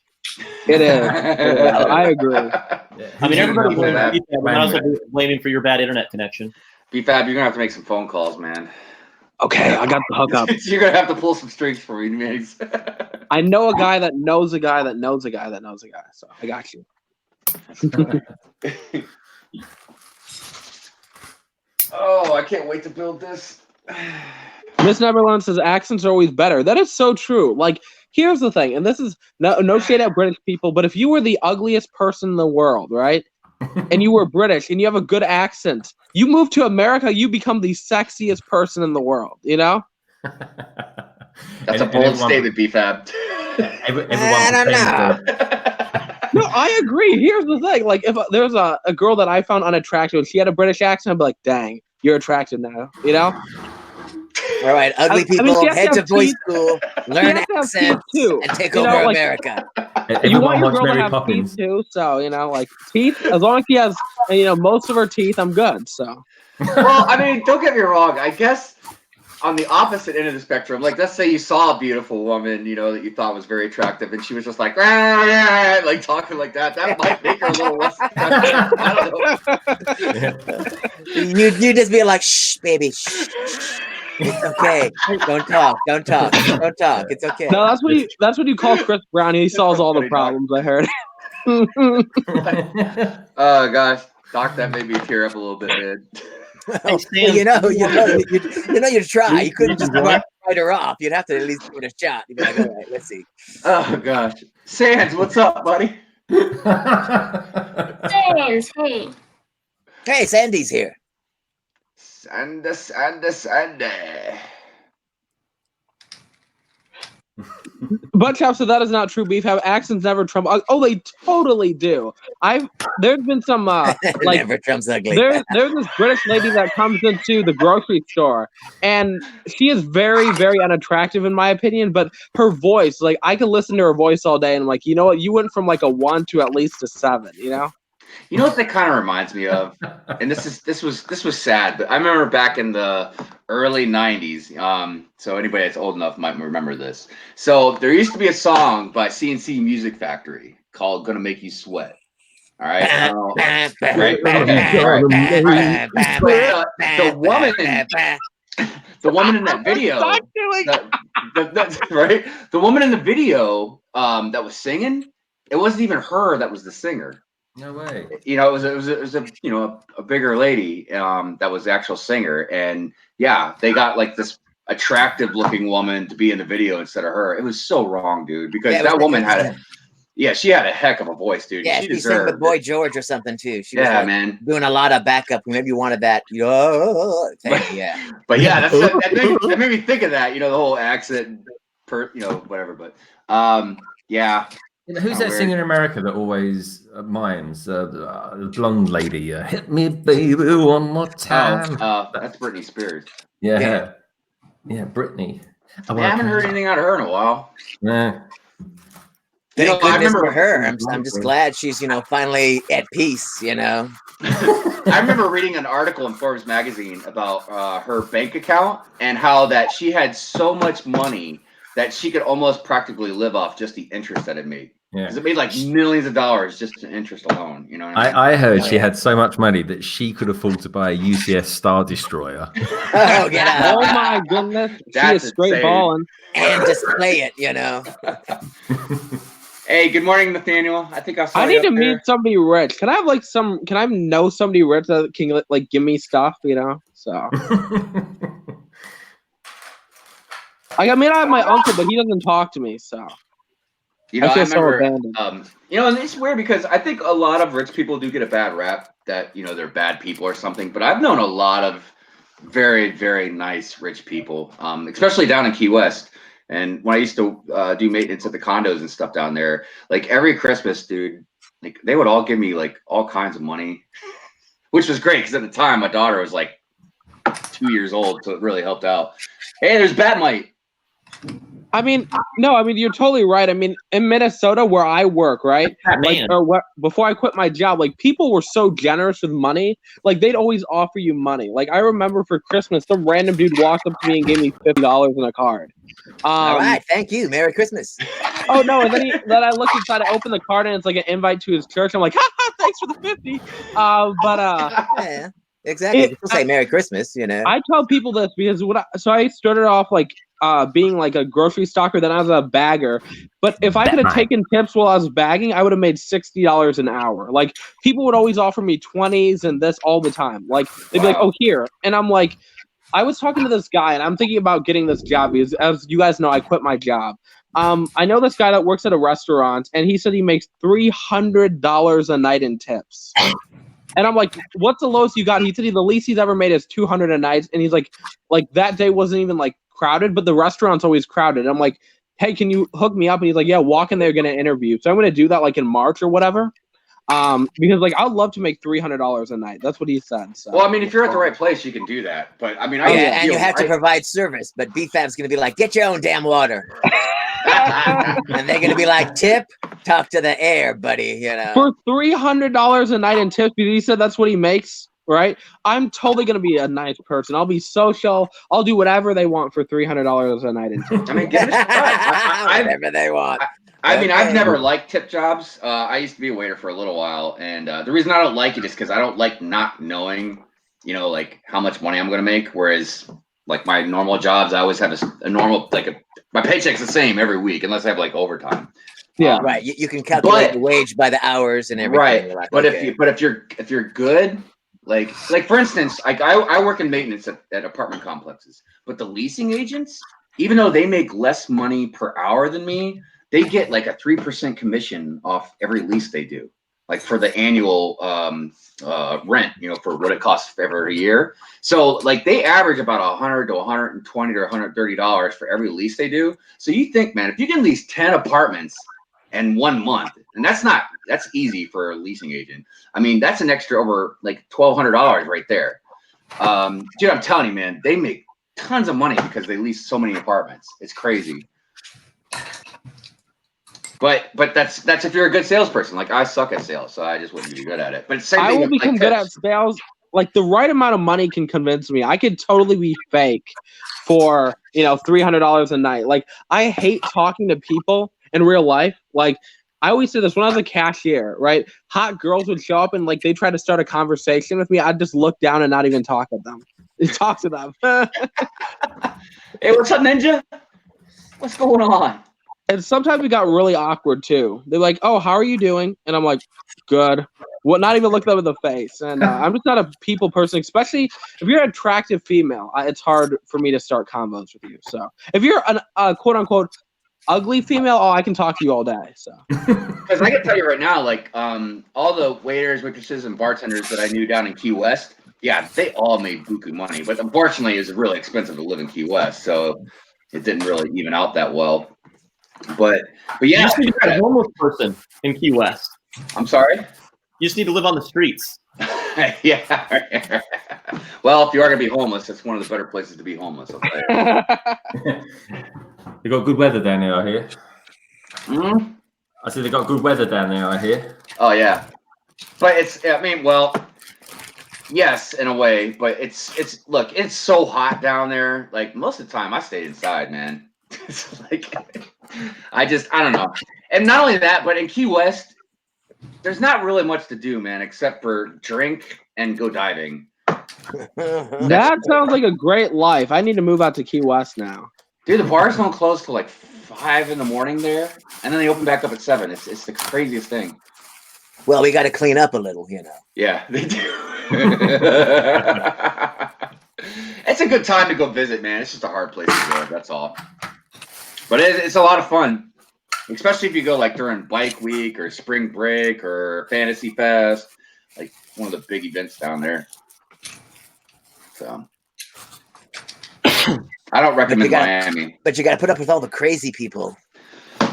It is. I agree. I mean, everybody blames BFAB, but I also blaming for your bad internet connection. BFAB, you're gonna have to make some phone calls, man. Okay, I got the hookup. You're gonna have to pull some strings for me, man. I know a guy that knows a guy that knows a guy that knows a guy, so I got you. Oh, I can't wait to build this. Miss Neverland says accents are always better. That is so true. Like, here's the thing, and this is no shade at British people, but if you were the ugliest person in the world, right, and you were British and you have a good accent, you move to America, you become the sexiest person in the world, you know? That's a bold statement, BFAB. I don't know. No, I agree. Here's the thing. Like, if there's a girl that I found unattractive and she had a British accent, I'd be like, dang, you're attractive now, you know? All right, ugly people, head to voice school, learn accents, too, and take over America. You want your girl to have teeth too, so you know, like teeth. As long as she has, most of her teeth, I'm good. So. Well, I mean, don't get me wrong. I guess on the opposite end of the spectrum, like let's say you saw a beautiful woman, that you thought was very attractive, and she was just like, like talking like that. That might make her a little less. I don't know. You just be like, shh, baby, shh. It's okay. Don't talk. It's okay. No, that's what you call Chris Brown. He solves all the problems. I heard. Oh gosh, Doc, that made me tear up a little bit, man. Well, you try. You couldn't just write her off. You'd have to at least give it a shot. You'd be like, all right, let's see. Oh gosh, Sands, what's up, buddy? Sands, hey. Hey, Sandy's here. Sandy. Butchop said that is not true. Beef have accents never trump. Oh, they totally do. There's been some never trumps ugly. There's this British lady that comes into the grocery store, and she is very, very unattractive in my opinion. But her voice, like I could listen to her voice all day, and I'm like, you know what? You went from like a 1 to at least a 7. You know. You know what that kind of reminds me of, and this was sad, but I remember back in the early '90s. So anybody that's old enough might remember this. So there used to be a song by CNC Music Factory called "Gonna Make You Sweat." All right. Right? The woman in that video. Right. The woman in the video that was singing. It wasn't even her that was the singer. No way. It was a bigger lady that was the actual singer, and yeah, they got like this attractive looking woman to be in the video instead of her. It was so wrong, dude, because that woman she had a heck of a voice, dude. Yeah, she sang with Boy George or something too. She was man, doing a lot of backup. Maybe you wanted that, thing, yeah. But yeah, that made me think of that. The whole accent, whatever. But yeah. Who's that singer in America that always mimes? The blonde lady. Hit me, baby, one more time. That's Britney Spears. Yeah, Britney. I haven't heard anything out of her in a while. Yeah. Thank goodness for her. I'm just glad she's finally at peace. I remember reading an article in Forbes magazine about her bank account and how that she had so much money that she could almost practically live off just the interest that it made. Yeah, because it made like millions of dollars just in interest alone. What I heard she had so much money that she could afford to buy a UCS Star Destroyer. Oh, get out. Oh my goodness, she is straight balling and display it. Hey, good morning, Nathaniel. I think I need to meet somebody rich. Can I have can I know somebody rich that can give me stuff? So. I have my uncle, but he doesn't talk to me, so. I feel so abandoned. And it's weird because I think a lot of rich people do get a bad rap that, they're bad people or something. But I've known a lot of very, very nice rich people, especially down in Key West. And when I used to do maintenance at the condos and stuff down there, like every Christmas, dude, like they would all give me like all kinds of money, which was great because at the time my daughter was like 2 years old, so it really helped out. Hey, there's Batmite. I mean, no, I mean, you're totally right. I mean, in Minnesota where I work, right? Like, or what, before I quit my job, like people were so generous with money. Like they'd always offer you money. Like I remember for Christmas, some random dude walked up to me and gave me $50 in a card. All right, thank you. Merry Christmas. Oh no, and then I looked inside, I opened the card and it's like an invite to his church. I'm like, ha, thanks for the 50. Yeah, exactly. People say Merry Christmas, you know. I tell people this because so I started off like being like a grocery stocker, then I was a bagger. But if I could have taken tips while I was bagging, I would have made $60 an hour. Like people would always offer me 20s and this all the time. Like they'd be like, oh, here. And I'm like, I was talking to this guy and I'm thinking about getting this job because as you guys know, I quit my job. I know this guy that works at a restaurant and he said he makes $300 a night in tips. And I'm like, what's the lowest you got? He said the least he's ever made is $200 a night. And he's like that day wasn't even like crowded, but the restaurant's always crowded. I'm like, hey, can you hook me up? And he's like, yeah, walk in there, get an interview. So I'm going to do that like in March or whatever. Because like I'd love to make $300 a night. That's what he said. So. Well, I mean, if you're at the right place, you can do that. But I mean, and you have to provide service. But BFAB's going to be like, get your own damn water. And they're going to be like, tip, talk to the air, buddy. You know, for $300 a night in tips, because he said that's what he makes. Right? I'm totally going to be a nice person. I'll be social. I'll do whatever they want for $300 a night in tips. I mean, give it a try. Whatever they want. I mean, I've never liked tip jobs. I used to be a waiter for a little while, and the reason I don't like it is because I don't like not knowing, you know, like how much money I'm going to make. Whereas, like my normal jobs, I always have a normal my paycheck's the same every week unless I have like overtime. Yeah, right. You can calculate the wage by the hours and everything. Right, like, but okay. if you're good, like for instance, like I work in maintenance at apartment complexes, but the leasing agents, even though they make less money per hour than me, they get like a 3% commission off every lease they do, like for the annual rent, you know, for what it costs for every year. So like they average about $100 to $120 to $130 for every lease they do. So you think, man, if you can lease 10 apartments in 1 month, and that's easy for a leasing agent. I mean, that's an extra over like $1,200 right there. Dude, I'm telling you, man, they make tons of money because they lease so many apartments. It's crazy. But that's if you're a good salesperson. Like I suck at sales, so I just wouldn't be good at it. But same thing. I will become good at sales. Like the right amount of money can convince me. I could totally be fake for $300 a night. Like I hate talking to people in real life. Like I always say this when I was a cashier, right? Hot girls would show up and like they try to start a conversation with me. I'd just look down and not even talk at them. Talk to them. Hey, what's up, Ninja? What's going on? And sometimes we got really awkward too. They're like, "Oh, how are you doing?" And I'm like, "Good." What? Not even look them in the face. And I'm just not a people person, especially if you're an attractive female. It's hard for me to start combos with you. So if you're a quote unquote ugly female, I can talk to you all day. So because I can tell you right now, like all the waiters, waitresses, and bartenders that I knew down in Key West, yeah, they all made buku money. But unfortunately, it's really expensive to live in Key West, so it didn't really even out that well. But yeah, you just need to be a homeless person in Key West. I'm sorry? You just need to live on the streets. Yeah. Well, if you are gonna be homeless, it's one of the better places to be homeless. Okay. They got good weather down there, I hear. Mm-hmm. I said they got good weather down there, I hear. Oh yeah, but well, yes, in a way, but look, it's so hot down there. Like most of the time, I stayed inside, man. It's like I don't know. And not only that, but in Key West, there's not really much to do, man, except for drink and go diving. That sounds like a great life. I need to move out to Key West now. Dude, the bars don't close till like 5 in the morning there, and then they open back up at 7. It's the craziest thing. Well, we got to clean up a little, Yeah, they do. It's a good time to go visit, man. It's just a hard place to go. That's all. But it's a lot of fun, especially if you go like during Bike Week or Spring Break or Fantasy Fest, like one of the big events down there. So I don't recommend Miami. But you got to put up with all the crazy people.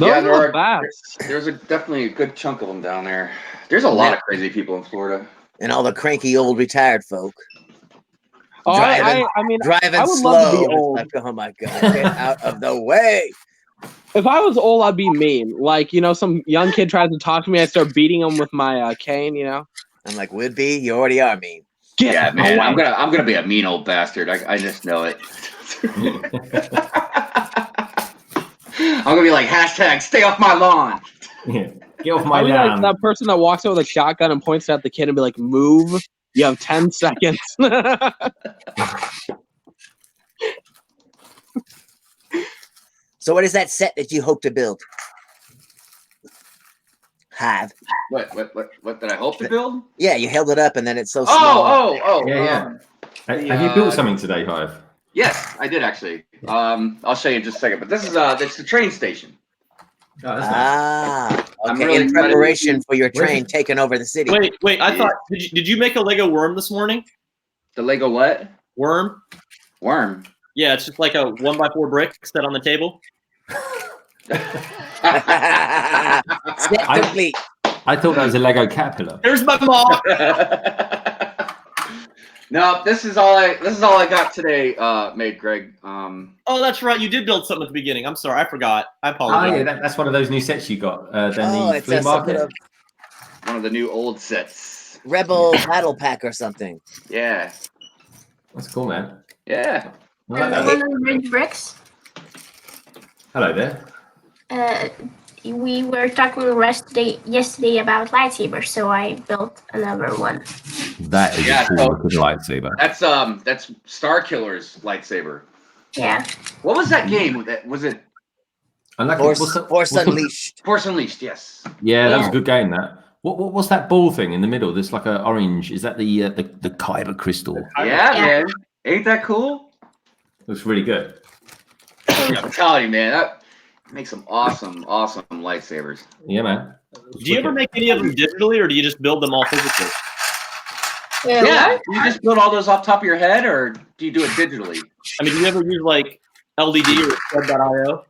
Yeah, there's definitely a good chunk of them down there. There's a lot of crazy people in Florida. And all the cranky old retired folk. I mean, driving I would slow. love to be old. Like, oh my god, get out of the way. If I was old, I'd be mean. Like, some young kid tries to talk to me, I start beating him with my cane. I'm like, would be? You already are mean. Yeah, man. I'm gonna be a mean old bastard. I just know it. I'm gonna be like #stay off my lawn. Yeah. Get off my I'd be lawn. like that person that walks out with a shotgun and points at the kid and be like, "Move! You have 10 seconds." So, what is that set that you hope to build? Have. What did I hope to build? Yeah, you held it up and then it's so small. Yeah. Have you built something today, Hive? Yes, I did actually. I'll show you in just a second. But this is it's the train station. Oh, that's nice. I'm Okay. really In preparation for your train taking over the city. Wait. I thought did you make a Lego worm this morning? The Lego what? Worm. Yeah, it's just like a 1x4 brick set on the table. Set complete. I thought that was a Lego caterpillar. There's my mom. No, this is all I got today, made, Greg. Oh, that's right. You did build something at the beginning. I'm sorry, I forgot. I apologize. Oh yeah, that's one of those new sets you got. Then the it's flea market. One of the new old sets. Rebel battle pack or something. Yeah. That's cool, man. Yeah. I like that. One of the red bricks. Hello there. We were talking yesterday about lightsabers, so I built another one. That is a cool looking lightsaber. That's Star Killer's lightsaber. Yeah. What was that game? Was it Force Unleashed? Force Unleashed, yes. Yeah, that was a good game. That. What's that ball thing in the middle? There's like an orange. Is that the Kyber crystal? Yeah, man. Ain't that cool? Looks really good. I'm telling you, man, that makes some awesome lightsabers. Yeah, man. Do you ever make any of them digitally, or do you just build them all physically? Yeah. You just build all those off the top of your head, or do you do it digitally? I mean, do you ever use like LDD or Thread.io?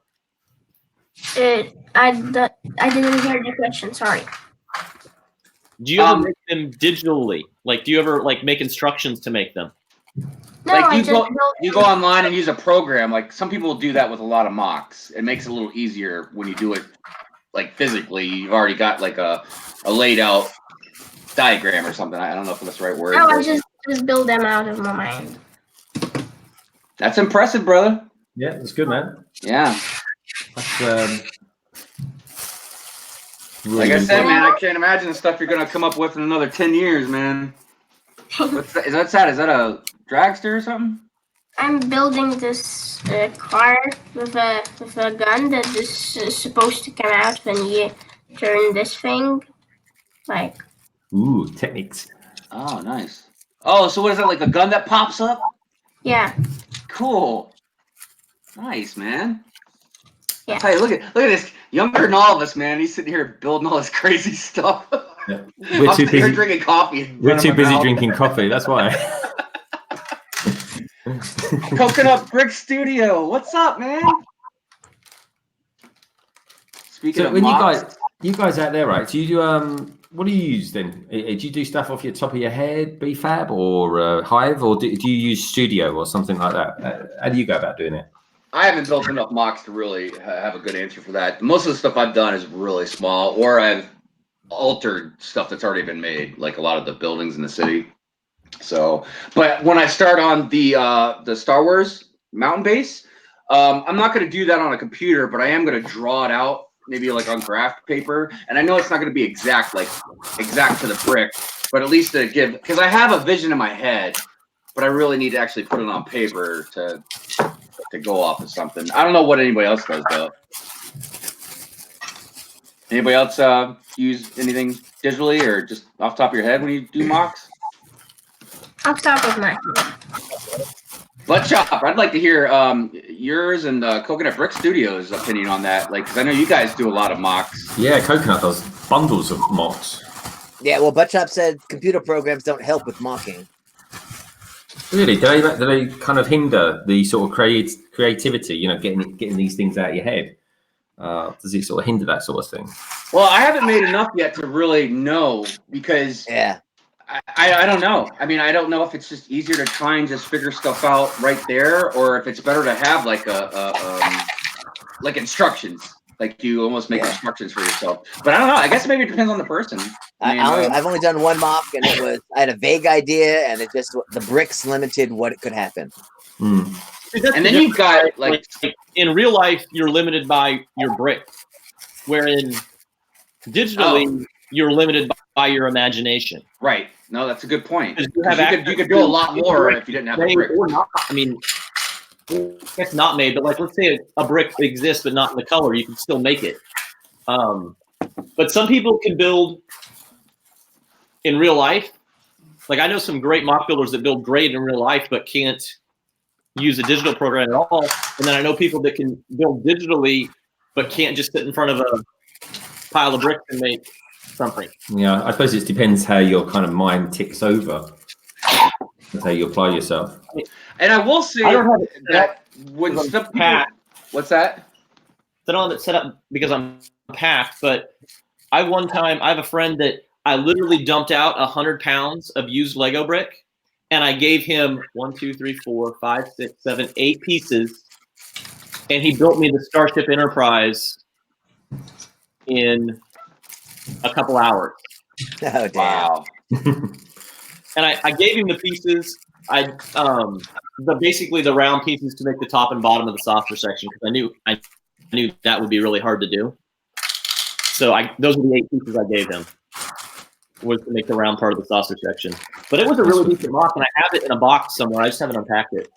I didn't hear the question. Sorry. Do you ever make them digitally? Like, do you ever like make instructions to make them? No, like you go online and use a program. Like some people do that with a lot of mocks. It makes it a little easier when you do it like physically. You've already got like a laid out diagram or something. I don't know if that's the right word. No, I just build them out of my mind. That's impressive, brother. Yeah, that's good, man. Yeah. That's really like I said, man, I can't imagine the stuff you're gonna come up with in another 10 years, man. What's that? Is that a dragster or something? I'm building this car with a gun that is supposed to come out when you turn this thing. Like. Ooh, techniques. Oh, nice. Oh, so what is that, like a gun that pops up? Yeah. Cool. Nice, man. Yeah. Hey, look at this. Younger than all of us, man. He's sitting here building all this crazy stuff. Yeah. We're too busy drinking coffee. We're too busy drinking coffee. That's why. Coconut Brick Studio. What's up, man? Speaking of when mocks, you guys out there, right? Do you do what do you use then? Do you do stuff off your top of your head, BFAB or Hive, or do you use Studio or something like that? How do you go about doing it? I haven't built enough mocks to really have a good answer for that. Most of the stuff I've done is really small, or I've altered stuff that's already been made, like a lot of the buildings in the city. So, but when I start on the Star Wars mountain base, I'm not going to do that on a computer, but I am going to draw it out, maybe like on graph paper. And I know it's not going to be exact to the brick, but at least to give, because I have a vision in my head, but I really need to actually put it on paper to go off of something. I don't know what anybody else does though. Anybody else use anything digitally or just off the top of your head when you do mocks? Off the top of my head. Butt Chopper, I'd like to hear yours and Coconut Brick Studios' opinion on that. Like, because I know you guys do a lot of mocks. Yeah, Coconut does bundles of mocks. Yeah, well, Buttchop said computer programs don't help with mocking. Really? Do they kind of hinder the sort of creativity? You know, getting these things out of your head. Does it sort of hinder that sort of thing? Well, I haven't made enough yet to really know because I don't know. I mean, I don't know if it's just easier to try and just figure stuff out right there, or if it's better to have like like instructions. Like you almost make instructions for yourself. But I don't know. I guess maybe it depends on the person. I've only done one mock, and I had a vague idea, and it just the bricks limited what it could happen. Mm. And then you've got like in real life, you're limited by your brick, wherein digitally you're limited by your imagination. Right. No, that's a good point. You could do a lot more if you didn't have a brick. Or not. I mean, it's not made, but like let's say a brick exists but not in the color, you can still make it. But some people can build in real life. Like I know some great mock builders that build great in real life but can't use a digital program at all. And then I know people that can build digitally but can't just sit in front of a pile of bricks and make something. Yeah, I suppose it depends how your kind of mind ticks over. That's how you apply yourself. And I will say that when stuff what's that? I don't have it set up because I'm packed, but I have a friend that I literally dumped out 100 pounds of used Lego brick, and I gave him 1, 2, 3, 4, 5, 6, 7, 8 pieces, and he built me the Starship Enterprise in a couple hours. Oh, damn. Wow. And I gave him the pieces. Basically the round pieces to make the top and bottom of the saucer section because I knew that would be really hard to do. So those are the 8 pieces I gave him, was to make the round part of the saucer section. But it was a really decent mock, and I have it in a box somewhere. I just haven't unpacked it.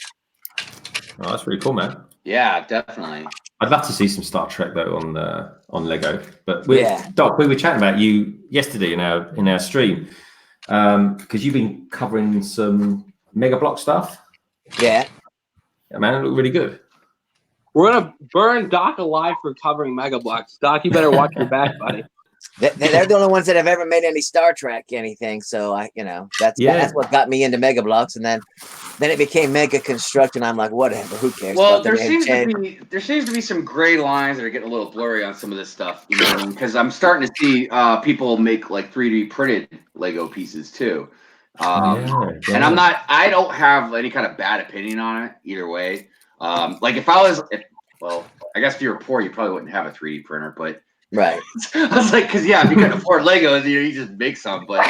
Oh, that's really cool, man. Yeah, definitely. I'd love to see some Star Trek though on Lego. But Doc, we were chatting about you yesterday in our stream because you've been covering some Mega Block stuff. Yeah, man, it looked really good. We're gonna burn Doc alive for covering Mega Blocks. Doc, you better watch your back, buddy. They're the only ones that have ever made any Star Trek anything. So that's what got me into Mega Blocks, and then it became Mega Construct, and I'm like, whatever, who cares? Well, there seems to be some gray lines that are getting a little blurry on some of this stuff, you know, because I'm starting to see people make like 3D printed Lego pieces too. And I don't have any kind of bad opinion on it either way. Like I guess if you were poor, you probably wouldn't have a 3D printer, but right. I was like, because if you couldn't afford Legos, you just make some. But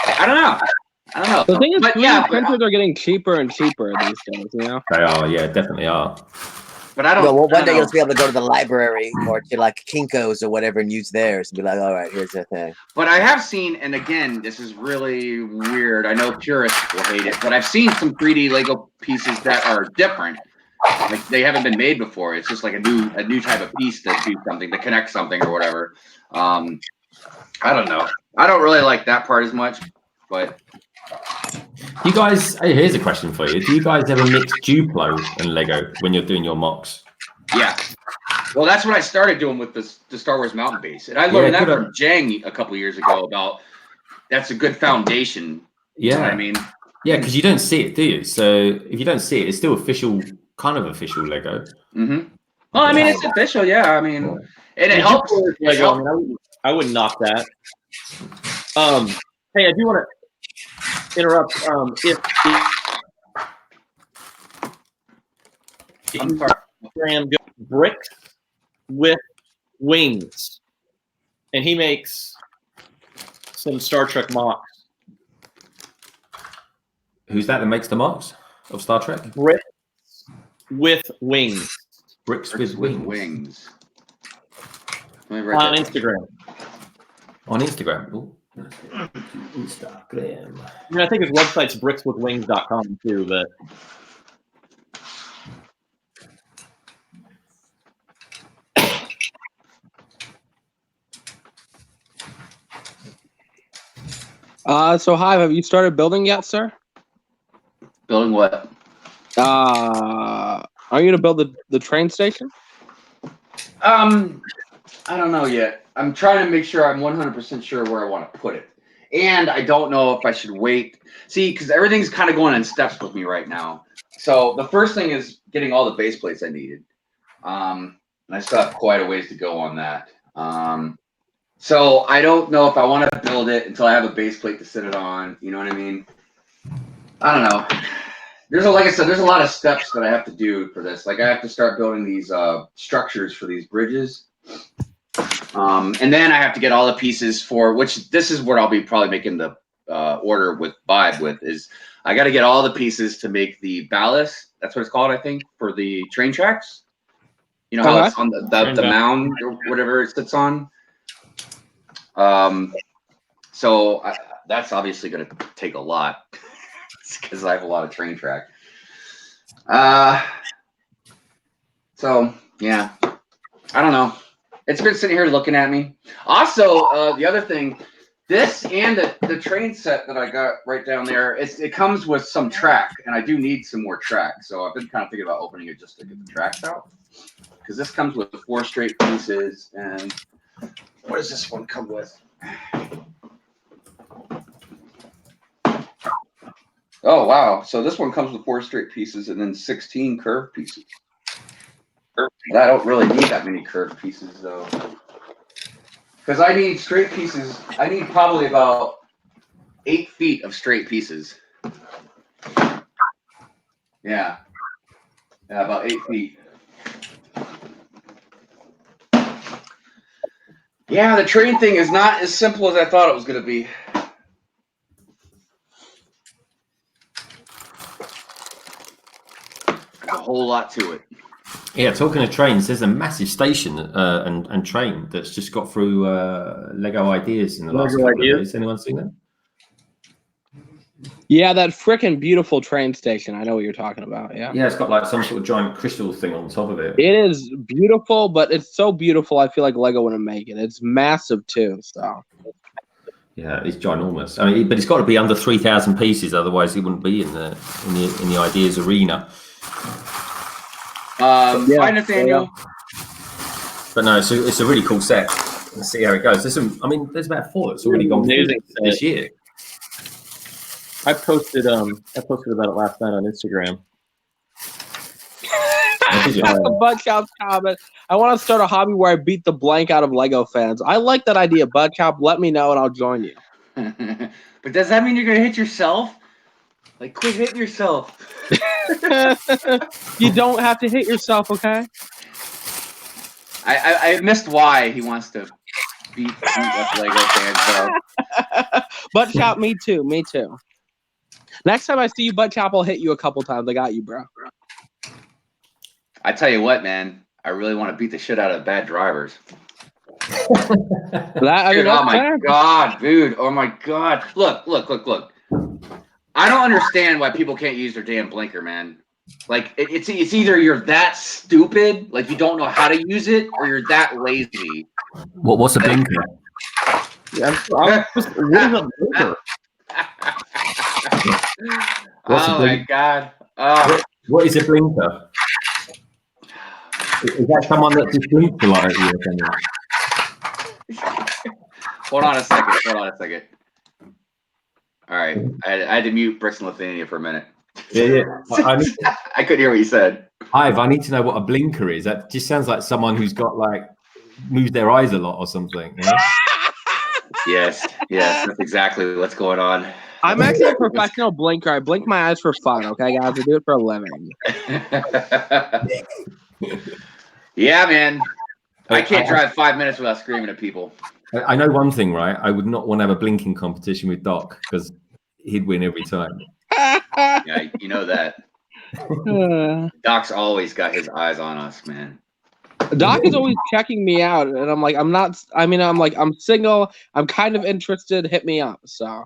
I don't know. The thing is, 3D printers are getting cheaper and cheaper these days. You know, they are. Yeah, definitely are. But I don't. Well, one day you'll be able to go to the library or to like Kinko's or whatever and use theirs and be like, all right, here's the thing. But I have seen, and again, this is really weird. I know purists will hate it, but I've seen some 3D Lego pieces that are different. Like they haven't been made before. It's just like a new type of piece to do something, to connect something or whatever. I don't know. I don't really like that part as much, but. You guys, here's a question for you. Do you guys ever mix Duplo and Lego when you're doing your mocks? Yeah. Well, that's what I started doing with the Star Wars Mountain Base. And I learned that from Jang a couple years ago about that's a good foundation. Yeah. You know what I mean? Yeah, because you don't see it, do you? So if you don't see it, it's still kind of official Lego. Mm-hmm. Well, I mean, it's official, yeah. I mean, and it helps. Lego, I wouldn't knock that. Hey, I do want to interrupt. If Instagram goes bricks with wings, and he makes some Star Trek mocks. Who's that makes the mocks of Star Trek? Bricks with wings. Bricks with wings. On Instagram. On Instagram. Ooh. Instagram. I mean, I think his website's brickswithwings.com too, but so Hive, have you started building yet, sir? Building what? Are you gonna build the train station? I don't know yet. I'm trying to make sure I'm 100% sure where I want to put it. And I don't know if I should wait. See, because everything's kind of going in steps with me right now. So the first thing is getting all the base plates I needed. And I still have quite a ways to go on that. So I don't know if I want to build it until I have a base plate to sit it on. You know what I mean? I don't know. Like I said, there's a lot of steps that I have to do for this. Like I have to start building these structures for these bridges. And then I have to get all the pieces for, which this is where I'll be probably making the order with Vibe with, is I got to get all the pieces to make the ballast. That's what it's called, I think, for the train tracks. You know how it's on the mound or whatever it sits on. So that's obviously going to take a lot because I have a lot of train track. So yeah, I don't know. It's been sitting here looking at me. Also, the other thing, this and the train set that I got right down there, it comes with some track, and I do need some more track. So I've been kind of thinking about opening it just to get the tracks out. Because this comes with 4 straight pieces, and what does this one come with? Oh, wow. So this one comes with 4 straight pieces and then 16 curved pieces. I don't really need that many curved pieces, though. Because I need straight pieces. I need probably about 8 feet of straight pieces. Yeah. Yeah, about 8 feet. Yeah, the train thing is not as simple as I thought it was going to be. There's a whole lot to it. Yeah, talking of trains, there's a massive station and train that's just got through Lego Ideas in the last couple of days. Anyone seen that? Yeah, that freaking beautiful train station. I know what you're talking about. Yeah. Yeah, it's got like some sort of giant crystal thing on top of it. It is beautiful, but it's so beautiful. I feel like Lego wouldn't make it. It's massive too. So. Yeah, it's ginormous. I mean, but it's got to be under 3,000 pieces, otherwise it wouldn't be in the Ideas arena. Hi, Nathaniel. But no, it's a really cool set. Let's see how it goes. There's about 4 that's already gone this year. I posted about it last night on Instagram. That's a Budchop comment. I want to start a hobby where I beat the blank out of Lego fans. I like that idea, Budchop. Let me know and I'll join you. But does that mean you're gonna hit yourself? Like, quit hitting yourself. You don't have to hit yourself, okay? I missed why he wants to beat up Lego fans, though. Budchop, me too. Me too. Next time I see you, Budchop, I'll hit you a couple times. I got you, bro. I tell you what, man. I really want to beat the shit out of bad drivers. Oh my God, dude. Oh my God. Look. I don't understand why people can't use their damn blinker, man. Like, it's either you're that stupid, like you don't know how to use it, or you're that lazy. What's a blinker? Yeah, what is a blinker? Oh my God. What is a blinker? Is that someone that just blinks a lot at you or something? Hold on a second. All right. I had to mute Bricks and Lithuania for a minute. Yeah. I couldn't hear what you said. Ive, I need to know what a blinker is. That just sounds like someone who's got moves their eyes a lot or something. You know? Yes, that's exactly what's going on. I'm actually a professional blinker. I blink my eyes for fun, okay, guys? I do it for a living. Yeah, man. I can't drive 5 minutes without screaming at people. I know one thing, right? I would not want to have a blinking competition with Doc because he'd win every time. Yeah, you know that. Doc's always got his eyes on us, man. Doc is always checking me out, and I'm like, I'm single. I'm kind of interested. Hit me up. So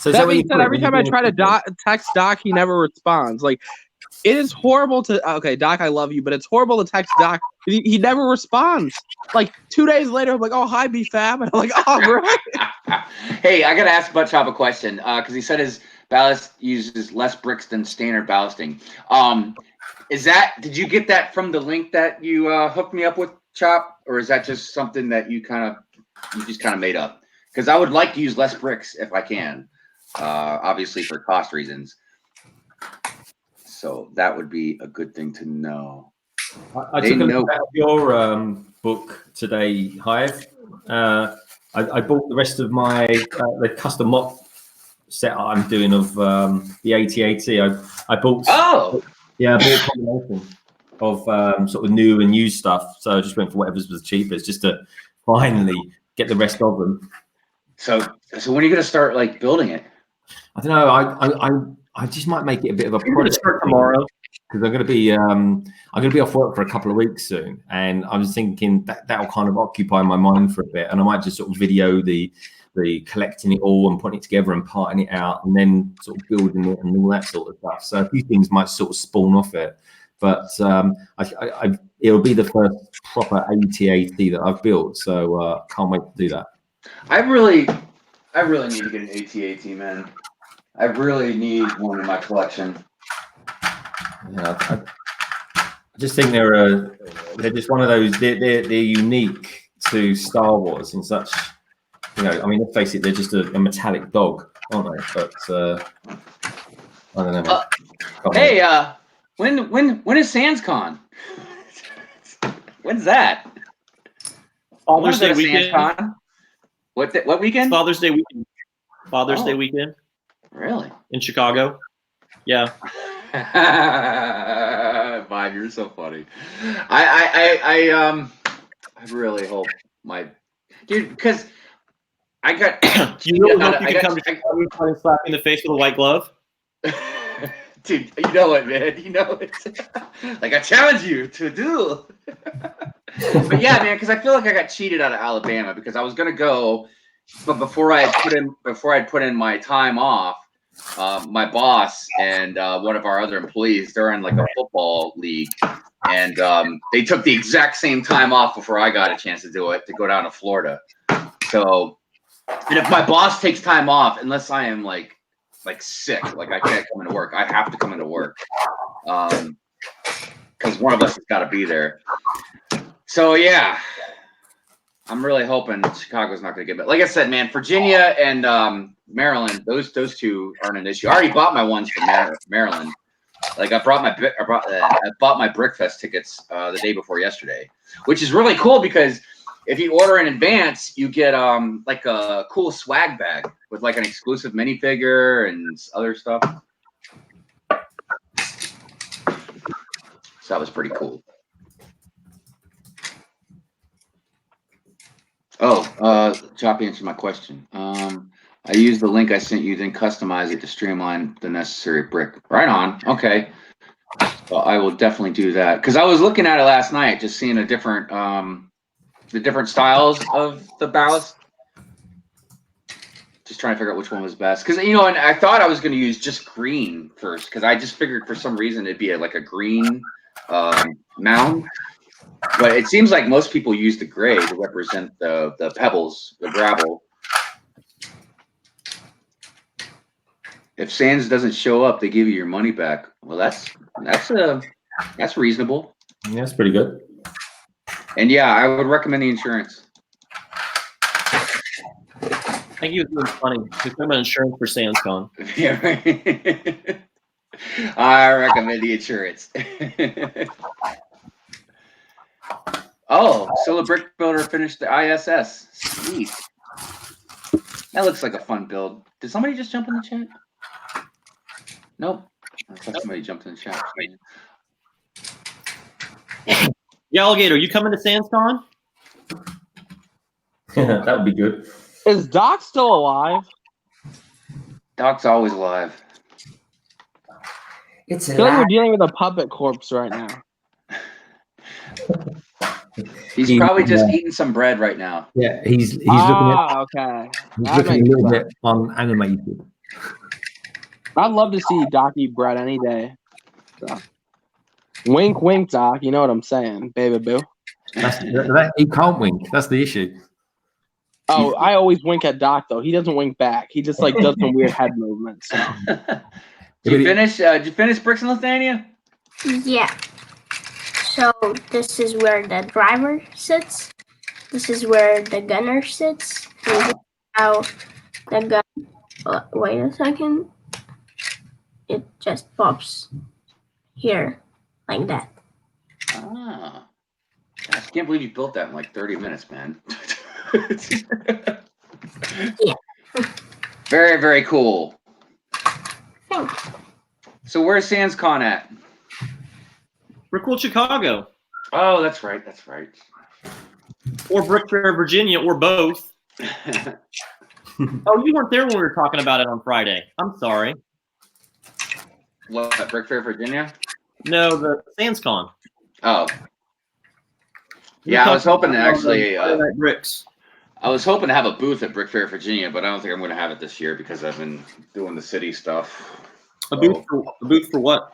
that being said, every time I try to text Doc, he never responds. Like, it is horrible to. Okay, Doc, I love you, but it's horrible to text Doc. He never responds. Like 2 days later, I'm like, oh, hi, B-Fab. And I'm like, oh, right. Hey, I got to ask Butchop a question because he said his ballast uses less bricks than standard ballasting. Did you get that from the link that you hooked me up with, Chop? Or is that just something that you just kind of made up? Because I would like to use less bricks if I can, obviously for cost reasons. So that would be a good thing to know. I took a look at your book today, Hive, I bought the rest of my the custom mop set I'm doing of the AT-AT. I bought. Oh. Yeah, I bought a combination of sort of new and used stuff. So I just went for whatever was the cheapest, just to finally get the rest of them. So when are you gonna start like building it? I don't know. I just might make it a bit of a project tomorrow because I'm gonna be off work for a couple of weeks soon, and I was thinking that'll kind of occupy my mind for a bit, and I might just sort of video the collecting it all and putting it together and parting it out, and then sort of building it and all that sort of stuff. So a few things might sort of spawn off it, but it'll be the first proper AT-AT that I've built. So can't wait to do that. I really need to get an AT-AT, man. I really need one in my collection. Yeah, I just think they're just one of those. They're unique to Star Wars in such. You know, I mean, let's face it, they're just a metallic dog, aren't they? But I don't know. Hey, when is SansCon? When's that? Father's Day weekend. SansCon? What weekend? Father's Day weekend. Father's Day weekend. Really? In Chicago. Yeah. Vibe, you're so funny. I really hope my dude, because I got. Do you really hope you can come to Chicago and slap me in the face with a white glove? Dude, you know it, man. You know it. Like I challenge you to a duel. But yeah, man, because I feel like I got cheated out of Alabama because I was gonna go, but before I had put in my time off, my boss and one of our other employees, they're in like a football league, and they took the exact same time off before I got a chance to do it to go down to Florida. So, and if my boss takes time off, unless I am like sick, like I can't come into work, I have to come into work, because one of us has got to be there. So yeah, I'm really hoping Chicago's not going to get it. Like I said, man, Virginia and Maryland, those two aren't an issue. I already bought my ones for Maryland. Like I bought my Brickfest tickets the day before yesterday, which is really cool because if you order in advance, you get like a cool swag bag with like an exclusive minifigure and other stuff. So that was pretty cool. Oh, Choppy answered my question. I used the link I sent you, then customize it to streamline the necessary brick. Right on. Okay. Well, I will definitely do that because I was looking at it last night, just seeing the different styles of the ballast. Just trying to figure out which one was best. Because, you know, and I thought I was going to use just green first because I just figured for some reason it'd be like a green mound. But it seems like most people use the gray to represent the pebbles, the gravel. If Sands doesn't show up, they give you your money back. Well, that's reasonable. Yeah, that's pretty good. And yeah, I would recommend the insurance. I think it was funny. We're talking about insurance for SansCon. Yeah, right. I recommend the insurance. Oh, so the brick builder finished the ISS. Sweet. That looks like a fun build. Did somebody just jump in the chat? Nope. I thought somebody jumped in the chat. Yeah, Alligator, you coming to SansCon? That would be good. Is Doc still alive? Doc's always alive. It's I feel like we're dealing with a puppet corpse right now. He's probably just eating some bread right now. Yeah, he's looking at. Okay. He's looking a little bit unanimated. I'd love to see Doc eat bread any day. So. Wink, wink, Doc. You know what I'm saying, baby boo. He can't wink. That's the issue. Oh, I always wink at Doc though. He doesn't wink back. He just like does some weird head movements. So. Did you finish Bricks and Lithania? Yeah. So this is where the driver sits. This is where the gunner sits. And this is how the gun. Wait a second. It just pops here like that. Ah. I can't believe you built that in like 30 minutes, man. Very, very cool. Thanks. So where's SansCon at? Brickworld Chicago. Oh, that's right. That's right. Or Brick Fair, Virginia, or both. Oh, you weren't there when we were talking about it on Friday. I'm sorry. What, Brick Fair, Virginia? No, the SansCon. Oh. Yeah, I was hoping to actually. Bricks. I was hoping to have a booth at Brick Fair, Virginia, but I don't think I'm going to have it this year because I've been doing the city stuff. A booth for what?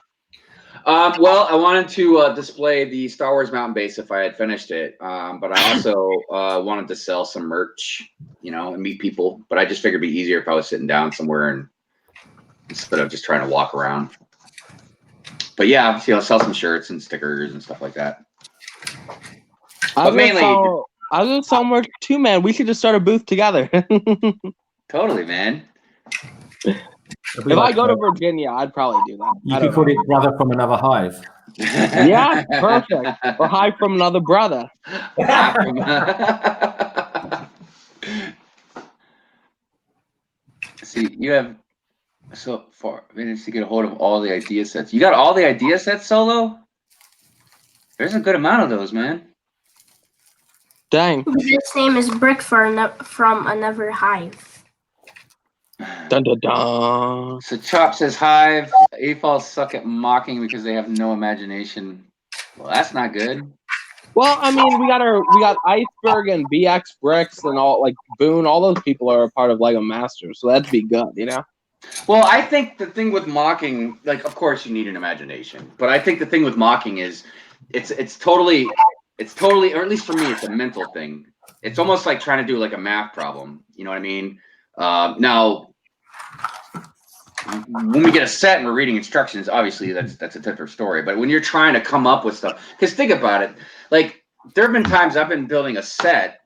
Well, I wanted to display the Star Wars Mountain Base if I had finished it, but I also wanted to sell some merch, you know, and meet people. But I just figured it'd be easier if I was sitting down somewhere and instead of just trying to walk around. But yeah, you know, sell some shirts and stickers and stuff like that. I was gonna sell merch too, man. We should just start a booth together. Totally, man. If I go to Virginia, I'd probably do that. You could call it Brother from Another Hive. Yeah, perfect. Or Hive from Another Brother. See, you have so far managed to get a hold of all the idea sets. You got all the idea sets, Solo? There's a good amount of those, man. Dang. His name is Brick from Another Hive. Dun dun dun. So Chop says Hive. AFOL suck at mocking because they have no imagination. Well, that's not good. Well, I mean, we got Iceberg and BX Bricks and all, like Boone. All those people are a part of Lego Masters, so that'd be good, you know. Well, I think the thing with mocking, like, of course you need an imagination, but I think the thing with mocking is it's totally, or at least for me, it's a mental thing. It's almost like trying to do like a math problem. You know what I mean? Now, when we get a set and we're reading instructions, obviously that's a different story. But when you're trying to come up with stuff, because think about it, like there have been times I've been building a set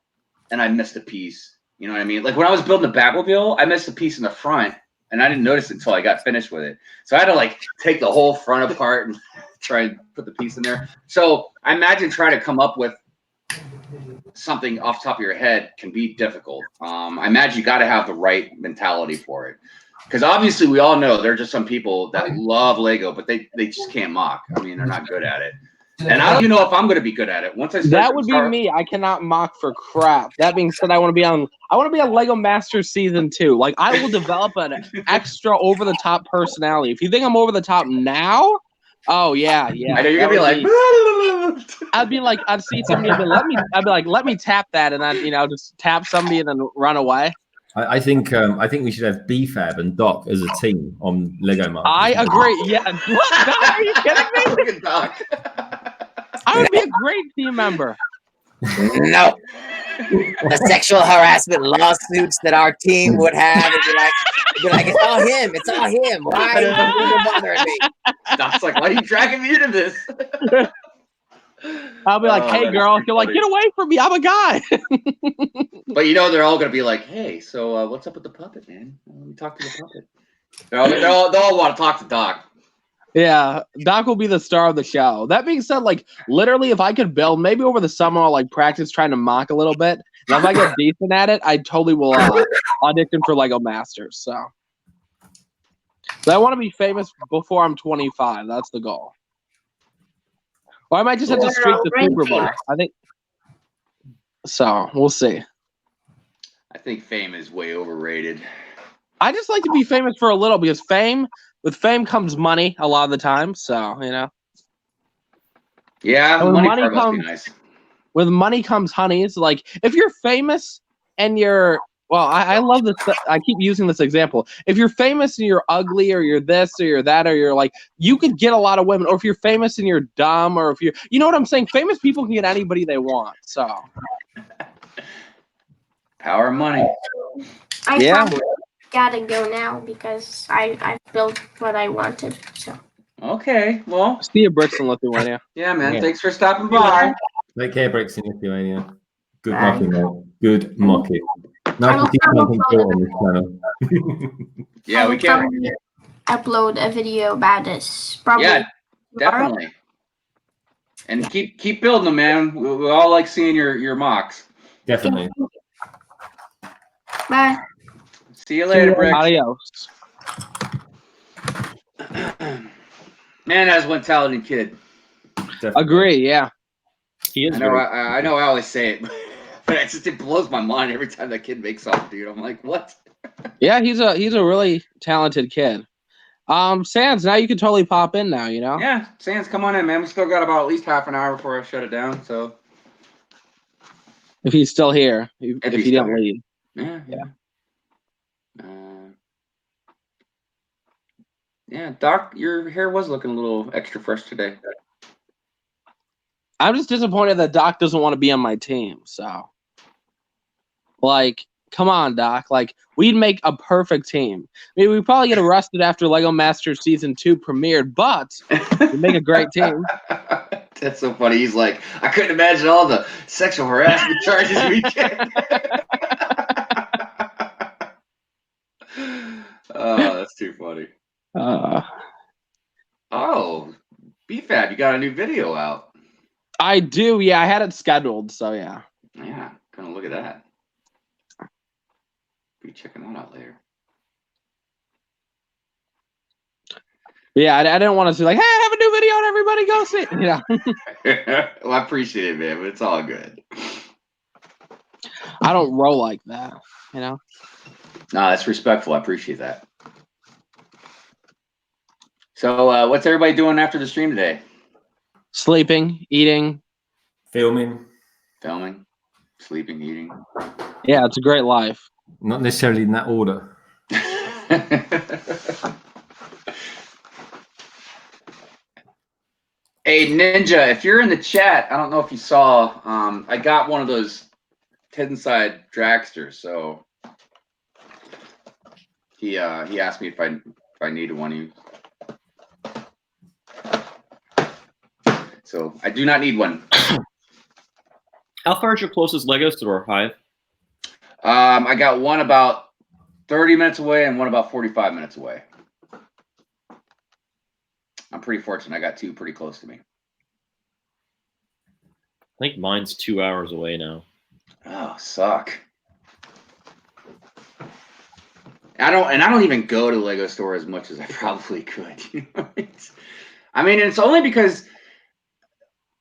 and I missed a piece. You know what I mean? Like when I was building the Batmobile, I missed a piece in the front and I didn't notice it until I got finished with it. So I had to like take the whole front apart and try and put the piece in there. So I imagine trying to come up with something off the top of your head can be difficult. I imagine you got to have the right mentality for it. Because obviously we all know there are just some people that love Lego, but they just can't mock. I mean, they're not good at it. And I don't even know if I'm going to be good at it. Once I start, that would be me. I cannot mock for crap. That being said, I want to be on Lego Masters Season 2. Like, I will develop an extra over-the-top personality. If you think I'm over the top now, oh yeah. I know you're gonna be like, I'd see somebody and let me tap that, and then just tap somebody and then run away. I think we should have BFAB and Doc as a team on Lego Masters. I agree. Yeah. What? Doc, are you kidding me? Look at Doc. I would be a great team member. No. The sexual harassment lawsuits that our team would have, it'd be like, it's all him. It's all him. Why are you bothering me? Doc's like, why are you dragging me into this? I'll be like, hey, girl. You're like, get away from me. I'm a guy. But they're all going to be like, hey, so what's up with the puppet, man? Let me talk to the puppet. They'll all want to talk to Doc. Yeah, Doc will be the star of the show. That being said, like, literally, if I could build, maybe over the summer, I'll, like, practice trying to mock a little bit. And if I get decent at it, I totally will audition for Lego Masters. So I want to be famous before I'm 25. That's the goal. Or I might just have to streak the Super Bowl. I think. So we'll see. I think fame is way overrated. I just like to be famous for a little because with fame comes money a lot of the time. So Yeah, and money part must be nice. With money comes honeys. Like if you're famous and you're I love this. I keep using this example. If you're famous and you're ugly, or you're this, or you're that, or you're like, you could get a lot of women. Or if you're famous and you're dumb, or if you know what I'm saying. Famous people can get anybody they want. So power of money. I probably gotta go now because I built what I wanted. So okay, well, see you, Bricks in Lithuania. Yeah, man. Yeah. Thanks for stopping by. Take care, Bricks in Lithuania. Good mocking, man. Good mocking. Nice to see something cool on this channel. Yeah, we can upload a video about this. Probably. Yeah, definitely. And keep building them, man. We all like seeing your mocks. Definitely. Bye. See you later, Brick. Adios. Man, that's one talented kid. Definitely. Agree. Yeah. He is. I know. I know. I always say it, but it blows my mind every time that kid makes something, dude. I'm like, what? Yeah, he's a really talented kid. Sans, now you can totally pop in now, you know? Yeah, Sans, come on in, man. We still got about at least half an hour before I shut it down, so. If he's still here. If he didn't leave. Yeah. Yeah, Doc, your hair was looking a little extra fresh today. I'm just disappointed that Doc doesn't want to be on my team, so. Like, come on, Doc. Like, we'd make a perfect team. I mean, we'd probably get arrested after Lego Masters Season 2 premiered, but we'd make a great team. That's so funny. He's like, I couldn't imagine all the sexual harassment charges we get. Oh, that's too funny. Oh, BFAB, you got a new video out. I do, yeah. I had it scheduled, so yeah. Yeah, gonna look at that. Be checking that out later. Yeah, I didn't want to say like, hey, I have a new video and everybody go see it. Well, I appreciate it, man, but it's all good. I don't roll like that, you know? No, that's respectful. I appreciate that. So, what's everybody doing after the stream today? Sleeping, eating. Filming, sleeping, eating. Yeah, it's a great life. not necessarily in that order. Hey, Ninja, if you're in the chat, I don't know if you saw, I got one of those Tenside dragsters, so he asked me if I needed one. So I do not need one. How far is your closest Lego store, Hive? I got one about 30 minutes away and one about 45 minutes away. I'm pretty fortunate. I got two pretty close to me. I think mine's 2 hours away now. Oh, suck. I don't even go to the Lego store as much as I probably could. You know? I mean, it's only because,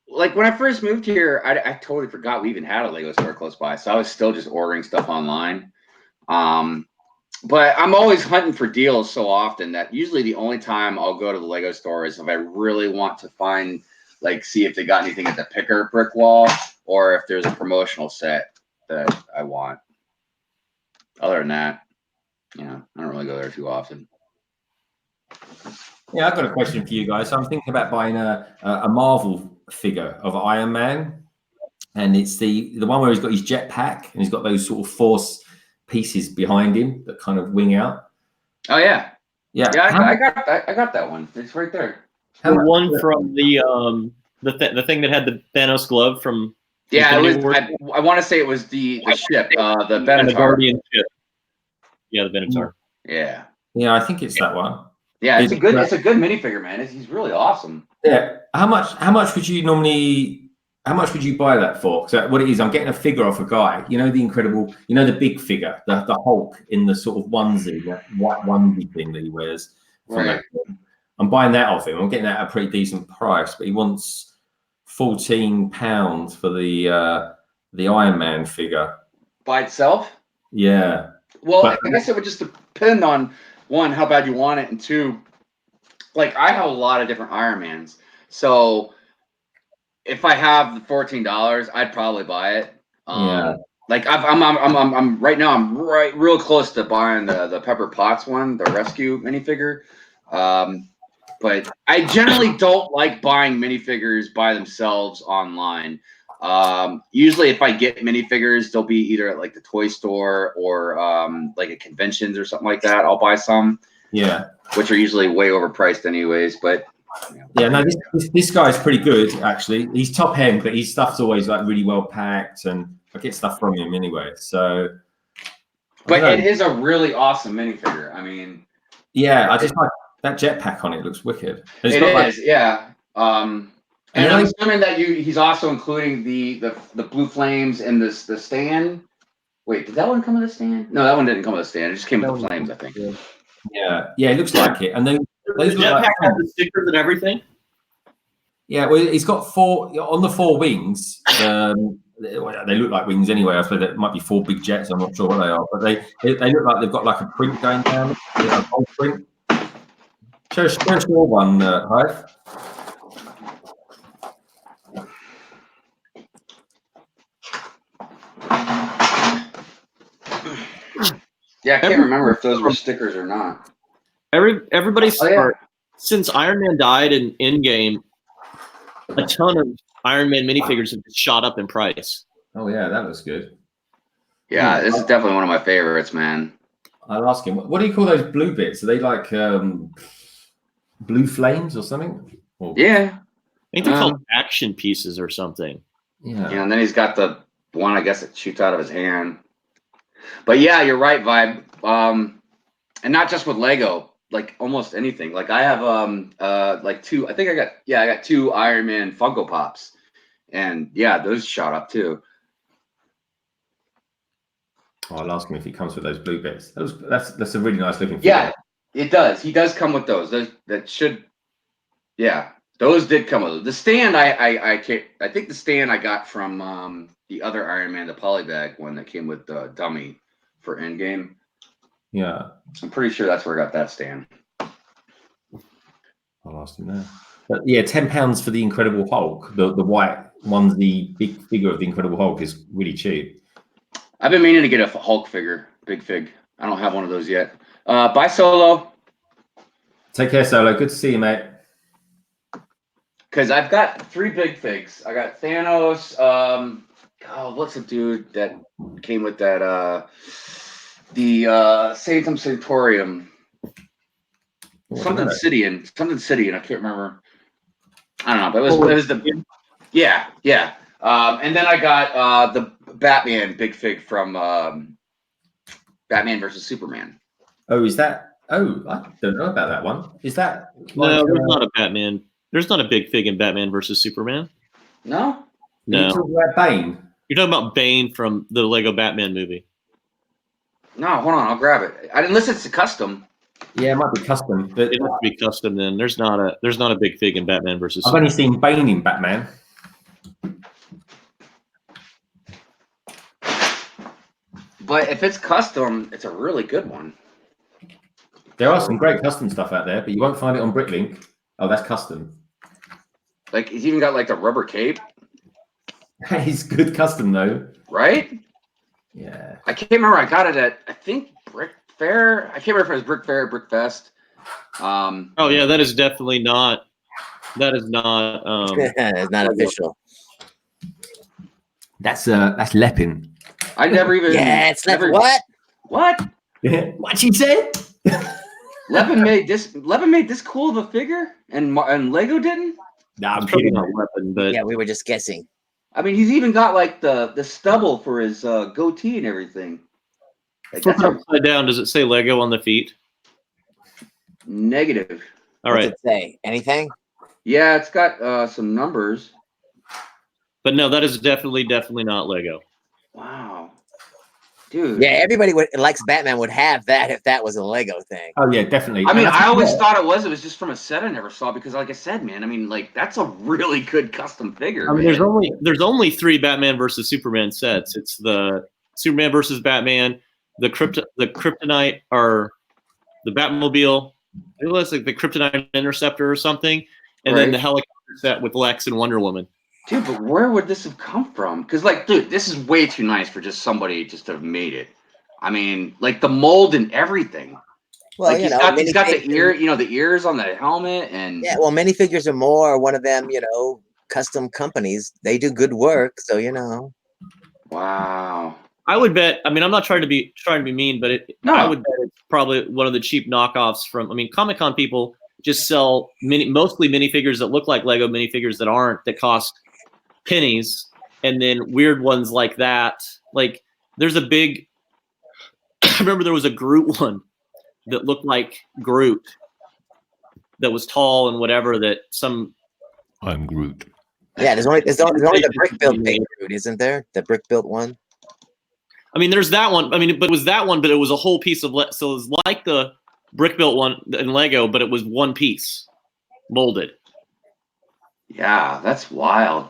like, when I first moved here, I totally forgot we even had a Lego store close by, so I was still just ordering stuff online. But I'm always hunting for deals so often that usually the only time I'll go to the Lego store is if I really want to find, like, see if they got anything at the picker brick wall or if there's a promotional set that I want. Other than that, you know, I don't really go there too often. Yeah, I've got a question for you guys. So I'm thinking about buying a Marvel figure of Iron Man, and it's the one where he's got his jetpack and he's got those sort of force pieces behind him that kind of wing out. Oh yeah, yeah. I got that one. It's right there. The one from the thing that had the Thanos glove from. Yeah, it was. I want to say it was the ship, the Benatar. The Guardian ship. Yeah, the Benatar. Yeah. Yeah, I think it's that one. Yeah, it's a good minifigure, man. He's really awesome. Yeah. How much would you normally? How much would you buy that for? So what it is, I'm getting a figure off a guy. You know the incredible, you know the big figure, the Hulk in the sort of onesie, that white onesie thing that he wears. Right. I'm buying that off him. I'm getting that at a pretty decent price, but he wants £14 for the Iron Man figure By itself? Yeah. Well, I guess it would just depend on, one, how bad you want it, and two, like, I have a lot of different Iron Mans. So if I have the $14, I'd probably buy it. Yeah. Like I'm right now. I'm real close to buying the Pepper Potts one, the rescue minifigure. But I generally don't like buying minifigures by themselves online. Usually, if I get minifigures, they'll be either at like the toy store or like at conventions or something like that. I'll buy some. Yeah. Which are usually way overpriced, anyways. But yeah, no, this guy's pretty good actually. He's top end, but his stuff's always like really well packed, and I get stuff from him anyway. So, but it is a really awesome minifigure. I mean, yeah, I just like that jetpack on it. Looks wicked. It is, yeah. And I'm assuming that he's also including the blue flames and the stand, Wait, did that one come with a stand? No, that one didn't come with a stand. It just came with the flames, I think. Yeah, it looks like it. And then the jetpack has the stickers and everything. Yeah, well, he's got 4 on the 4 wings. They look like wings anyway. I suppose there might be 4 big jets. I'm not sure what they are, but they look like they've got like a print going down. A whole print. Show us your one, Hive. Yeah, I can't remember if those were stickers or not. Everybody's smart. Since Iron Man died in Endgame, a ton of Iron Man minifigures have shot up in price. Oh yeah, that looks good. Yeah, this is definitely one of my favorites, man. I'll ask him. What do you call those blue bits? Are they like blue flames or something? Or... Yeah, I think they're called action pieces or something. Yeah. And then he's got the one, I guess, that shoots out of his hand. But yeah, you're right, Vibe. And not just with Lego, like almost anything. Like I have like 2. I think I got 2 Iron Man Funko Pops, and yeah, those shot up too. Oh, I'll ask him if he comes with those blue bits. That's a really nice looking figure. Yeah, it does. He does come with those. That should. Yeah, those did come with it. The stand, I think the stand I got from the other Iron Man, the polybag one that came with the dummy for Endgame. Yeah, I'm pretty sure that's where I got that stand. I'll ask him now. But yeah, £10 for the Incredible Hulk. The white one's the big figure of the Incredible Hulk is really cheap. I've been meaning to get a Hulk figure, big fig. I don't have one of those yet. Bye, Solo. Take care, Solo. Good to see you, mate. Because I've got 3 big figs. I got Thanos. What's the dude that came with that? The Sanctum Sanctorium. Something Sidian. I can't remember. I don't know, but it was the. Yeah. And then I got the Batman big fig from Batman versus Superman. Oh, is that? Oh, I don't know about that one. Is that? No, there's not a Batman. There's not a big fig in Batman versus Superman. No. No. You're talking about Bane. You're talking about Bane from the Lego Batman movie. No, hold on, I'll grab it. Unless it's a custom. Yeah, it might be custom, but it has to be custom. Then there's not a big fig in Batman versus. I've only seen Bane in Batman. But if it's custom, it's a really good one. There are some great custom stuff out there, but you won't find it on Bricklink. Oh, that's custom. Like he's even got like the rubber cape. That is good custom though. Right? Yeah. I can't remember. I got it at I think Brick Fair. I can't remember if it was Brick Fair or Brick Fest. Oh yeah, that is definitely not. That is not. It's not official. That's Lepin. I never even. Yeah, it's never. What? What? What she said? Lepin made this cool of a figure, and Lego didn't. Nah, I'm kidding. Lepin, but yeah, we were just guessing. I mean, he's even got like the stubble for his goatee and everything. Like, flip it upside down. Does it say Lego on the feet? Negative. All right. What's it say? Anything? Yeah, it's got some numbers. But no, that is definitely not Lego. Wow, dude. Yeah, everybody likes Batman would have that if that was a Lego thing. Oh yeah, definitely. I mean, I always thought it was just from a set I never saw because, like I said, man, I mean, like that's a really good custom figure. I mean, there's only 3 Batman versus Superman sets. It's the Superman versus Batman, the Kryptonite or the Batmobile. It looks like the Kryptonite Interceptor or something, and then the helicopter set with Lex and Wonder Woman. Dude, but where would this have come from? Because, like, dude, this is way too nice for just somebody just to have made it. I mean, like the mold and everything. Well, like, he's got the ear, the ears on the helmet, and yeah. Well, minifigures are more one of them, custom companies. They do good work, so Wow. I would bet. I mean, I'm not trying to be mean, but I would bet it's probably one of the cheap knockoffs from. I mean, Comic-Con people just sell mostly minifigures that look like Lego minifigures that aren't, that cost pennies, and then weird ones like that. Like there's a big. I remember there was a Groot one that looked like Groot, that was tall and whatever. That some. I'm Groot. Yeah, there's only the brick built Groot, isn't there? The brick built one. I mean, there's that one. I mean, but it was that one, but it was a whole piece of so it was like the brick built one in Lego, but it was one piece molded. Yeah, that's wild.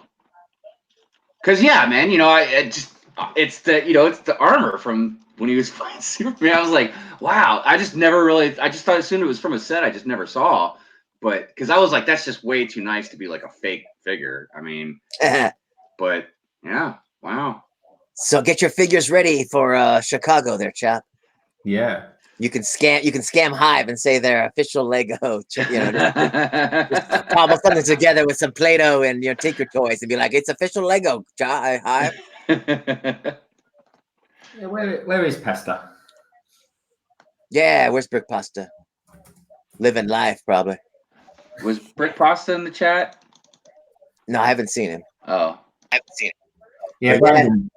Cause yeah, man, you know, it's the armor from when he was fighting Superman. I was like, wow. I just thought as soon as it was from a set, I just never saw. But because I was like, that's just way too nice to be like a fake figure. I mean, but yeah, wow. So get your figures ready for Chicago, there, chap. Yeah. You can scam Hive and say they're official Lego. You know, just cobble something together with some Play-Doh and Tinker Toys and be like, it's official Lego, Hive. Yeah, where is Pasta? Yeah, where's Brick Pasta? Living life, probably. Was Brick Pasta in the chat? No, I haven't seen him. Oh, I haven't seen him. Yeah, Brandon,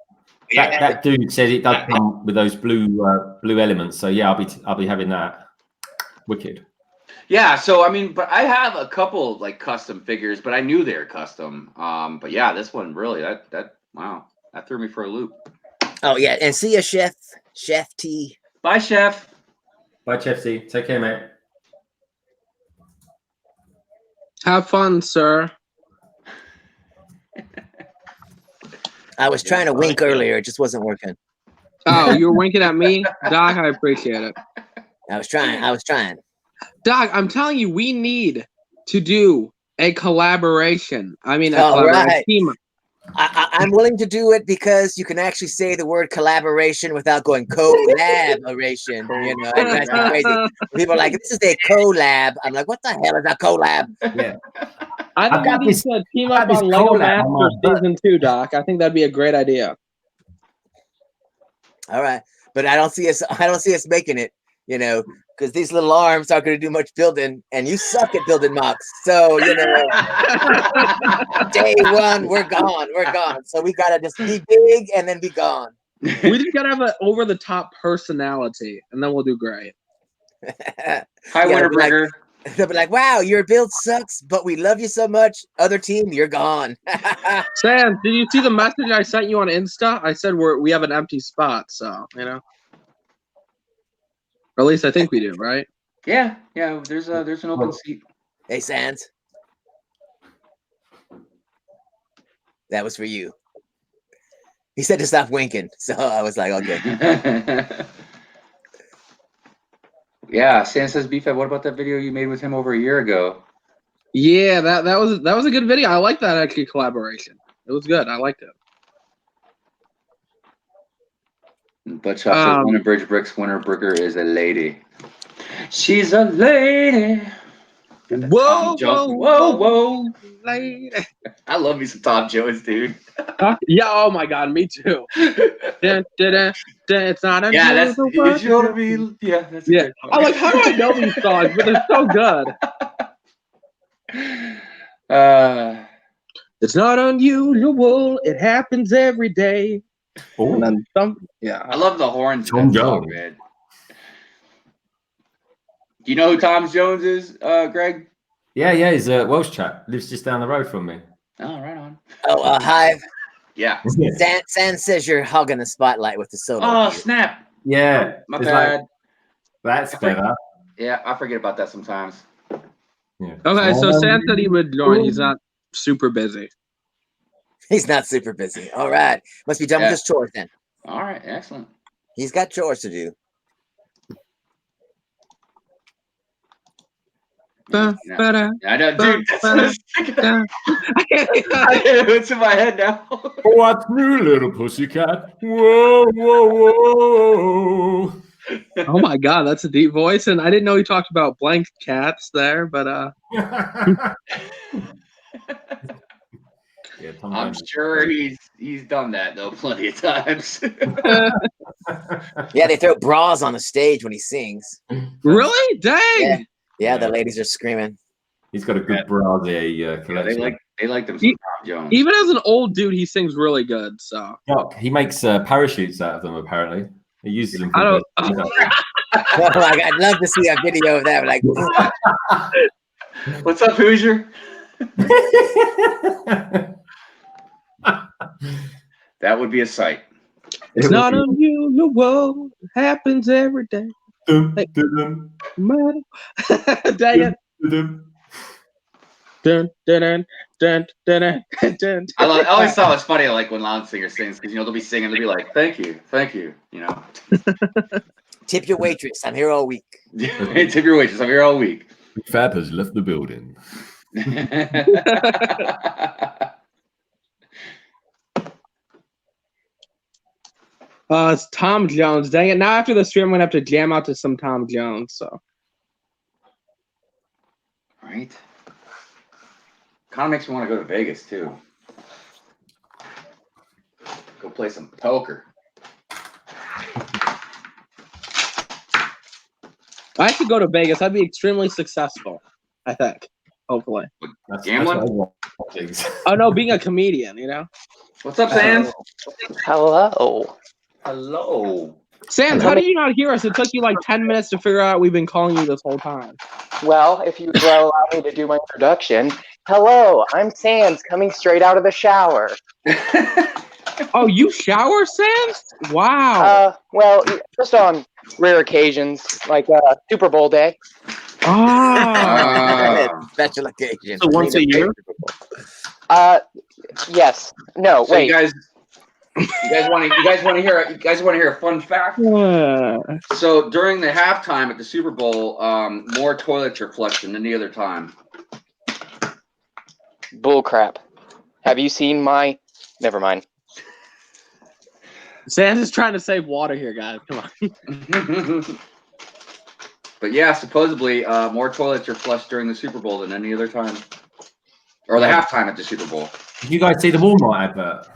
that dude says it does come with those blue elements. So yeah, I'll be having that. Wicked. Yeah, so I mean, but I have a couple like custom figures, but I knew they were custom. But yeah, this one really that wow, that threw me for a loop. Oh yeah, and see ya, Chef T. Bye, Chef. Bye, Chef T. Take care, mate. Have fun, sir. I was trying to wink earlier, it just wasn't working. Oh, you were winking at me, Doc. I appreciate it. I was trying. Doc, I'm telling you, we need to do a collaboration. I mean, right. team. I'm willing to do it because you can actually say the word collaboration without going collaboration. You know, it drives me crazy. People are like, this is a collab. I'm like, what the hell is a collab? Yeah. I think we need to team up on Lego Masters Season 2, Doc. I think that'd be a great idea. All right, but I don't see us making it. You know, because these little arms aren't going to do much building, and you suck at building mocks. So you know, day one we're gone. So we gotta just be big and then be gone. We just gotta have an over-the-top personality, and then we'll do great. Hi, Winterbringer. They'll be like, wow, your build sucks, but we love you so much. Other team, you're gone. Sam, did you see the message I sent you on Insta? I said we have an empty spot, so, you know. Or at least I think we do, right? Yeah. There's an open seat. Hey, Sans. That was for you. He said to stop winking, so I was like, okay. Yeah, Sam says, BFAB, what about that video you made with him over a year ago? Yeah, that was a good video. I like that actually collaboration. It was good. I liked it. But Chop says Bridge Bricks Winterbringer is a lady. She's a lady. Whoa, lady. I love me some Tom Jones, dude. Yeah, oh my god, me too. It's not yeah, that's usual to me. Yeah, that's yeah. I'm like, how do I know these songs? But they're so good. It's not unusual. It happens every day. Oh, and then some. Yeah, I love the horns. Tom Jones, man. Do you know who Tom Jones is, Greg? Yeah, he's a Welsh chap. Lives just down the road from me. Oh, right on. Oh, Hive. Yeah. San says you're hogging the spotlight with the solo. Oh, snap. Yeah. My bad. Like, that's better. Yeah, I forget about that sometimes. Yeah. Okay, so Sam said he would join. He's not super busy. He's not super busy. All right. Must be done with his chores then. All right, excellent. He's got chores to do. I know, dude. It's in my head now. What's new, little pussycat? Whoa, whoa, whoa. Oh my god, that's a deep voice, and I didn't know he talked about blank cats there, but Yeah, I'm sure he's done that though plenty of times. Yeah, they throw bras on the stage when he sings. Really? Dang. Yeah, the ladies are screaming. He's got a good brassiere collection. They like them some Tom Jones. Even as an old dude, he sings really good. So he makes parachutes out of them. Apparently, he uses them. I don't. I'd love to see a video of that. Like, what's up, Hoosier? That would be a sight. It's not unusual. It happens every day. Like, dang it. Dun, dun, dun, dun, dun, dun. I always thought it was funny, like when loud singer sings, because they'll be singing, they'll be like, "Thank you, Tip your waitress. I'm here all week. Tip your waitress. I'm here all week. Fab has left the building. It's Tom Jones. Dang it! Now after the stream, I'm gonna have to jam out to some Tom Jones. So, right. Kind of makes me want to go to Vegas too. Go play some poker. I should go to Vegas. I'd be extremely successful. I think. Hopefully. Gambling? Oh no, being a comedian. What's up, Sans? Hello. Hello. Sans, how did you not hear us? It took you like 10 minutes to figure out we've been calling you this whole time. Well, if you will allow me to do my introduction. Hello, I'm Sans, coming straight out of the shower. Oh, you shower, Sans? Wow. Well, just on rare occasions, like Super Bowl day. Special occasion. So once a year? Yes. No, So wait. you guys want to hear a fun fact? So during the halftime at the Super Bowl, more toilets are flushed than any other time. Bull crap. Have you seen my? Never mind. Sans is trying to save water here, guys. Come on. But yeah, supposedly more toilets are flushed during the Super Bowl than any other time, or the halftime at the Super Bowl. Did you guys see the Walmart advert?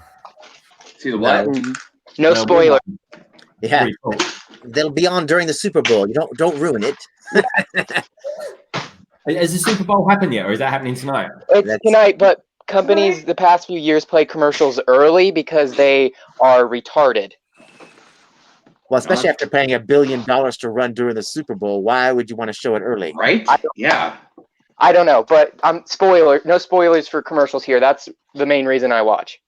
See the what? No spoiler. Yeah, they'll be on during the Super Bowl. You don't ruin it. Has the Super Bowl happened yet, or is that happening tonight? It's tonight, but companies the past few years play commercials early because they are retarded. Well, especially after paying $1 billion to run during the Super Bowl, why would you want to show it early? Right? Yeah. I don't know, but no spoilers for commercials here. That's the main reason I watch.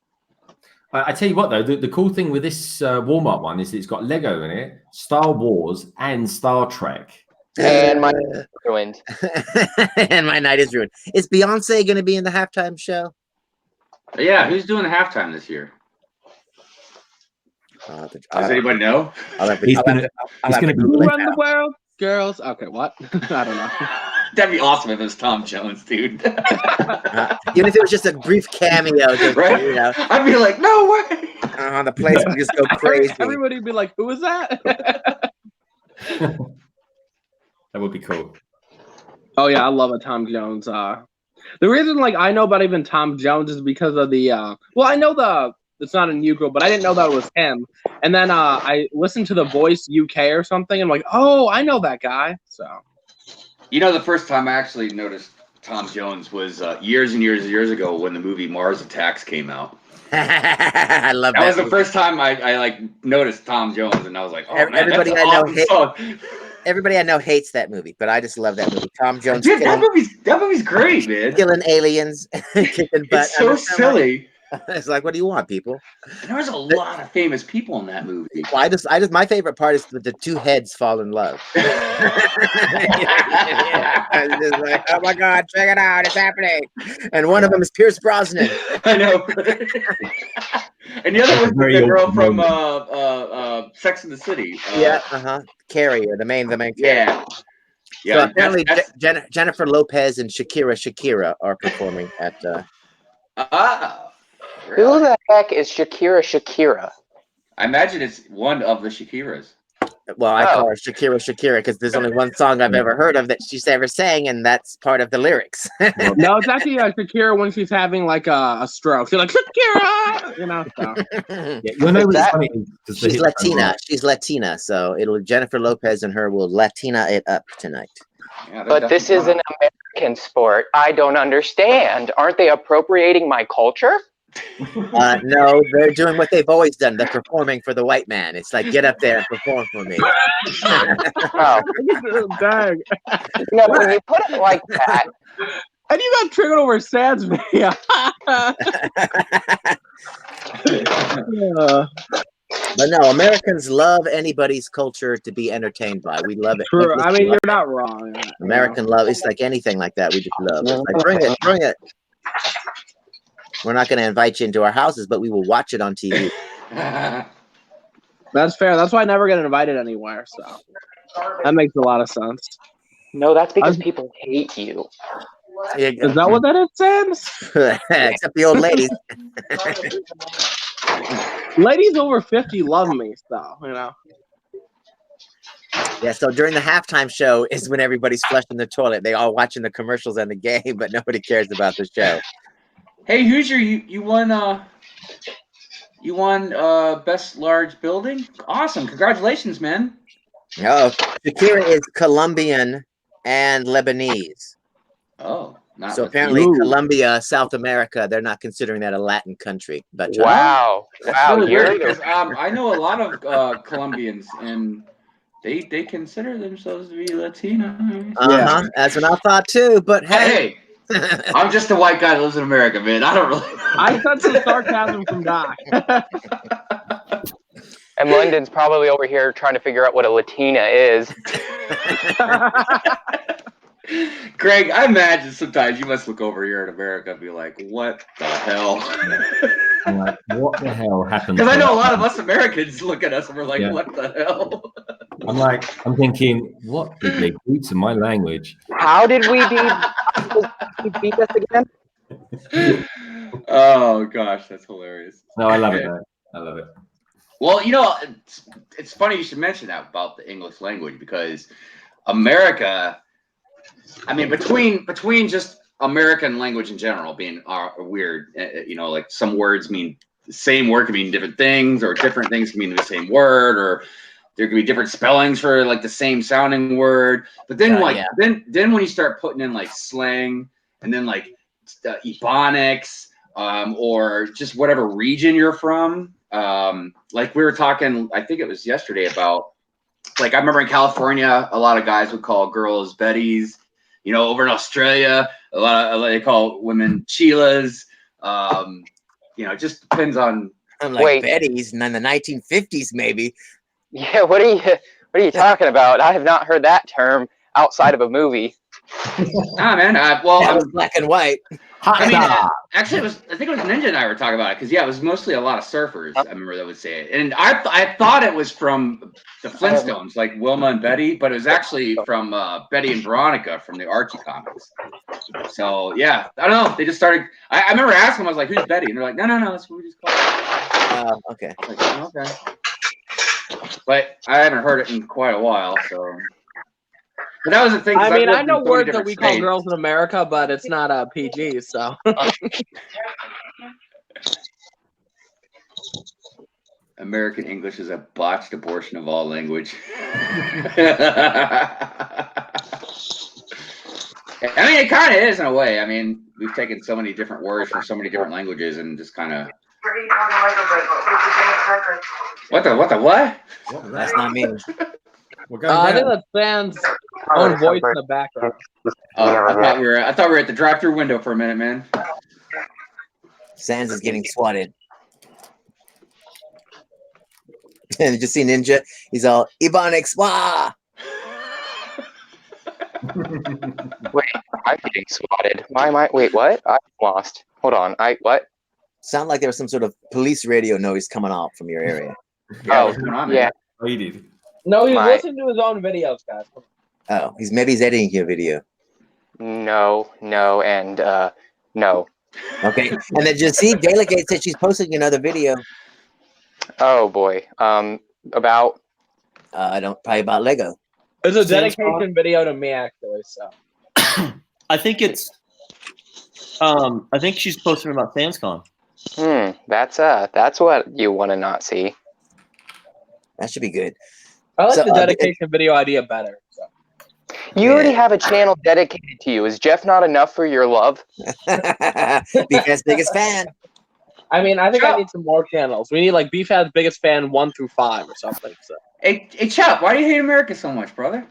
I tell you what, though, the cool thing with this Walmart one is it's got Lego in it, Star Wars, and Star Trek. And my night is ruined. And my night is ruined. Is Beyonce going to be in the halftime show? Yeah, who's doing the halftime this year? Does anybody know? He's going to be Who run the world? Girls. Okay, what? I don't know. That'd be awesome if it was Tom Jones, dude. Even if it was just a brief cameo, just, right? I'd be like, no way. The place would just go crazy. Everybody would be like, who was that? That would be cool. Oh yeah, I love a Tom Jones. The reason I know about even Tom Jones is because of the I know it's not a new girl, but I didn't know that it was him. And then I listened to The Voice UK or something, and I'm like, oh, I know that guy. So the first time I actually noticed Tom Jones was years and years and years ago when the movie Mars Attacks came out. I love that. That was the first time I noticed Tom Jones, and I was like, oh, man, everybody that's awesome. Everybody I know hates that movie, but I just love that movie. Tom Jones. Dude, that movie's great, man. Killing aliens, kicking butt. It's so silly. It's like, what do you want, people? There was a lot of famous people in that movie. Well, I just, my favorite part is the two heads fall in love. It's just like, oh my God, check it out, it's happening. And one of them is Pierce Brosnan. I know. And the other was the girl from Sex and the City. Carrie, the main character. Yeah. So apparently, Jennifer Lopez and Shakira are performing at. Really? Who the heck is Shakira? I imagine it's one of the Shakiras. Well, I call her Shakira because there's only one song I've ever heard of that she's ever sang, and that's part of the lyrics. No, it's actually Shakira when she's having a stroke. She's like, Shakira! So. She's Latina. She's Latina, so Jennifer Lopez and her will Latina it up tonight. Yeah, but this is an American sport. I don't understand. Aren't they appropriating my culture? No, they're doing what they've always done. They're performing for the white man. It's like, get up there and perform for me. Oh, dang! No, when you put it like that, and you got triggered over Sans video. But no, Americans love anybody's culture to be entertained by. We love it. True. I mean, you're not wrong. American love. It's like anything like that. We just love. It's like bring it. We're not going to invite you into our houses, but we will watch it on TV. That's fair. That's why I never get invited anywhere. So that makes a lot of sense. No, that's because people hate you. Is that what that is, Sam? Except the old ladies. Ladies over 50 love me, so you know. Yeah, so during the halftime show is when everybody's flushing the toilet. They all watching the commercials and the game, but nobody cares about the show. Hey, Hoosier, you won best large building. Awesome, congratulations, man. Oh, Shakira is Colombian and Lebanese. Oh, not so apparently Colombia, South America, they're not considering that a Latin country. But wow, really weird, I know a lot of Colombians, and they consider themselves to be Latino. Yeah, that's what I thought too. But hey, I'm just a white guy that lives in America, man. I don't really. I sense some sarcasm from Doc. And London's probably over here trying to figure out what a Latina is. Greg, I imagine sometimes you must look over here in America and be like, what the hell? Like, what the hell happened? Because I know a lot of us Americans look at us and we're like, what the hell? I'm thinking, what did they do to my language? How did we beat us again? Oh, gosh, that's hilarious. No, I love it, man. I love it. Well, you know, it's funny you should mention that about the English language, because America, I mean, between just American language in general being weird, you know, like some words mean the same word can mean different things, or different things can mean the same word, or there can be different spellings for like the same sounding word. But then then when you start putting in like slang and then like Ebonics, or just whatever region you're from, like we were talking, I think it was yesterday, about like I remember in California, a lot of guys would call girls Betties. You know, over in Australia, a lot of they call women Sheilas. You know, it just depends on. Unlike Betty's in the 1950s, maybe. Yeah, what are you talking about? I have not heard that term outside of a movie. Nah, man. That was black and white. I mean, actually, I think it was Ninja and I were talking about it, because it was mostly a lot of surfers. I remember that would say it, and I thought it was from the Flintstones, like Wilma and Betty, but it was actually from Betty and Veronica from the Archie comics. So yeah, I don't know. They just started. I remember asking them, I was like, "Who's Betty?" And they're like, "No, that's what we just call it." Okay. Like, oh, okay. But I haven't heard it in quite a while, so. But that was the thing. I mean, I know words that we call girls in America, but it's not a PG, so. American English is a botched abortion of all language. I mean, it kind of is in a way. I mean, we've taken so many different words from so many different languages and just kind of. What? That's not me. I think that's Sam's own voice in the background. I thought we were at the drive-through window for a minute, man. Sans is getting swatted. And you just see Ninja? He's all Ebonics, wah! Wait, I'm getting swatted. Why am I? Wait, what? I'm lost. Hold on. What? Sound like there was some sort of police radio noise coming out from your area. Oh, yeah. Oh, you did. No, he's listening to his own videos, guys. Oh, maybe he's editing your video. No, and no. Okay, and then just see, Delegate said she's posting another video. Oh boy, about? Probably about Lego. It's a dedication video to me, actually. So, I think it's. I think she's posting about SansCon. That's what you want to not see. That should be good. I like the dedication video idea better. So. You already have a channel dedicated to you. Is Jeff not enough for your love? BFAB's biggest fan. I mean, I think I need some more channels. We need like BFAB's biggest fan 1 through 5 or something. So. Hey, Chuck, why do you hate America so much, brother?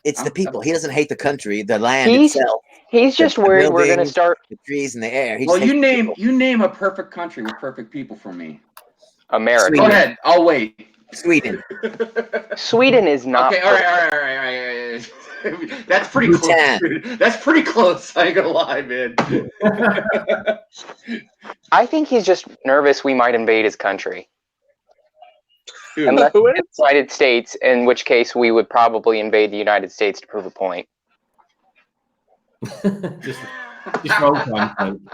It's the people. He doesn't hate the country, the land itself. He's just worried we're going to start the trees in the air. Well, you name a perfect country with perfect people for me. America. Go ahead. I'll wait. Sweden. Sweden is not. Okay. All right. That's pretty close. That's pretty close. I ain't gonna lie, man. I think he's just nervous we might invade his country. Unless the United States, in which case we would probably invade the United States to prove a point. just roll time.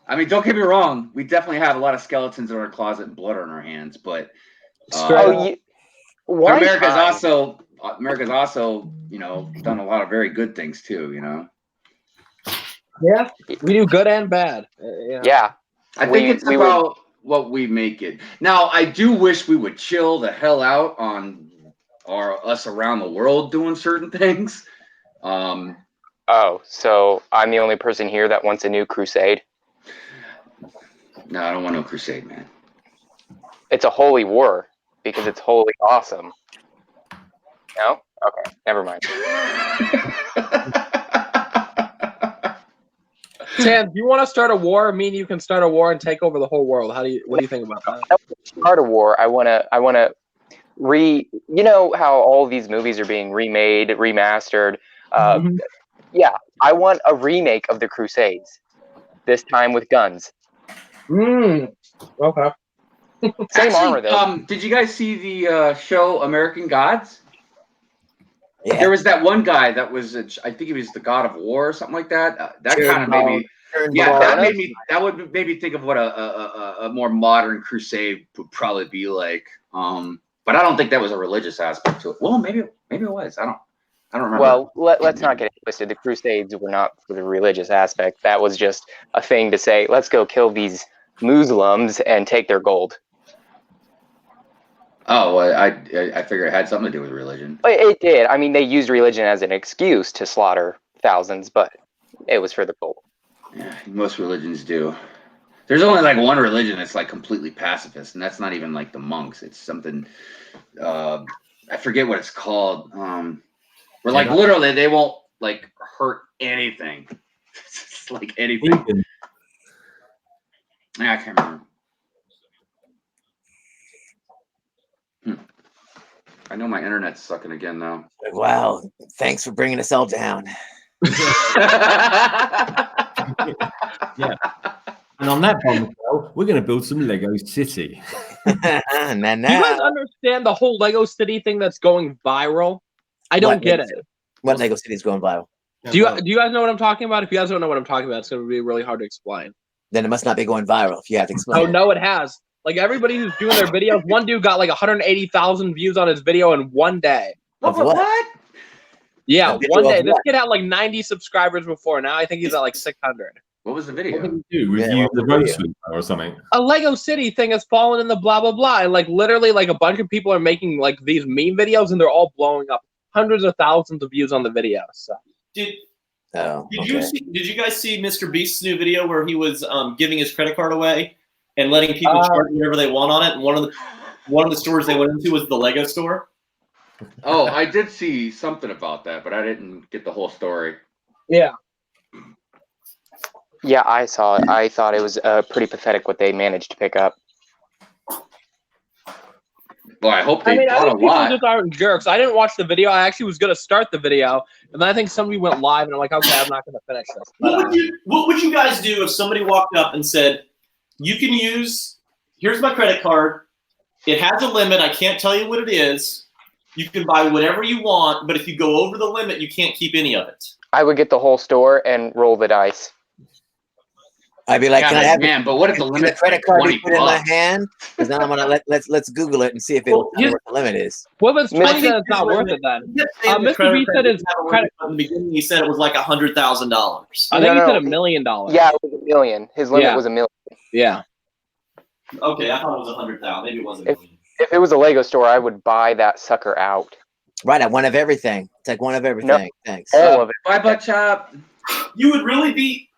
I mean, don't get me wrong. We definitely have a lot of skeletons in our closet and blood on our hands, but America's also, you know, done a lot of very good things too. You know. Yeah, we do good and bad. Yeah. I think it's about what we make it. Now, I do wish we would chill the hell out on us around the world doing certain things. Oh, so I'm the only person here that wants a new crusade? No, I don't want no crusade, man. It's a holy war because it's holy awesome. No? Okay, never mind. Sam, do you want to start a war? I mean, you can start a war and take over the whole world. What do you think about that? Start a war. I wanna you know how all these movies are being remade, remastered. Yeah, I want a remake of the Crusades. This time with guns. Okay. Same armor though. Did you guys see the show American Gods? Yeah. There was that one guy that was, I think he was the god of war or something like that. That kind of made me, that would maybe think of what a more modern crusade would probably be like. But I don't think that was a religious aspect to it. Well, maybe it was. I don't remember. Well, let's not get it twisted. The Crusades were not for the religious aspect. That was just a thing to say, let's go kill these Muslims and take their gold. Oh, well, I figure it had something to do with religion. It did. I mean, they used religion as an excuse to slaughter thousands, but it was for the gold. Yeah, most religions do. There's only like one religion that's like completely pacifist, and that's not even like the monks. It's something, I forget what it's called. Where like literally they won't like hurt anything. It's like anything. Yeah, I can't remember. I know my internet's sucking again now. Wow, thanks for bringing us all down. Yeah. And on that bombshell, we're going to build some Lego City. Do you guys understand the whole Lego City thing that's going viral? I don't get it. What Lego City is going viral? Do you guys know what I'm talking about? If you guys don't know what I'm talking about, it's going to be really hard to explain. Then it must not be going viral if you have to explain. Oh, no, it has. Like, everybody who's doing their videos, one dude got like 180,000 views on his video in one day. What? Yeah, one day. This kid had like 90 subscribers before. Now I think he's at like 600. What was the video? What did he do? Review the road sweeper or something? A Lego City thing has fallen in the blah, blah, blah. And like literally like a bunch of people are making like these meme videos and they're all blowing up. Hundreds of thousands of views on the video. So. Did you guys see Mr. Beast's new video where he was giving his credit card away and letting people charge whatever they want on it? And one of the stores they went into was the Lego store. Oh, I did see something about that, but I didn't get the whole story. Yeah. Yeah, I saw it. I thought it was pretty pathetic what they managed to pick up. Well, I hope they I bought think a people lot. just aren't jerks. I didn't watch the video. I actually was going to start the video, and then I think somebody went live, and I'm like, okay, I'm not going to finish this. But, What would you guys do if somebody walked up and said, you can use, here's my credit card. It has a limit. I can't tell you what it is. You can buy whatever you want, but if you go over the limit, you can't keep any of it. I would get the whole store and roll the dice. I'd be like, Yeah, can I have man, but what if the can limit the credit like card 20 be put in my bucks? hand? Because then I'm gonna let's Google it and see if it what the limit is. Well, if it's I 20, think then it's not worth it then. Mr. Beast said his credit. In the beginning, he said it was like $100,000. I think he said $1 million. Yeah, it was $1 million. His limit was $1 million. Yeah. Okay, I thought it was 100,000. Maybe it wasn't. If it was a Lego store, I would buy that sucker out. Right, I one of everything. It's like one of everything. Thanks. All of it. $5 shop. You would really be.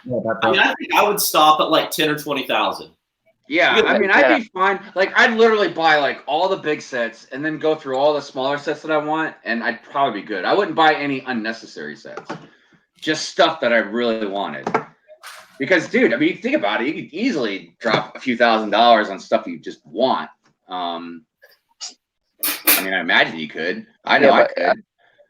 I mean, I think I would stop at like 10 or 20,000. Yeah, I mean, I'd be fine. Like, I'd literally buy like all the big sets and then go through all the smaller sets that I want, and I'd probably be good. I wouldn't buy any unnecessary sets, just stuff that I really wanted. Because, dude, I mean, think about it. You could easily drop a few $1,000s on stuff you just want. I mean, I imagine you could. I know I could.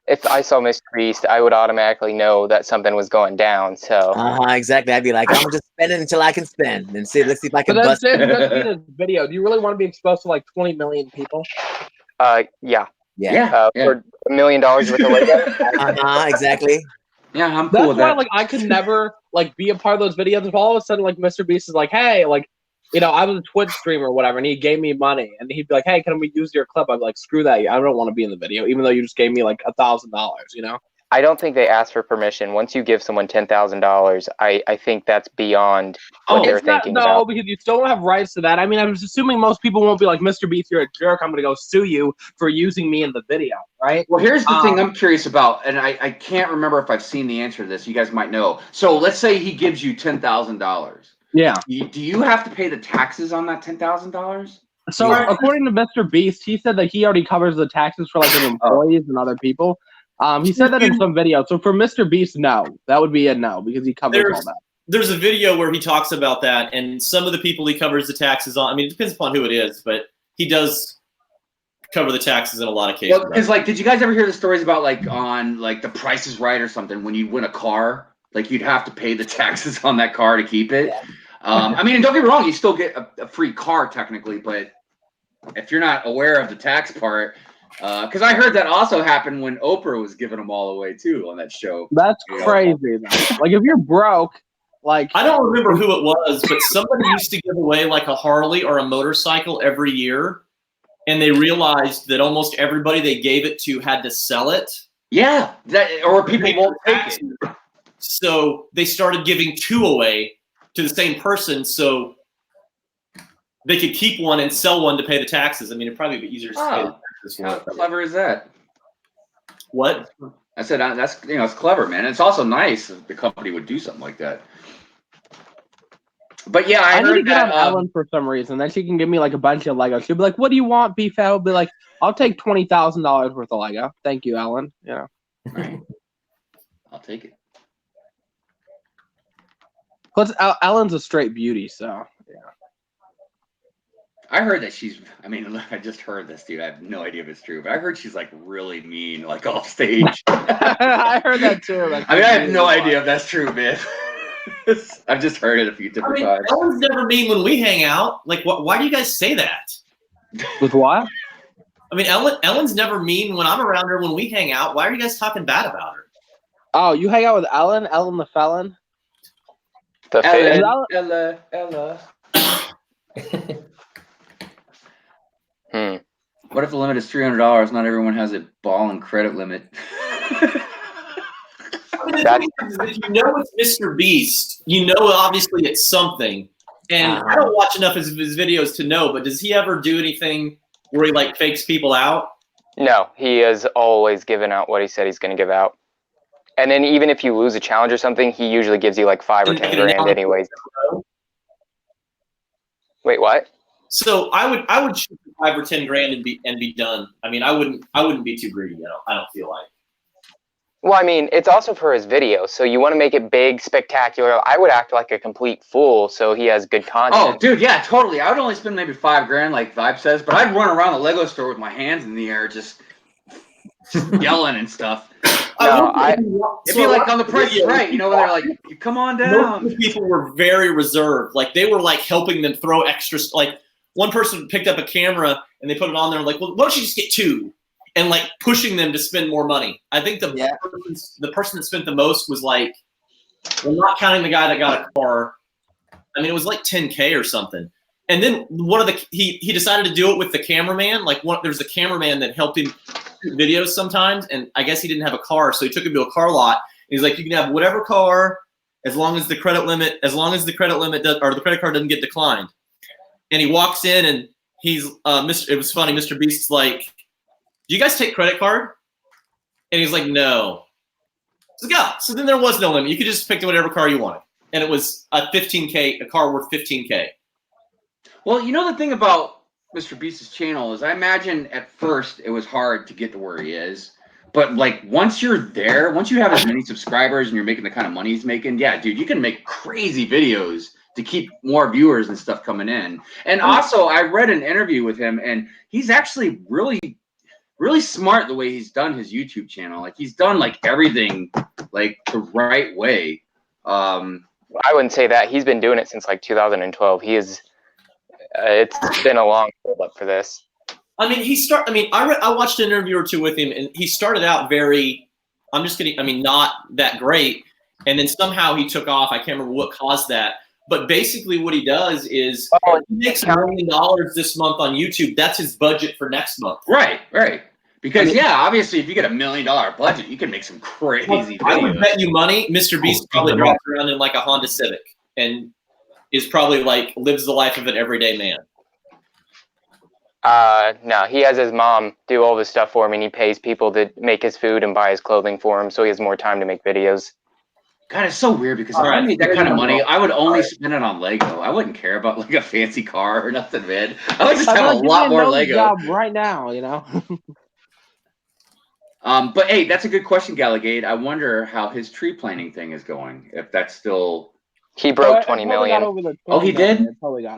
If I saw Mr. Beast, I would automatically know that something was going down. So exactly. I'd be like, I'm just spending until I can spend, and see. Let's see if I can But bust. that's a video. Do you really want to be exposed to like 20 million people? Yeah. Yeah. For $1 million with a Lego. Exactly. Yeah, I'm That's cool with why, that. like, I could never like be a part of those videos. If all of a sudden, like, Mr. Beast is like, "Hey, like, you know, I was a Twitch streamer or whatever," and he gave me money, and he'd be like, "Hey, can we use your clip?" I'd be like, "Screw that! I don't want to be in the video, even though you just gave me like $1,000." You know? I don't think they ask for permission. Once you give someone $10,000, I think that's beyond what they're thinking about. No, because you still don't have rights to that. I mean, I was assuming most people won't be like, "Mr. Beast, you're a jerk. I'm going to go sue you for using me in the video," right? Well, here's the thing I'm curious about, and I can't remember if I've seen the answer to this. You guys might know. So let's say he gives you $10,000. Yeah. Do you have to pay the taxes on that $10,000? So according to Mr. Beast, he said that he already covers the taxes for like his employees and other people. He said that in some video. So for Mr. Beast, no, that would be a no because he covers all that. There's a video where he talks about that, and some of the people he covers the taxes on. I mean, it depends upon who it is, but he does cover the taxes in a lot of cases. Well, because like, did you guys ever hear the stories about like on like The Price is Right or something when you win a car, like you'd have to pay the taxes on that car to keep it? Yeah. I mean, and don't get me wrong, you still get a free car technically, but if you're not aware of the tax part. Because I heard that also happened when Oprah was giving them all away too on that show. That's crazy. Like if you're broke, like I don't remember who it was, but somebody used to give away like a Harley or a motorcycle every year, and they realized that almost everybody they gave it to had to sell it. Yeah, or people won't take it. So they started giving 2 away to the same person, so they could keep one and sell one to pay the taxes. I mean, it'd probably be easier to pay the taxes. How clever is that? What? I said that's it's clever, man. It's also nice if the company would do something like that. But yeah, I need heard to get that on Ellen for some reason. Then she can give me like a bunch of Legos. She'll be like, "What do you want, Beef?" I'll be like, "I'll take $20,000 worth of Lego. Thank you, Ellen." You know. Right. I'll take it. Plus, Ellen's a straight beauty, so yeah. I heard that she's. I mean, I just heard this, dude. I have no idea if it's true, but I heard she's like really mean, like off stage. I heard that too. I mean, I have no idea if that's true, man. I've just heard it a few different times. Ellen's never mean when we hang out. Like, why do you guys say that? With what? I mean, Ellen's never mean when I'm around her when we hang out. Why are you guys talking bad about her? Oh, you hang out with Ellen? Ellen the felon? The Ella. What if the limit is $300? Not everyone has a ball and credit limit. If you know it's Mr. Beast, you know obviously it's something. And I don't watch enough of his videos to know, but does he ever do anything where he like fakes people out? No, he has always given out what he said he's going to give out. And then even if you lose a challenge or something, he usually gives you like 5 or 10 grand anyways. Wait, what? So I would shoot 5 or 10 grand and be done. I mean, I wouldn't be too greedy. I don't feel like. Well, I mean, it's also for his video, so you want to make it big, spectacular. I would act like a complete fool, so he has good content. Oh, dude, yeah, totally. I would only spend maybe 5 grand, like Vibe says, but I'd run around the Lego store with my hands in the air, just yelling and stuff. No, it'd be like on The Price is Right, you know, when they're like, "Come on down." Most people were very reserved. Like they were like helping them throw extra. Like one person picked up a camera and they put it on there, like, "Well, why don't you just get 2?" And like pushing them to spend more money. I think the person that spent the most was like, well, not counting the guy that got a car. I mean, it was like 10K or something. And then he decided to do it with the cameraman. Like there's a cameraman that helped him shoot videos sometimes, and I guess he didn't have a car, so he took him to a car lot. And he's like, you can have whatever car as long as the credit limit the credit card doesn't get declined. And he walks in and he's it was funny. Mr. Beast's like, do you guys take credit card? And he's like, no. So yeah. So then there was no limit. You could just pick whatever car you wanted. And it was a car worth 15K. Well, you know the thing about Mr. Beast's channel is I imagine at first it was hard to get to where he is. But like once you're there, once you have as many subscribers and you're making the kind of money he's making, yeah, dude, you can make crazy videos to keep more viewers and stuff coming in. And also, I read an interview with him, and he's actually really smart the way he's done his YouTube channel. Like he's done like everything like the right way. I wouldn't say that. He's been doing it since like 2012. He is. It's been a long build up for this. I mean, I watched an interview or two with him, and he started out very, not that great, and then somehow he took off. I can't remember what caused that, but basically what he does is he makes $1 million this month on YouTube. That's his budget for next month. Right. Because obviously, if you get $1 million budget, you can make some crazy videos. I would bet you money, Mr. Beast probably drives around in like a Honda Civic and is probably like lives the life of an everyday man. No, he has his mom do all this stuff for him, and he pays people to make his food and buy his clothing for him, so he has more time to make videos. God, it's so weird because if I made that kind of money, I would only spend it on Lego. I wouldn't care about like a fancy car or nothing, man. I would just have a lot more Lego. Job right now, you know. But hey, that's a good question, Galligade. I wonder how his tree planting thing is going. If that's still. He broke 20 million. Oh, he did?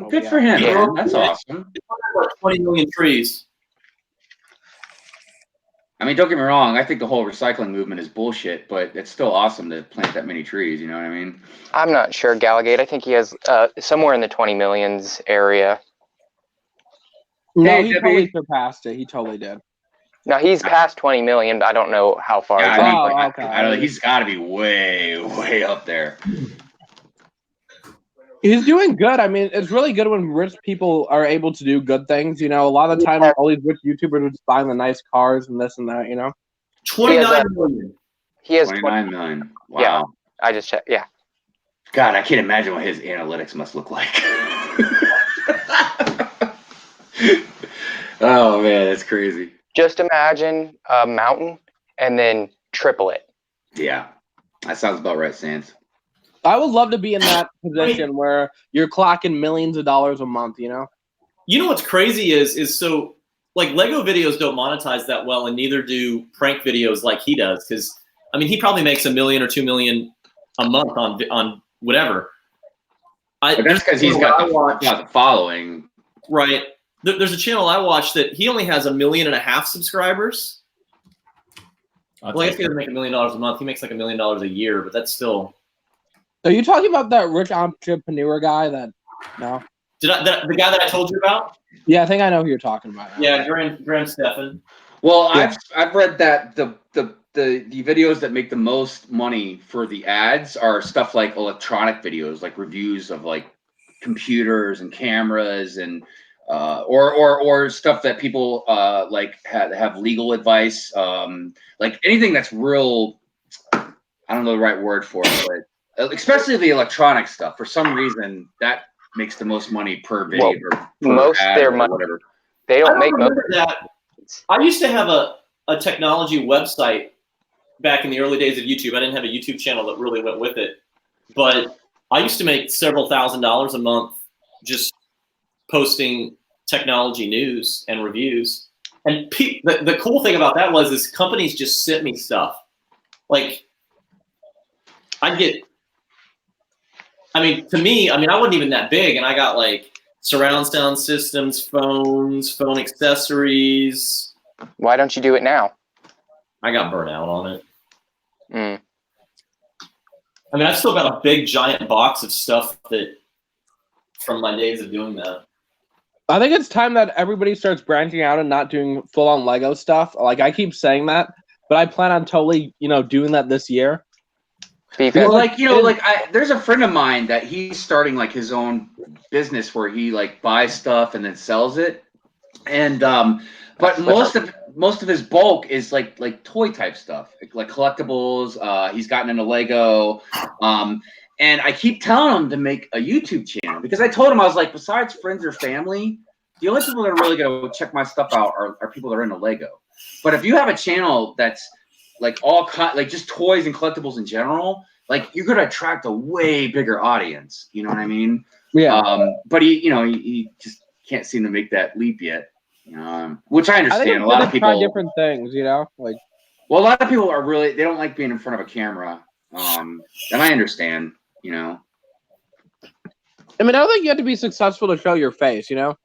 Good for him. Yeah. That's awesome. 20 million trees. I mean, don't get me wrong. I think the whole recycling movement is bullshit, but it's still awesome to plant that many trees. You know what I mean? I'm not sure, Galligate. I think he has somewhere in the 20 millions area. No, he totally surpassed it. He totally did. No, he's past 20 million, but I don't know how far. Yeah, I don't know. He's got to be way, way up there. He's doing good. I mean, it's really good when rich people are able to do good things. You know, a lot of the time, all these rich YouTubers are just buying the nice cars and this and that. You know, 29 million. He has 29 million. Wow. Yeah, I just checked. Yeah. God, I can't imagine what his analytics must look like. Oh man, that's crazy. Just imagine a mountain and then triple it. Yeah, that sounds about right, Sans. I would love to be in that position where you're clocking millions of dollars a month, you know? You know what's crazy is so, like, Lego videos don't monetize that well, and neither do prank videos like he does. Because, I mean, he probably makes $1 million or $2 million a month on whatever. But that's because he's got the following. Right. There's a channel I watch that he only has 1.5 million subscribers. Well, I guess he doesn't make $1 million a month. He makes like $1 million a year, but that's still... Are you talking about that rich entrepreneur guy that? No. The guy that I told you about? Yeah, I think I know who you're talking about. Yeah, Graham Stephan. Well, yeah. I've read that the videos that make the most money for the ads are stuff like electronic videos, like reviews of like computers and cameras and or stuff that people like have legal advice, like anything that's real. I don't know the right word for it, but especially the electronic stuff. For some reason, that makes the most money per video. Or per most ad their or money. Whatever. They don't make most. That. I used to have a technology website back in the early days of YouTube. I didn't have a YouTube channel that really went with it, but I used to make several $1,000s a month just posting technology news and reviews. And the cool thing about that was companies just sent me stuff. Like, I'd get, I mean, to me, I wasn't even that big, and I got like surround sound systems, phones, phone accessories. Why don't you do it now? I got burnt out on it. Mm. I mean, I've still got a big giant box of stuff that from my days of doing that. I think it's time that everybody starts branching out and not doing full-on Lego stuff. Like, I keep saying that, but I plan on totally, doing that this year. Well, there's a friend of mine that he's starting like his own business where he like buys stuff and then sells it, and but most of his bulk is like toy type stuff, like collectibles. He's gotten into Lego, and I keep telling him to make a YouTube channel because I told him, I was like, besides friends or family, the only people that are really gonna check my stuff out are people that are into Lego. But if you have a channel that's like like just toys and collectibles in general, like you're gonna attract a way bigger audience. You know what I mean? Yeah. But he just can't seem to make that leap yet. Which I understand. I think a lot of people try different things. Like. Well, a lot of people they don't like being in front of a camera. And I understand, you know. I mean, I don't think you have to be successful to show your face, you know?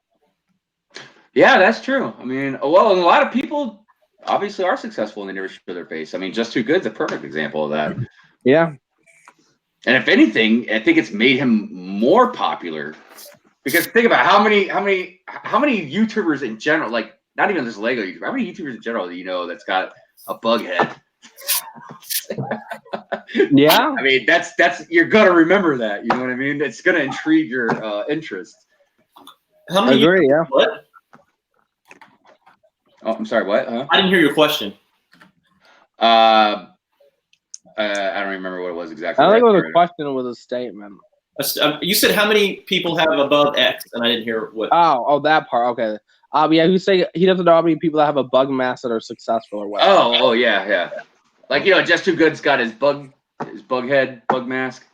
Yeah, that's true. I mean, well, and a lot of people obviously are successful and they never show their face. I mean, Just Too Good's a perfect example of that. Yeah. And if anything, I think it's made him more popular. Because think about how many YouTubers in general, like not even just Lego YouTubers, how many YouTubers in general do you know that's got a bug head? Yeah. I mean, that's you're gonna remember that. You know what I mean? It's gonna intrigue your interest. How many? I agree. Yeah. What? Oh, I'm sorry. What? Huh? I didn't hear your question. I don't remember what it was exactly. I think it was a question. It was a statement. You said how many people have above X, and I didn't hear what. Oh, that part. Okay. Yeah. You say he doesn't know how many people that have a bug mask that are successful or what? Oh, yeah. Like, you know, Just Too Good's got his bug head, bug mask.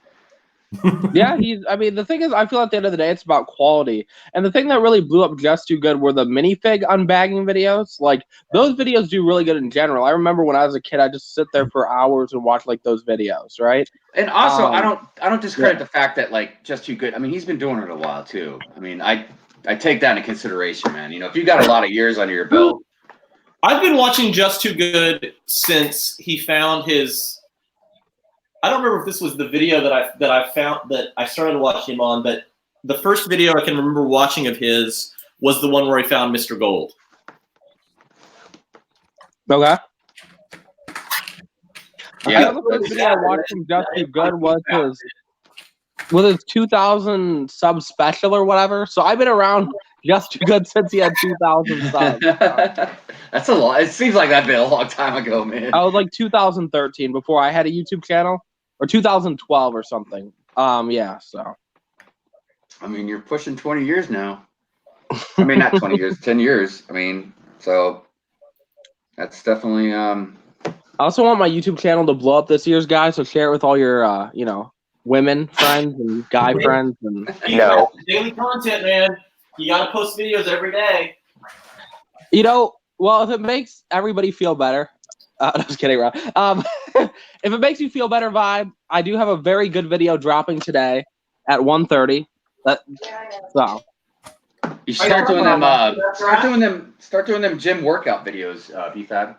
Yeah, I mean, the thing is, I feel at the end of the day, it's about quality. And the thing that really blew up Just Too Good were the minifig unbagging videos. Like, those videos do really good in general. I remember when I was a kid, I just sit there for hours and watch, like, those videos, right? And also, I don't discredit the fact that, like, Just Too Good, I mean, he's been doing it a while, too. I mean, I take that into consideration, man. You know, if you got a lot of years under your belt. I've been watching Just Too Good since he found his. I don't remember if this was the video that I found that I started watching him on, but the first video I can remember watching of his was the one where he found Mr. Gold. Okay. Yeah. The first video I watched from Just Too Good was his 2000 sub special or whatever. So I've been around Just Too Good since he had 2000 subs. That's a lot. It seems like that'd been a long time ago, man. I was like 2013 before I had a YouTube channel, or 2012 or something. Yeah. So. I mean, you're pushing 20 years now. I mean, not 20 years, 10 years. I mean, so that's definitely. I also want my YouTube channel to blow up this year's, guys. So share it with all your, women friends and guy friends and. No. Daily content, man. You gotta post videos every day. You know, well, if it makes everybody feel better, I was kidding, Rob. If it makes you feel better, Vibe, I do have a very good video dropping today at 1:30. So you start doing them gym workout videos, BFAB.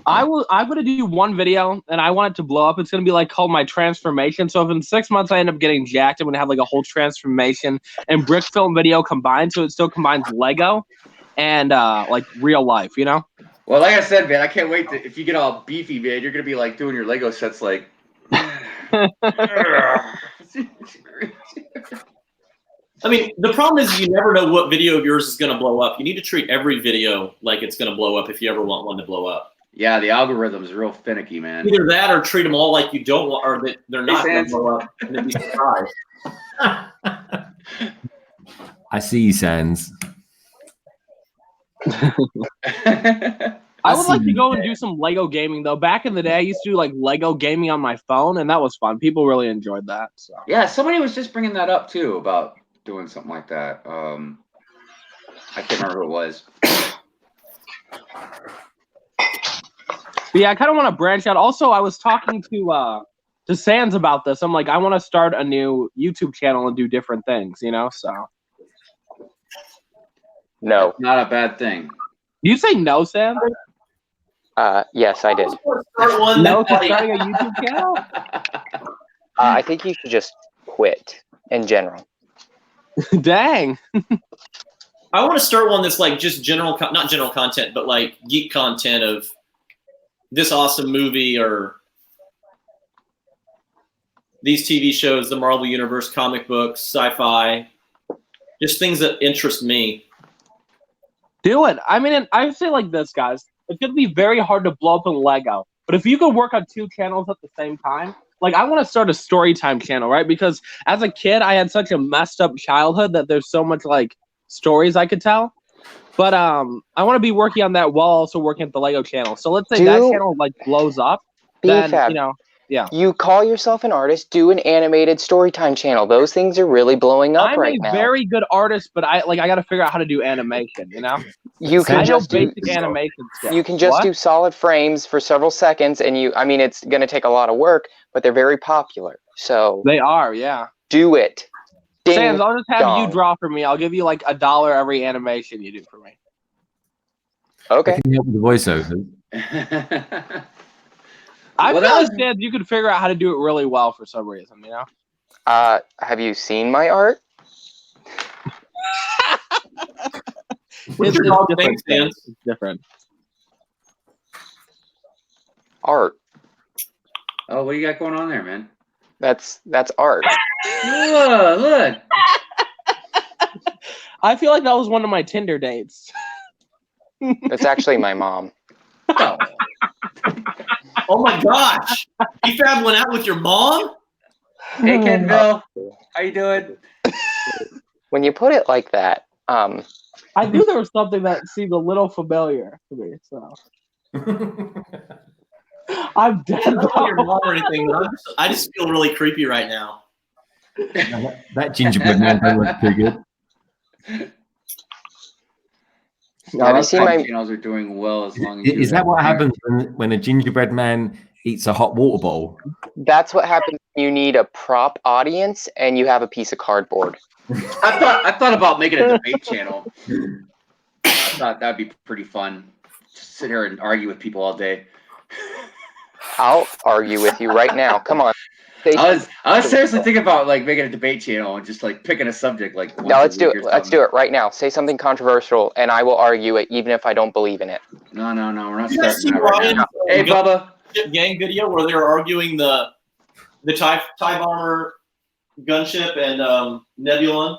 I'm gonna do one video and I want it to blow up. It's gonna be like called my transformation. So if in 6 months I end up getting jacked, I'm gonna have like a whole transformation and brick film video combined, so it still combines Lego and like real life, you know? Well, like I said, man, I can't wait if you get all beefy, man, you're gonna be like doing your Lego sets like I mean, the problem is you never know what video of yours is going to blow up. You need to treat every video like it's going to blow up if you ever want one to blow up. Yeah, the algorithm is real finicky, man. Either that or treat them all like you don't want, or that they're not going to blow up and then be surprised. I see you, Sans. I would like to go and do some Lego gaming, though. Back in the day, I used to do like Lego gaming on my phone, and that was fun. People really enjoyed that. So. Yeah, somebody was just bringing that up, too, about doing something like that. I can't remember who it was. But yeah, I kind of want to branch out. Also, I was talking to Sans about this. I'm like, I want to start a new YouTube channel and do different things, you know? So. No. Not a bad thing. Do you say no, Sans? Yes, I did. No to starting a YouTube channel? I think you should just quit in general. Dang. I want to start one that's like just not general content, but like geek content of this awesome movie or these TV shows, the Marvel Universe, comic books, sci-fi, just things that interest me. Do it. I mean, I say like this, guys. It's going to be very hard to blow up in Lego. But if you could work on 2 channels at the same time, like I want to start a story time channel, right? Because as a kid, I had such a messed up childhood that there's so much like stories I could tell. But I want to be working on that while also working at the Lego channel. So let's say that channel like blows up, then you know. Yeah. You call yourself an artist, do an animated storytime channel. Those things are really blowing up right now. I'm a very good artist, but I got to figure out how to do animation, you know? You can just do basic animation stuff. You can just do solid frames for several seconds, and it's going to take a lot of work, but they're very popular. So they are, yeah. Do it. Ding Sans, I'll just have dong. you draw for me. I'll give you like $1 every animation you do for me. Okay. I can help with the voiceover. I feel like, Sans, you could figure out how to do it really well for some reason, you know? Have you seen my art? What's your dog name, Sans? It's different. Art. Oh, what do you got going on there, man? That's art. Look. I feel like that was one of my Tinder dates. That's actually my mom. Oh my gosh! BFAB went out with your mom? Hey, Kenville. How you doing? When you put it like that, I knew there was something that seemed a little familiar to me, so. I'm dead. I don't know your mom or anything, but I just feel really creepy right now. That gingerbread man don't look too good. Have you seen my channels are doing well as long as Is that what happens when a gingerbread man eats a hot water bottle? That's what happens when you need a prop audience and you have a piece of cardboard. I thought about making a debate channel. I thought that'd be pretty fun. Just sit here and argue with people all day. I'll argue with you right now. Come on. I was seriously thinking about like making a debate channel and just like picking a subject like. No, let's do it. Let's do it right now. Say something controversial, and I will argue it, even if I don't believe in it. No, we're not You guys see starting that right now. Hey, Bubba. Gang video where they were arguing the TIE bomber gunship and Nebulon.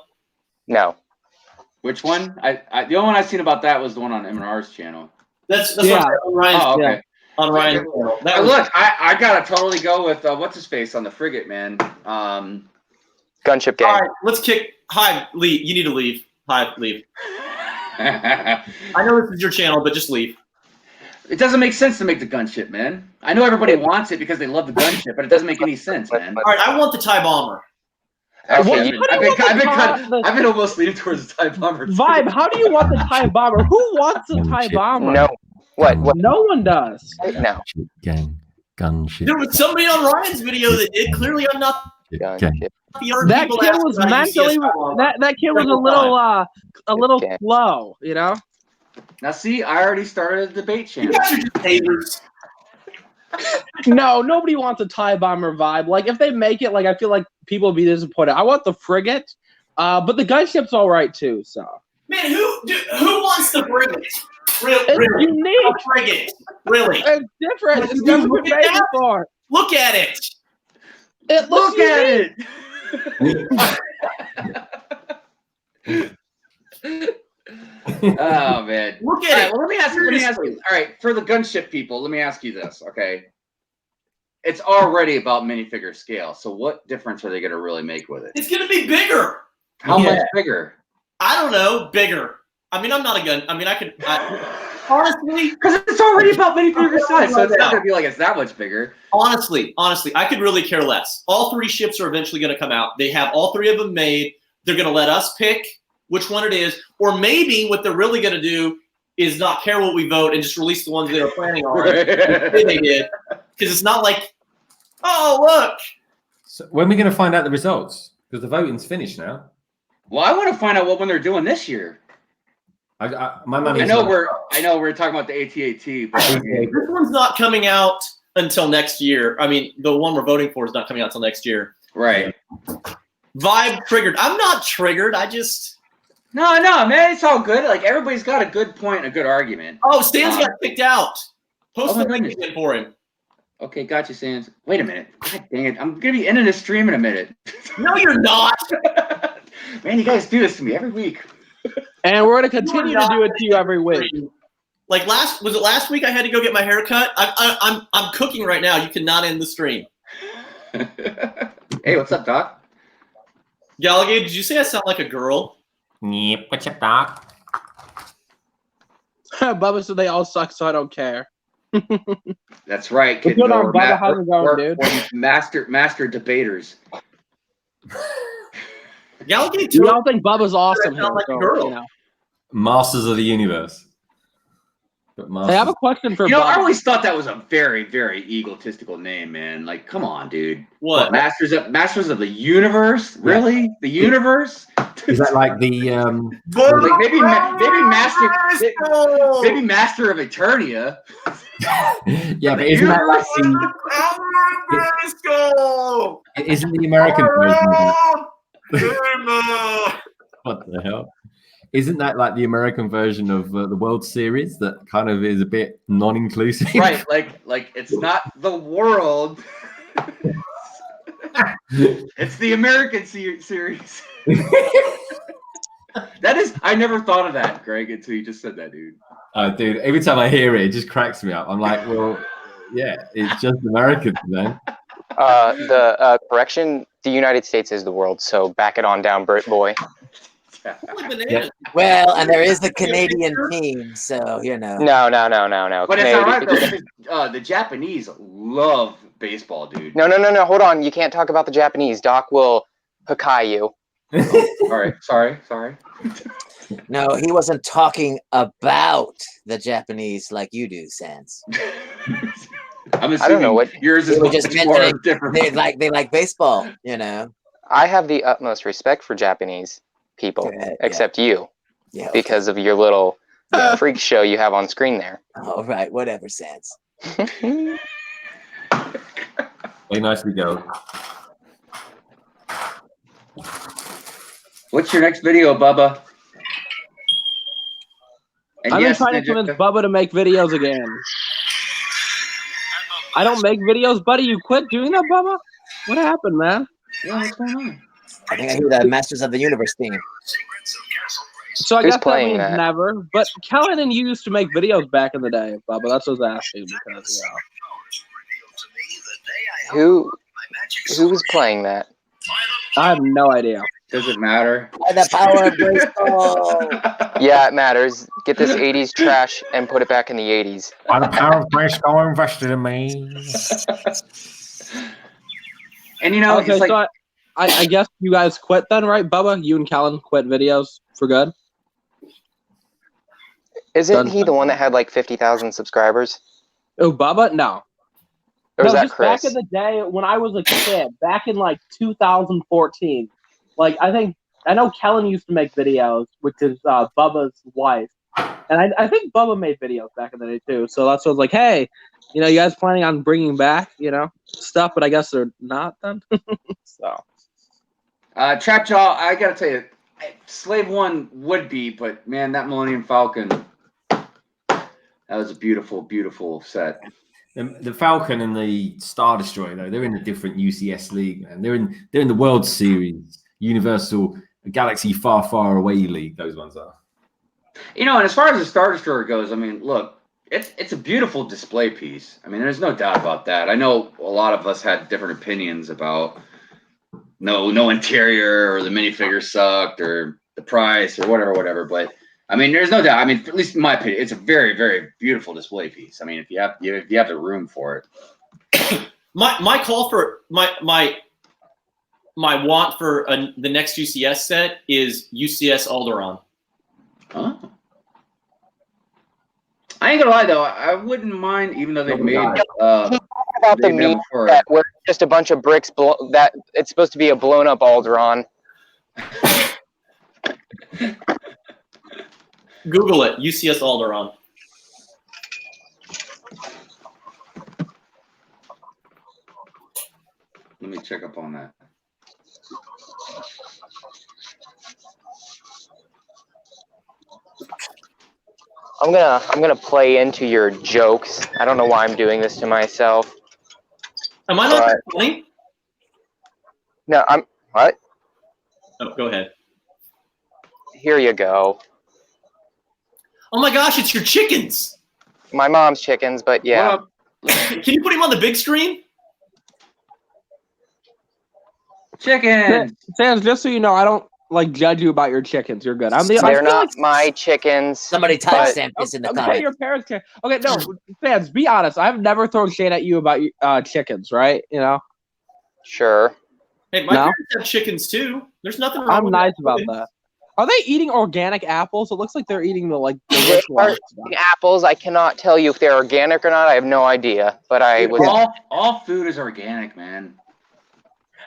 No. Which one? I the only one I've seen about that was the one on M&R's channel. That's what on Ryan's okay. channel. On Ryan's channel. Look, I gotta totally go with what's his face on the frigate, man. Gunship gang. All right, let's kick. Hi, Lee. You need to leave. Hi, leave. I know this is your channel, but just leave. It doesn't make sense to make the gunship, man. I know everybody wants it because they love the gunship, but it doesn't make any sense, man. All right, I want the TIE bomber. Okay, I've been almost leaning towards the TIE bomber. Vibe, how do you want the TIE bomber? Who wants a TIE bomber? No. What? No one does. No. Gang. Gunship. There was somebody on Ryan's video that did. Clearly, I'm not. Gang. That kid was mentally. That kid was a little slow, you know. Now, see, I already started a debate channel. You guys are just haters. No, nobody wants a TIE bomber vibe. Like, if they make it, like, I feel like people would be disappointed. I want the frigate, but the gunship's all right too. So, man, who wants the frigate? Really? It's unique. A frigate? Really? It's different. It's never been made before. Look at it. It looks Oh man! Look at it. Well, let me ask you. All right, for the gunship people, let me ask you this. Okay, it's already about minifigure scale. So, what difference are they going to really make with it? It's going to be bigger. How much bigger? I don't know. Bigger. I mean, I'm not a gun. I mean, honestly, because it's already about minifigure size, so it's not going to be like it's that much bigger. Honestly, I could really care less. All three ships are eventually going to come out. They have all three of them made. They're going to let us pick which one it is, or maybe what they're really going to do is not care what we vote and just release the ones they were planning on. They did, because it's not like, oh look. So when are we going to find out the results? Because the voting's finished now. Well, I want to find out what one they're doing this year. My money. I know we're talking about the AT-AT, but this one's not coming out until next year. I mean, the one we're voting for is not coming out until next year. Right. Vibe triggered. I'm not triggered. I just. No, man, it's all good. Like everybody's got a good point and a good argument. Oh, Stan's got kicked out. Post the link again for him. Okay, gotcha, Sans. Wait a minute. God dang it. I'm gonna be ending this stream in a minute. No, you're not. Man, you guys do this to me every week. And we're gonna continue to do it to you every week. Like last week I had to go get my hair cut? I'm cooking right now. You cannot end the stream. Hey, what's up, Doc? Gallagher, did you say I sound like a girl? Yep, what's up, Doc? Bubba said they all suck, so I don't care. That's right, kid. What's going on, Bubba? How's it going, dude? Master debaters. Y'all think Bubba's awesome here, like a so, girl. you know. Masters of the Universe. But Hey, I have a question for You know, Bubba. I always thought that was a very, very egotistical name, man. Like, come on, dude. What? Masters of the Universe? Really? The universe? Is that like the like maybe Master of Eternia? yeah, but isn't that like isn't the American version of it? What the hell? Isn't that like the American version of the World Series that kind of is a bit non-inclusive? Right, like it's not the world. It's the American series. That is, I never thought of that, Greg, until you just said that, dude. Dude, every time I hear it, it just cracks me up. I'm like, well, yeah, it's just Americans, man. The correction: the United States is the world. So back it on down, Brit boy. Yeah. Well, and there is the Canadian team, so you know. No. But it's all right though. Because, the Japanese love baseball, dude. No. Hold on. You can't talk about the Japanese. Doc will Hakai you. All right. Sorry. No, he wasn't talking about the Japanese like you do, Sans. I'm assuming I don't know what yours is just more different. They like baseball, you know. I have the utmost respect for Japanese people, except you, because of your little freak show you have on screen there. All right, whatever, Sans. Very nicely go. What's your next video, Bubba? And I've yes, been trying to convince Bubba to make videos again. I don't make videos, buddy. You quit doing that, Bubba? What happened, man? Yeah, what's going on? I think I hear the Masters of the Universe theme. So I Who's guess that playing means that? never. But Kellen and you used to make videos back in the day, Bubba. That's what I was asking because, Who was playing that? I have no idea. Does it matter? By the power of baseball. Yeah, it matters. Get this 80s trash and put it back in the 80s. By the power of baseball invested in me. And you know, okay, it's like, so I guess you guys quit then, right, Bubba? You and Kellen quit videos for good? Isn't he the one that had like 50,000 subscribers? Oh, Bubba? No. Or was that just Chris? back in the day when I was a kid, back in like 2014. Like I know Kellen used to make videos, which is Bubba's wife, and I think Bubba made videos back in the day too. So that's what I was like, hey, you guys planning on bringing back stuff, but I guess they're not then. So Trap Jaw, I gotta tell you, Slave One would be, but man, that Millennium Falcon, that was a beautiful, beautiful set. The Falcon and the Star Destroyer, though, they're in a different UCS league, man. They're in the World Series, Universal Galaxy Far, Far Away League. Those ones are. And as far as the Star Destroyer goes, I mean, look, it's a beautiful display piece. I mean, there's no doubt about that. I know a lot of us had different opinions about no interior or the minifigure sucked or the price or whatever. But I mean, there's no doubt. I mean, at least in my opinion, it's a very, very beautiful display piece. I mean, if you have the room for it. My call for my want for the next UCS set is UCS Alderaan. Huh? I ain't gonna lie though, I wouldn't mind, even though they've made about the meme that where just a bunch of bricks that it's supposed to be a blown up Alderaan. Google it, UCS Alderaan. Let me check up on that. I'm gonna play into your jokes. I don't know why I'm doing this to myself. Am I not funny? No, I'm what? Oh, go ahead. Here you go. Oh my gosh, it's your chickens. My mom's chickens, but yeah. Can you put him on the big screen? Chicken. Sans, just so you know, I don't like judge you about your chickens. You're good. They're not my chickens. Somebody type this in the Okay, comments. your parents can. Okay, no, fans, be honest. I've never thrown shade at you about chickens, right? You know. Sure. Hey, my No? parents have chickens too. There's nothing wrong I'm with nice that. about that. Are they eating organic apples? It looks like they're eating the They rich are ones. eating apples. I cannot tell you if they're organic or not. I have no idea. But I Dude, was. all food is organic, man.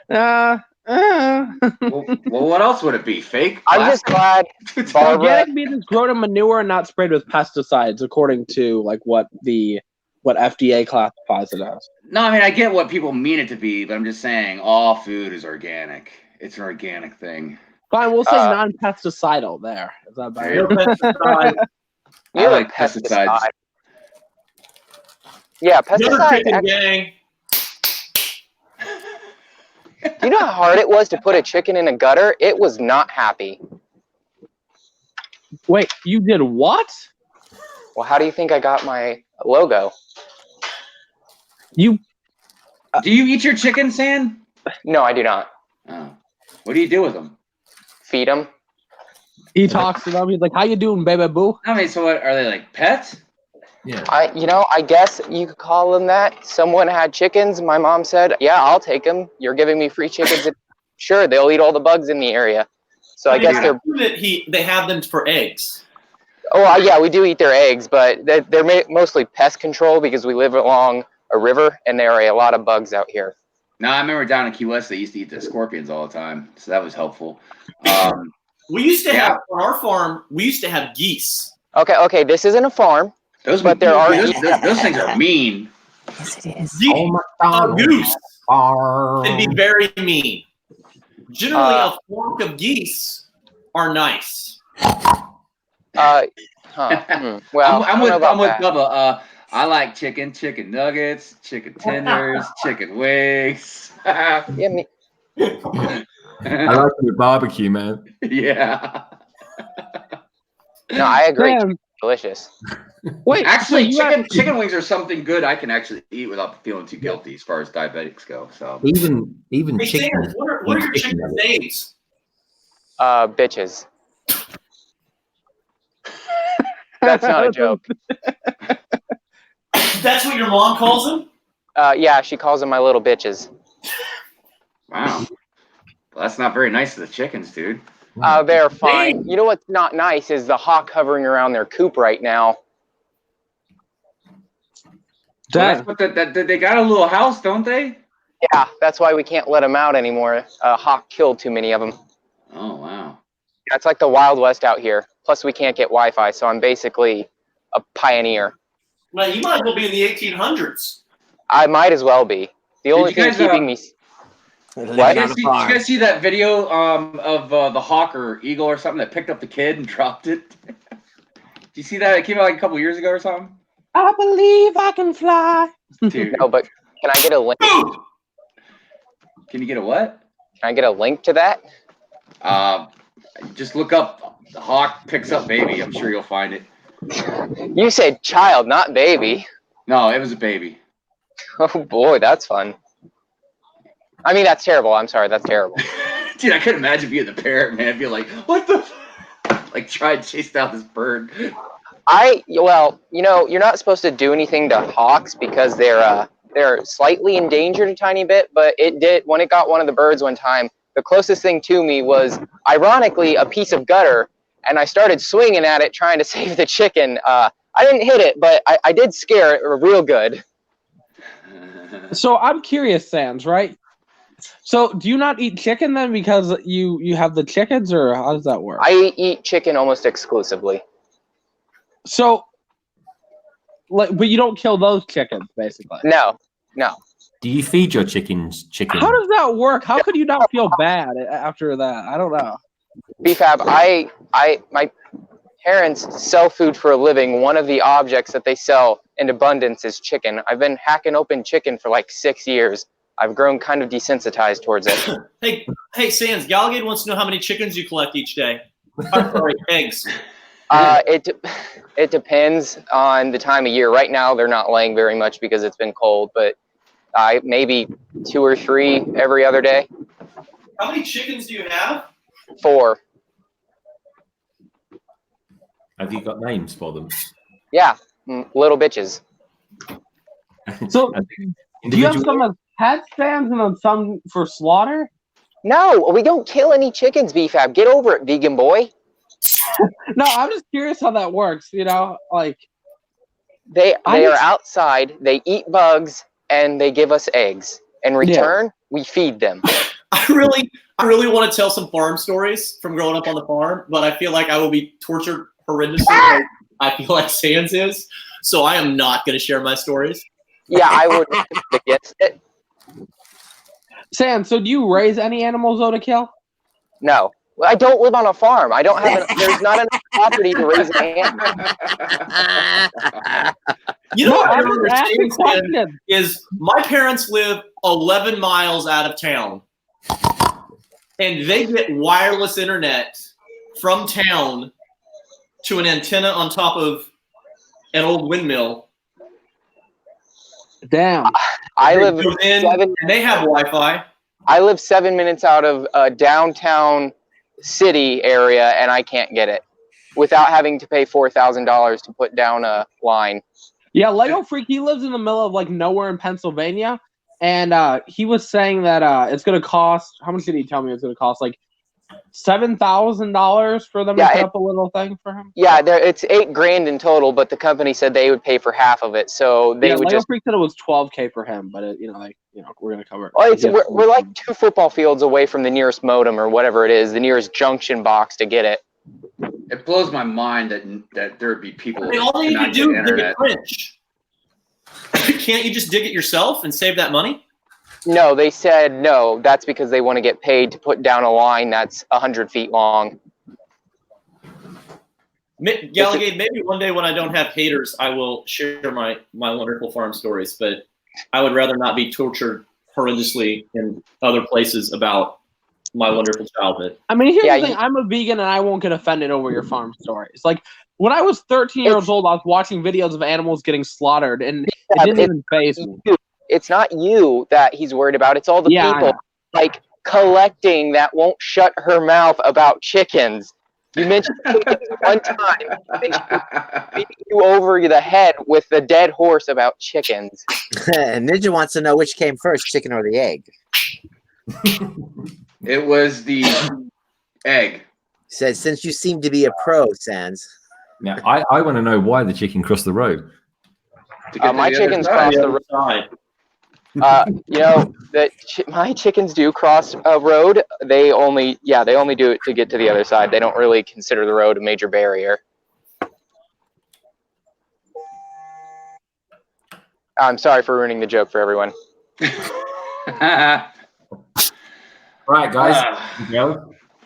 Well, well, what else would it be? Fake? I'm just glad Barbara. Organic means it's grown in manure and not sprayed with pesticides, according to what FDA classifies it as. No, I mean I get what people mean it to be, but I'm just saying all food is organic. It's an organic thing. Fine, we'll say non-pesticidal. There, is that better? No pesticide. I like pesticides. Yeah, Another pesticides. chicken gang. Do you know how hard it was to put a chicken in a gutter? It was not happy. Wait, you did what? Well, how do you think I got my logo? You do you eat your chicken, San? No, I do not. Oh. What do you do with them? Feed them. He talks to them. He's like, "How you doing, baby boo?" I mean, so what are they like pets? Yeah. I guess you could call them that. Someone had chickens. My mom said, "Yeah, I'll take them. You're giving me free chickens." Sure, they'll eat all the bugs in the area. So I guess they're. They have them for eggs. Oh yeah, we do eat their eggs, but they're mostly pest control because we live along a river and there are a lot of bugs out here. No, I remember down in Key West they used to eat the scorpions all the time, so that was helpful. We used to have on our farm. We used to have geese. Okay, this isn't a farm. Those things are mean. Yes, it is. Geese, goose can be very mean. Generally, a flock of geese are nice. Well, I'm with that. Bubba. I like chicken nuggets, chicken tenders, chicken wings. Yeah, I like the barbecue, man. Yeah. No, I agree. Damn. Delicious. Wait, actually, so chicken wings are something good I can actually eat without feeling too guilty as far as diabetics go. So Even Hey, chicken. Sam, what are your chicken names? Bitches. That's not a joke. That's what your mom calls them? Yeah, she calls them my little bitches. Wow. Well, that's not very nice of the chickens, dude. They're fine. You know what's not nice is the hawk hovering around their coop right now. Well, that's what they got a little house, don't they? Yeah, that's why we can't let them out anymore. Hawk killed too many of them. Oh, wow. That's like the Wild West out here. Plus, we can't get Wi-Fi, so I'm basically a pioneer. Well, you might as well be in the 1800s. I might as well be. The only thing keeping me... What? Did you guys see that video of the hawk or eagle or something that picked up the kid and dropped it? Did you see that? It came out like a couple years ago or something? I believe I can fly. Dude. No, but can I get a link? Can you get a what? Can I get a link to that? Just look up the hawk picks up baby. I'm sure you'll find it. You said child, not baby. No, it was a baby. Oh boy, that's fun. I mean, that's terrible. I'm sorry, that's terrible. Dude, I couldn't imagine being the parent, man. Be like, what the? Like, try to chase down this bird. Well, you know, you're not supposed to do anything to hawks because they're slightly endangered a tiny bit. But it did when it got one of the birds one time. The closest thing to me was, ironically, a piece of gutter, and I started swinging at it trying to save the chicken. I didn't hit it, but I did scare it real good. So I'm curious, Sans, right? So do you not eat chicken then because you have the chickens, or how does that work? I eat chicken almost exclusively. So, but you don't kill those chickens, basically. No. Do you feed your chickens chicken? How does that work? How could you not feel bad after that? I don't know. BFAB, my parents sell food for a living. One of the objects that they sell in abundance is chicken. I've been hacking open chicken for like 6 years. I've grown kind of desensitized towards it. Hey, Sans, Galgade wants to know how many chickens you collect each day. Sorry, eggs. It depends on the time of year. Right now, they're not laying very much because it's been cold, but maybe 2 or 3 every other day. How many chickens do you have? 4. Have you got names for them? Yeah, little bitches. So, do you have some as pet stands and then some for slaughter? No, we don't kill any chickens, BFAB. Get over it, vegan boy. No, I'm just curious how that works. You know, like they are outside. They eat bugs and they give us eggs. In return, we feed them. I really want to tell some farm stories from growing up on the farm, but I feel like I will be tortured horrendously. Like I feel like Sans is, so I am not going to share my stories. Yeah, I would against it. Sam, so do you raise any animals though to kill? No. I don't live on a farm. I don't have there's not enough property to raise an animal. You know what I don't understand is my parents live 11 miles out of town. And they get wireless internet from town to an antenna on top of an old windmill. Damn. I live and they have Wi-Fi. I live 7 minutes out of a downtown city area, and I can't get it without having to pay $4,000 to put down a line. Yeah, Lego Freak, he lives in the middle of like nowhere in Pennsylvania, and he was saying that it's going to cost, how much did he tell me it's going to cost? Like $7,000 for them to put up a little thing for him? Yeah, it's $8,000 in total, but the company said they would pay for half of it, so they would Lego just. Freak said it was $12K for him, but it, we're going to cover it. Well, we're like 2 football fields away from the nearest modem or whatever it is, the nearest junction box to get it. It blows my mind that there'd be people. I mean, all you need to do is dig a trench. Can't you just dig it yourself and save that money? No, they said no. That's because they want to get paid to put down a line that's 100 feet long. Galligade, maybe one day when I don't have haters, I will share my wonderful farm stories. But I would rather not be tortured horrendously in other places about my wonderful childhood. I mean, here's the thing. I'm a vegan, and I won't get offended over your farm stories. Like, when I was 13 years old, I was watching videos of animals getting slaughtered, and it didn't even faze me. It's not you that he's worried about. It's all the people like collecting that won't shut her mouth about chickens. You mentioned chickens one time. Beat you over the head with the dead horse about chickens. Ninja wants to know which came first, chicken or the egg. It was the egg. Says, since you seem to be a pro, Sans. Now, I want to know why the chicken crossed the road. My chickens cross the road. My chickens do cross a road. They only do it to get to the other side. They don't really consider the road a major barrier. I'm sorry for ruining the joke for everyone. Right, guys,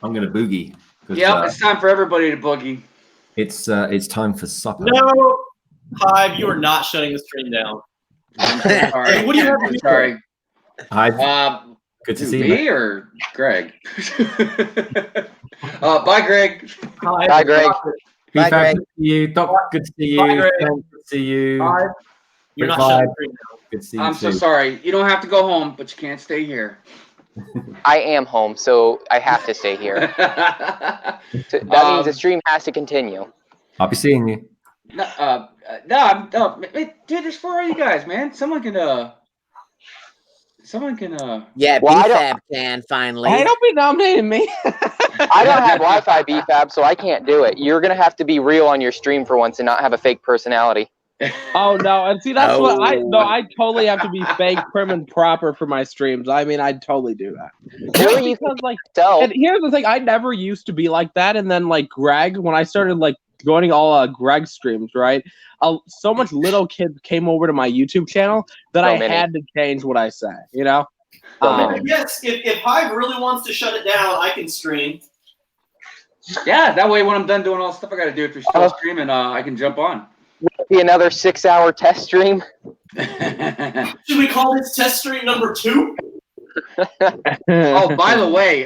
I'm going to boogie. Yep, it's time for everybody to boogie. It's time for supper. No, Hive, you are not shutting the stream down. Sorry. What do you have to do? Sorry. Hi. Good to see you. Me or Greg? Bye, Greg. Hi. Bye, Greg. Bye, Greg. Good to see you. Doc, good to see you. Bye, Greg. Good to see you. Bye. You're not shutting the stream down. Good to see you. I'm so sorry. You don't have to go home, but you can't stay here. I am home, so I have to stay here. So that means the stream has to continue. I'll be seeing you. No, dude, it's for all you guys, man. Someone can. Yeah, BFAB can finally. Hey, don't be nominating me. I don't have Wi-Fi, BFAB, so I can't do it. You're gonna have to be real on your stream for once and not have a fake personality. Oh no, and see that's what I totally have to be fake, prim and proper for my streams. I mean, I'd totally do that. Really, because and here's the thing, I never used to be like that, and then like Greg, when I started like joining all Greg's streams, right? So much little kids came over to my YouTube channel that I had to change what I say, you know? Yes, if Hive really wants to shut it down, I can stream. Yeah, that way when I'm done doing all the stuff I got to do, if you're still streaming, I can jump on. Will it be another 6-hour test stream? Should we call this test stream number 2? Oh, by the way,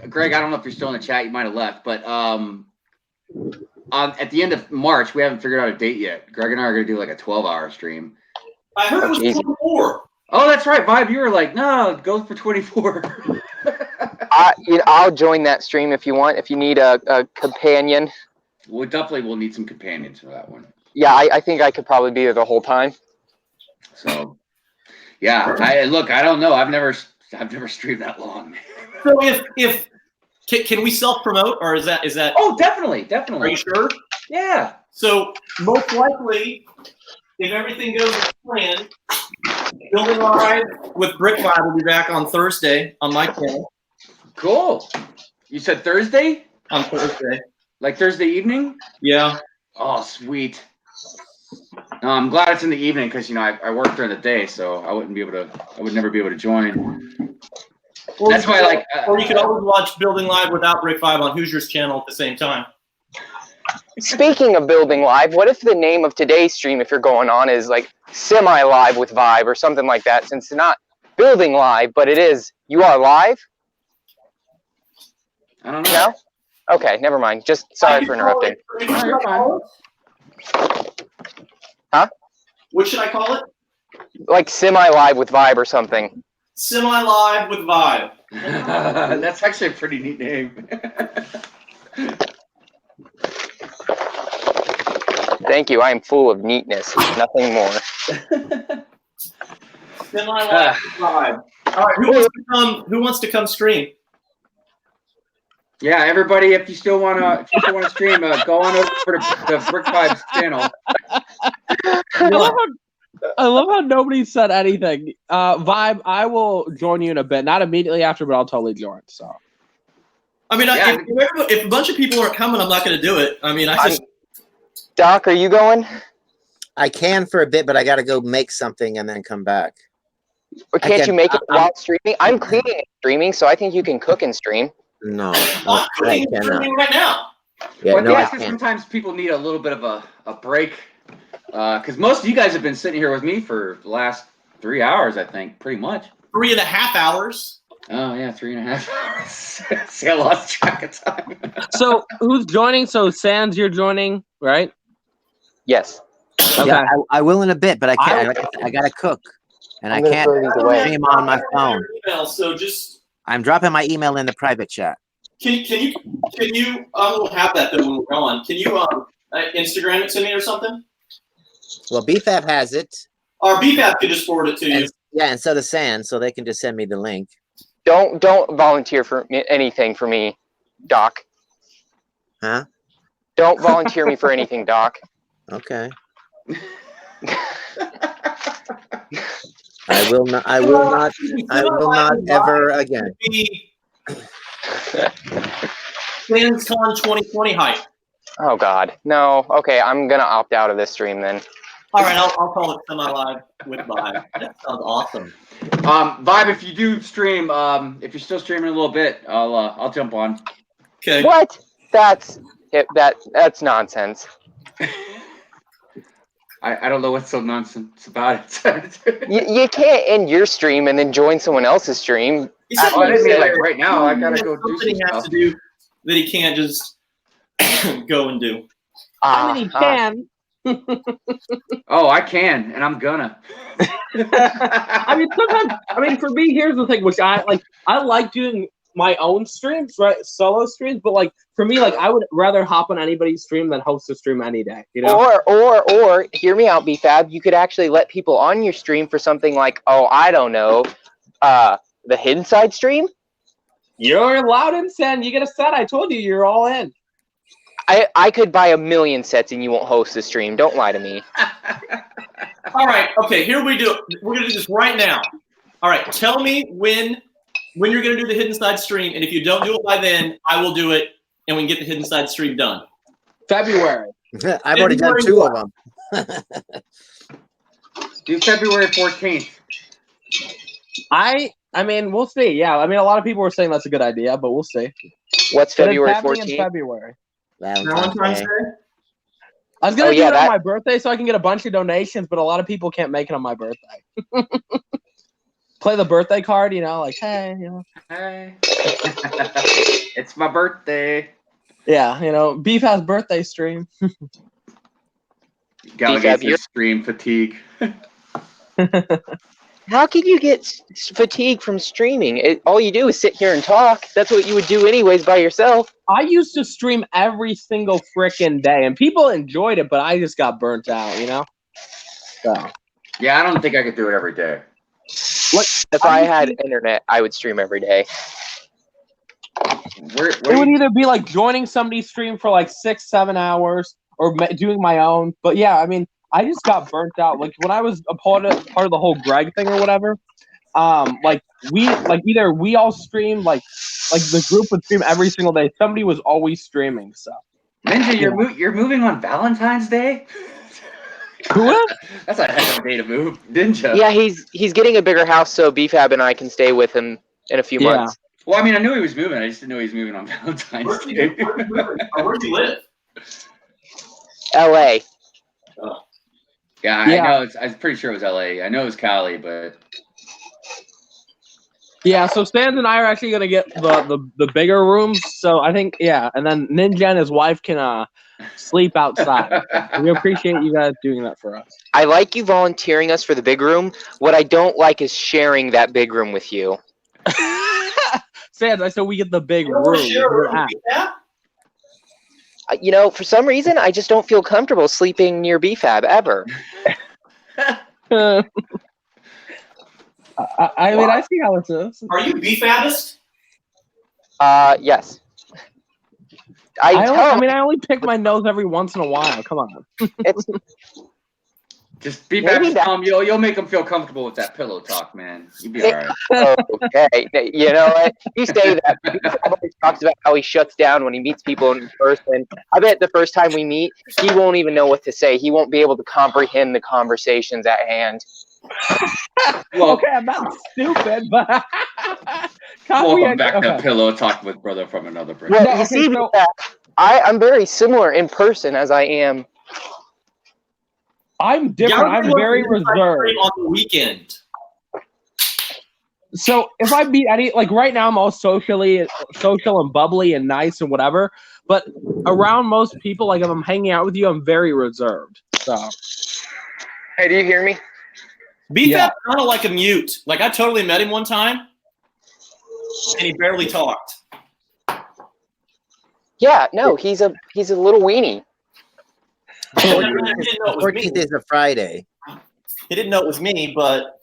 Greg, I don't know if you're still in the chat. You might have left, but at the end of March, we haven't figured out a date yet. Greg and I are going to do like a 12-hour stream. I heard it was 24. Oh, that's right, Vibe. You were like, no, go for 24. I'll join that stream if you want. If you need a companion. We definitely will need some companions for that one. Yeah, I think I could probably be there the whole time. So, yeah, I don't know. I've never streamed that long. So if can we self promote, or is that? Oh, definitely. Are you sure? Yeah. So most likely, if everything goes as planned, Building Live with Brick Vibe will be back on Thursday on my channel. Cool. You said Thursday? On Thursday. Like Thursday evening? Yeah. Oh, sweet. No, I'm glad it's in the evening because I work during the day, so I would never be able to join. Or that's why or you could always watch Building Live without Brick Vibe on Hoosier's channel at the same time. Speaking of Building Live, what if the name of today's stream, if you're going on, is like semi-live with Vibe or something like that? Since it's not Building Live, but it is, you are live? I don't know. No? Okay, never mind. Just sorry for interrupting. Huh? What should I call it? Like semi-live with Vibe or something. Semi-live with Vibe. That's actually a pretty neat name. Thank you. I am full of neatness. Nothing more. Semi-live with Vibe. All right, who wants to come stream? Yeah, everybody, if you still wanna stream, go on over to Brick Vibe's channel. I love how nobody said anything. Vibe, I will join you in a bit. Not immediately after, but I'll totally join. So, I mean, if a bunch of people aren't coming, I'm not going to do it. I mean, Doc, are you going? I can for a bit, but I got to go make something and then come back. Or can't you make it while streaming? I'm cleaning and streaming, so I think you can cook and stream. No, I'm cooking and streaming right now. Yeah, well, no, I I can't. sometimes people need a little bit of a break. Because most of you guys have been sitting here with me for the last 3 hours, I think, pretty much. 3.5 hours. Oh, yeah, 3.5 hours. See, I lost track of time. So, who's joining? So, Sans, you're joining, right? Yes. Okay. Yeah, I will in a bit, but I can't. I got to cook, and I can't stream on my phone. Email, so just I'm dropping my email in the private chat. can you? I won't have that though when we're on. Can you Instagram it to me or something? Well, BFAB has it. Or BFAB could just forward it to you. Yeah, and so does Sans, so they can just send me the link. Don't volunteer for anything for me, Doc. Huh? Don't volunteer me for anything, Doc. Okay. I will not. I will not. I will not ever again. FansCon 2020 hype. Oh God, no. Okay, I'm gonna opt out of this stream then. All right, I'll call it semi-live with Vibe. That sounds awesome. Vibe, if you do stream, if you're still streaming a little bit, I'll jump on. Okay. What? That's nonsense. I don't know what's so nonsense about it. You can't end your stream and then join someone else's stream. I didn't mean like right now. I gotta go do something. He has to do that he can't just go and do. I mean, he can. Oh, I can, and I'm gonna. I mean, sometimes. I mean, for me, here's the thing, which I like. I like doing my own streams, right? Solo streams, but like for me, like I would rather hop on anybody's stream than host a stream any day. You know? Or hear me out, BFAB. You could actually let people on your stream for something like, oh, I don't know, the Hidden Side stream. You're allowed in, Sen. You get a set. I told you, you're all in. I could buy 1 million sets and you won't host the stream. Don't lie to me. All right. Okay. Here we do. We're gonna do this right now. All right. Tell me when you're gonna do the Hidden Side stream, and if you don't do it by then, I will do it, and we can get the Hidden Side stream done. February. I've already done 2 of them. Do February 14th. I mean, we'll see. Yeah, I mean, a lot of people were saying that's a good idea, but we'll see. What's February 14th? In February. Valentine's Day. I was gonna do it on my birthday so I can get a bunch of donations, but a lot of people can't make it on my birthday. Play the birthday card, you know, like hey, you know. Hey. It's my birthday. Yeah, you know, Beef has birthday stream. Gotta get your stream fatigue. How can you get fatigue from streaming? All you do is sit here and talk. That's what you would do anyways by yourself. I used to stream every single frickin' day, and people enjoyed it, but I just got burnt out, you know? So. Yeah, I don't think I could do it every day. If I had internet, I would stream every day. It would either be like joining somebody's stream for like 6-7 hours or doing my own. But yeah, I mean, I just got burnt out. Like when I was a part of the whole Greg thing or whatever, either we all streamed, like the group would stream every single day. Somebody was always streaming. So Ninja, you're moving on Valentine's Day? Who? That's a heck of a day to move, Ninja. Yeah, he's getting a bigger house, so BFAB and I can stay with him in a few months. Well, I mean, I knew he was moving. I just didn't know he was moving on Valentine's Day. Where'd you live? LA. Oh. Yeah, I know. I'm pretty sure it was LA. I know it was Cali, but yeah. So Sans and I are actually gonna get the bigger rooms. So I think and then Ninja and his wife can sleep outside. We appreciate you guys doing that for us. I like you volunteering us for the big room. What I don't like is sharing that big room with you. Sans, I said we get the big room. You know, for some reason, I just don't feel comfortable sleeping near BFAB ever. I mean, I see how it is. Are you BFABist? Yes. I only pick my nose every once in a while. Come on. Just be back, Tom. You'll make him feel comfortable with that pillow talk, man. You'll be all right. Okay. You know what? You say that. He always talks about how he shuts down when he meets people in person. I bet the first time we meet, he won't even know what to say. He won't be able to comprehend the conversations at hand. Well, okay, I'm not stupid, but welcome back to Pillow Talk with Brother from Another Brother. Well, you see, I'm very similar in person as I am. I'm different. I'm very reserved. On the weekend. So if I meet any, like right now, I'm all social and bubbly and nice and whatever. But around most people, like if I'm hanging out with you, I'm very reserved. So. Hey, do you hear me? BFAB kind of like a mute. Like I totally met him one time, and he barely talked. Yeah, no, he's a little weenie. 14th is a Friday. He didn't know it was me, but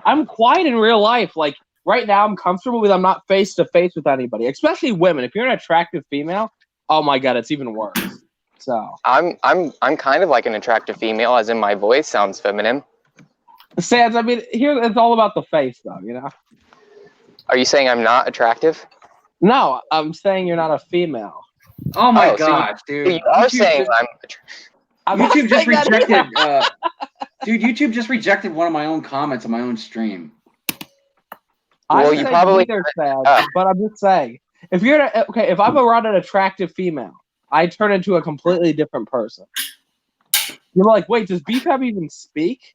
I'm quiet in real life. Like right now, I'm comfortable with. I'm not face to face with anybody, especially women. If you're an attractive female, oh my god, it's even worse. So I'm kind of like an attractive female, as in my voice sounds feminine. Sans, I mean, here it's all about the face, though. You know. Are you saying I'm not attractive? No, I'm saying you're not a female. Oh my gosh, dude! You are saying I'm. YouTube just rejected. Dude, YouTube just rejected one of my own comments on my own stream. Well, you probably. But I'm just saying, if I'm around an attractive female, I turn into a completely different person. You're like, wait, does BFAB even speak?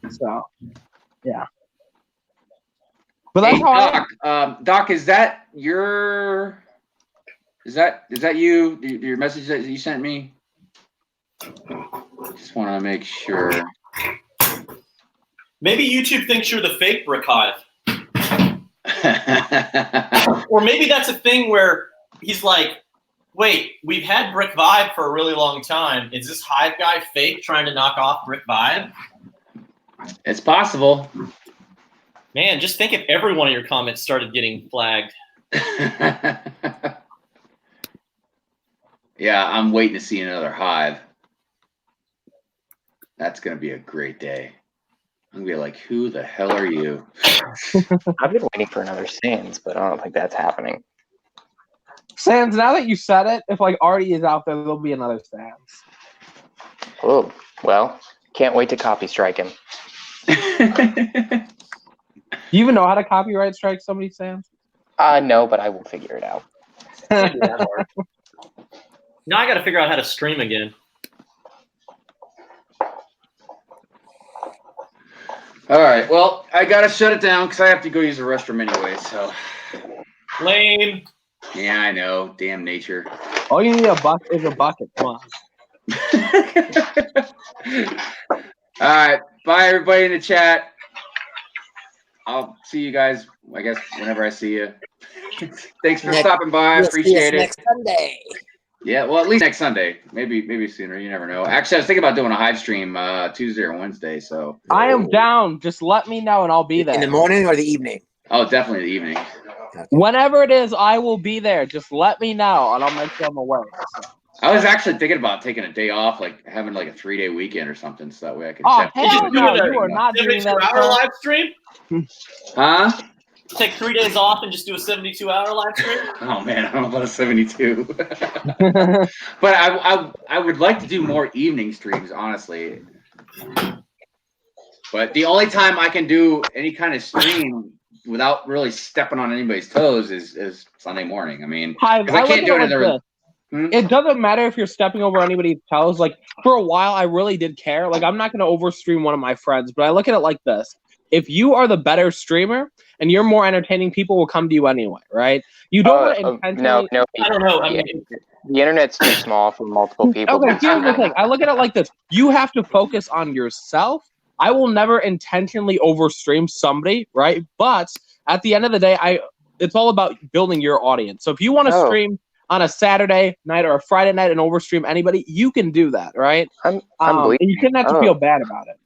So, yeah. But that's Doc, is that your? Is that you? Your message that you sent me? Just want to make sure. Maybe YouTube thinks you're the fake Brick Hive, or maybe that's a thing where he's like, "Wait, we've had Brick Vibe for a really long time. Is this Hive guy fake, trying to knock off Brick Vibe?" It's possible. Man, just think if every one of your comments started getting flagged. Yeah, I'm waiting to see another Hive. That's going to be a great day. I'm going to be like, who the hell are you? I've been waiting for another Sans, but I don't think that's happening. Sans, now that you said it, if like Artie is out there, there'll be another Sans. Oh, well, can't wait to copy strike him. Do you even know how to copyright strike somebody, Sans? No, but I will figure it out. Now I got to figure out how to stream again. All right. Well, I got to shut it down because I have to go use the restroom anyway. So lame. Yeah, I know. Damn nature. All you need is a bucket. Come on. All right. Bye, everybody in the chat. I'll see you guys, I guess, whenever I see you. Thanks for stopping by. We'll Appreciate it. Next Sunday. Yeah, well, at least next Sunday. Maybe sooner. You never know. Actually, I was thinking about doing a Hive stream Tuesday or Wednesday. So I am down. Just let me know and I'll be there. In the morning or the evening? Oh, definitely the evening. Whenever it is, I will be there. Just let me know and I'll make sure I'm away. I was actually thinking about taking a day off, like having like a 3-day weekend or something, so that way I could. Oh hell no! You are not doing that. 72-hour live stream? Huh? Take 3 days off and just do a 72-hour live stream? Oh man, I don't know about a 72. But I would like to do more evening streams, honestly. But the only time I can do any kind of stream without really stepping on anybody's toes is Sunday morning. I mean, 'cause I can't do it in the. It doesn't matter if you're stepping over anybody's toes. Like, for a while, I really did care. Like, I'm not going to overstream one of my friends, but I look at it like this. If you are the better streamer and you're more entertaining, people will come to you anyway, right? You don't want to intentionally... No. I don't know. I mean, the internet's too small for multiple people. Okay, here's the thing. I look at it like this. You have to focus on yourself. I will never intentionally overstream somebody, right? But at the end of the day, it's all about building your audience. So if you want to stream on a Saturday night or a Friday night and overstream anybody, you can do that, right? I'm and you shouldn't have to feel bad about it.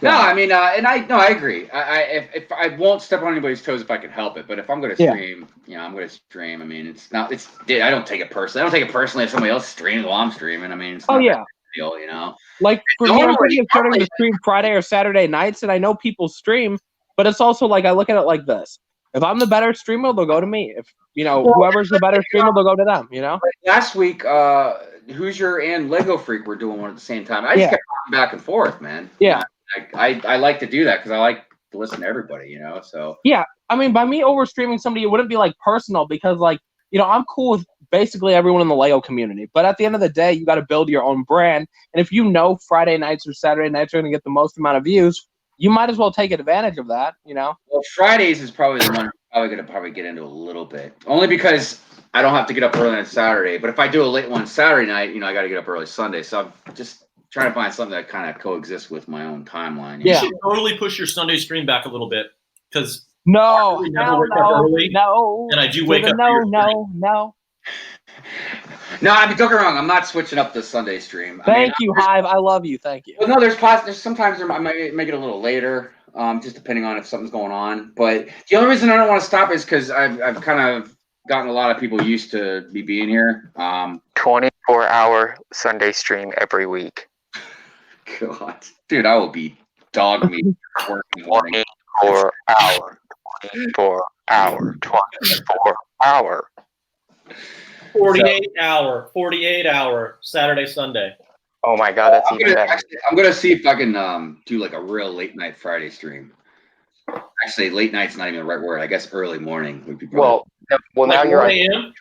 No, I mean, I agree. If I won't step on anybody's toes if I can help it, but if I'm going to stream, I'm going to stream. I mean, I don't take it personally. I don't take it personally if somebody else streams while I'm streaming. I mean, it's not a big deal, you know. Like for me, I'm thinking of starting to stream Friday or Saturday nights, and I know people stream, but it's also like I look at it like this: if I'm the better streamer, they'll go to me. If whoever's the better streamer, they'll go to them. You know. Last week, Hoosier and Lego Freak were doing one at the same time. I just kept talking back and forth, man. Yeah. I like to do that because I like to listen to everybody, you know. So yeah, I mean, by me overstreaming somebody, it wouldn't be like personal because, like, I'm cool with basically everyone in the Lego community. But at the end of the day, you got to build your own brand. And if Friday nights or Saturday nights are going to get the most amount of views, you might as well take advantage of that, you know. Well, Fridays is probably the one I'm probably going to get into a little bit, only because I don't have to get up early on Saturday. But if I do a late one Saturday night, I got to get up early Sunday. So I'm just trying to find something that kind of coexists with my own timeline. You should totally push your Sunday stream back a little bit because no, and I do wake up. No. No, I mean, don't get me wrong. I'm not switching up the Sunday stream. Thank you, Hive. I love you. Thank you. Well, no, there's sometimes I might make it a little later, just depending on if something's going on. But the only reason I don't want to stop is because I've kind of gotten a lot of people used to me being here. 24-hour Sunday stream every week. God, dude, I will be dog meat working morning. 24 hour. 24 hour. 48 hour Saturday, Sunday. Oh my God, that's even better. I'm gonna see if I can do like a real late night Friday stream. Actually, late night's not even the right word. I guess early morning would be. Well, now you're on. AM?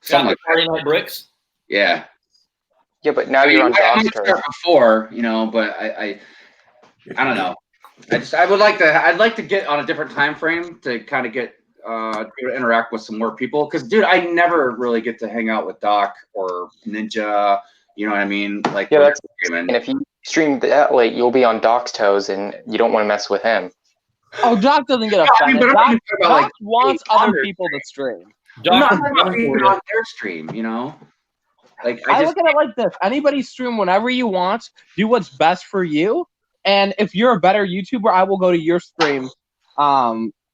Something like Friday Night Bricks. Yeah. Yeah, but now you're on. I might start before, but I don't know. I'd like to get on a different time frame to kind of get to interact with some more people. Because, dude, I never really get to hang out with Doc or Ninja. You know what I mean? Like, yeah, and if you stream that late, you'll be on Doc's toes, and you don't want to mess with him. Oh, Doc doesn't get offended. Doc wants other people to stream. Doc not being on their stream, Like I look at it like this: anybody stream whenever you want. Do what's best for you. And if you're a better YouTuber, I will go to your stream.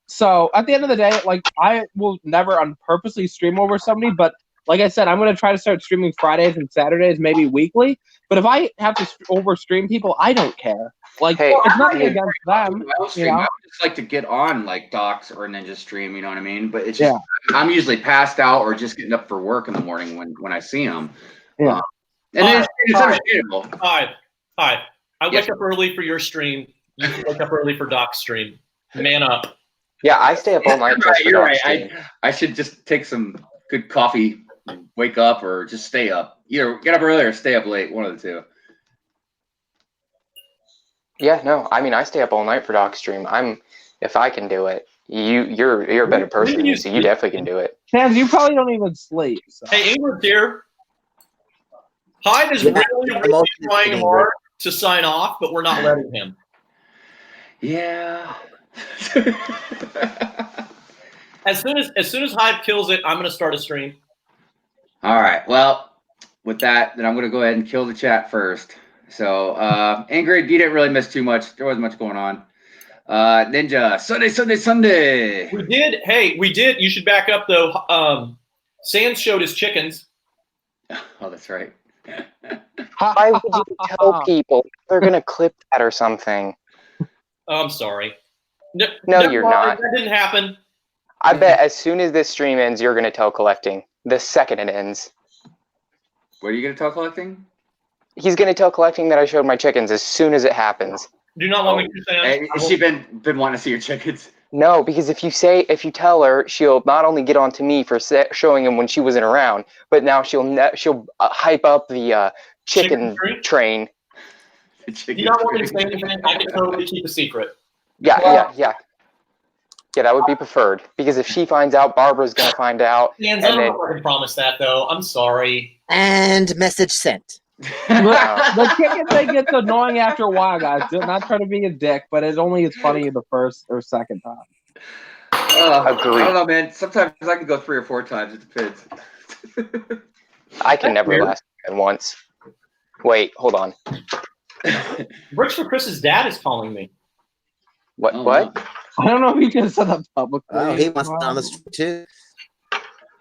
So at the end of the day, like I will never purposely stream over somebody, but like I said, I'm going to try to start streaming Fridays and Saturdays, maybe weekly. But if I have to over stream people, I don't care. Like it's nothing against them. I would just like to get on like Doc's or Ninja stream, you know what I mean? But it's just I'm usually passed out or just getting up for work in the morning when I see them. Yeah, and it's understandable. Hi. I wake up early for your stream. You wake up early for Doc's stream. Man up. Yeah, I stay up all night. You're right. I should just take some good coffee, and wake up, or just stay up. Either get up early or stay up late. One of the two. Yeah, no. I mean, I stay up all night for Doc's stream. If I can do it. You're a better person than me, so you definitely can do it. Tans, you probably don't even sleep. So. Hey, Ingrid's here. Hyde is Yeah, really trying hard to sign off, but we're not letting him. Yeah. As soon as Hyde kills it, I'm gonna start a stream. All right. Well, with that, then I'm gonna go ahead and kill the chat first. So, Ingrid, you didn't really miss too much. There wasn't much going on. Ninja, Sunday. We did. Hey, we did. You should back up though. Sans showed his chickens. Oh, that's right. Why would you tell people? They're gonna clip that or something. Oh, I'm sorry. No, you're not. That didn't happen. I bet as soon as this stream ends, you're gonna tell collecting. The second it ends. What are you gonna tell collecting? He's gonna tell collecting that I showed my chickens as soon as it happens. Do you not want me to say? Has she been wanting to see your chickens? No, because if you tell her, she'll not only get on to me for showing him when she wasn't around, but now she'll hype up the chicken train. Do you not want me to say anything? I can totally keep a secret. Yeah. Yeah, that would be preferred. Because if she finds out, Barbara's gonna find out. Sans, I don't know if I can promise that though. I'm sorry. And message sent. The chicken thing gets annoying after a while, guys. Do not try to be a dick, but it only is funny the first or second time. I don't know, man. Sometimes I can go 3 or 4 times. It depends. I can never last once. Wait, hold on. Bricks for Chris's dad is calling me. What? Oh, what? no. I don't know if he can set up publicly. Oh, he wants it on the stream too.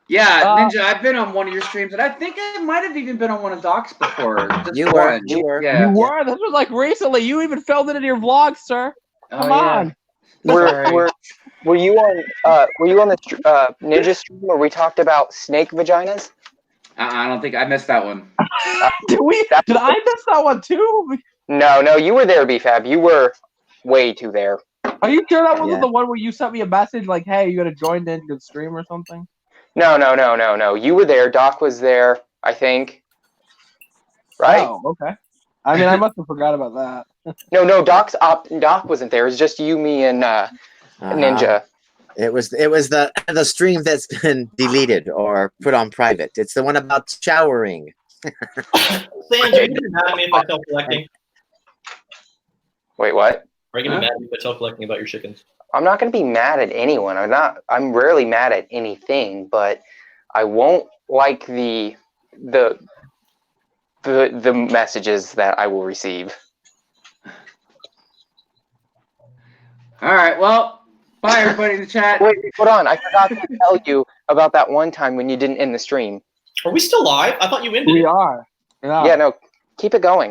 Yeah, Ninja, I've been on one of your streams, and I think I might have even been on one of Doc's before. You were. Yeah. You were. This was like recently. You even filmed it in your vlog, sir. Come on. Were you on the Ninja stream where we talked about snake vaginas? I don't think I missed that one. Did I miss that one too? No, you were there, BFAB. You were way too there. Are you sure that wasn't the one where you sent me a message like, "Hey, you gotta join the stream" or something? No. You were there. Doc was there, I think. Right? Oh, okay. I mean, I must have forgot about that. No. Doc wasn't there. It was just you, me, and Ninja. It was the stream that's been deleted or put on private. It's the one about showering. Sans, are you gonna be mad at me if I tell collecting? Wait, what? Are you gonna be mad at me if I tell collecting about your chickens? I'm not gonna be mad at anyone. I'm rarely mad at anything, but I won't like the messages that I will receive. All right, well, bye everybody in the chat. Wait, hold on. I forgot to tell you about that one time when you didn't end the stream. Are we still live? I thought you ended. We are. Yeah, no, keep it going.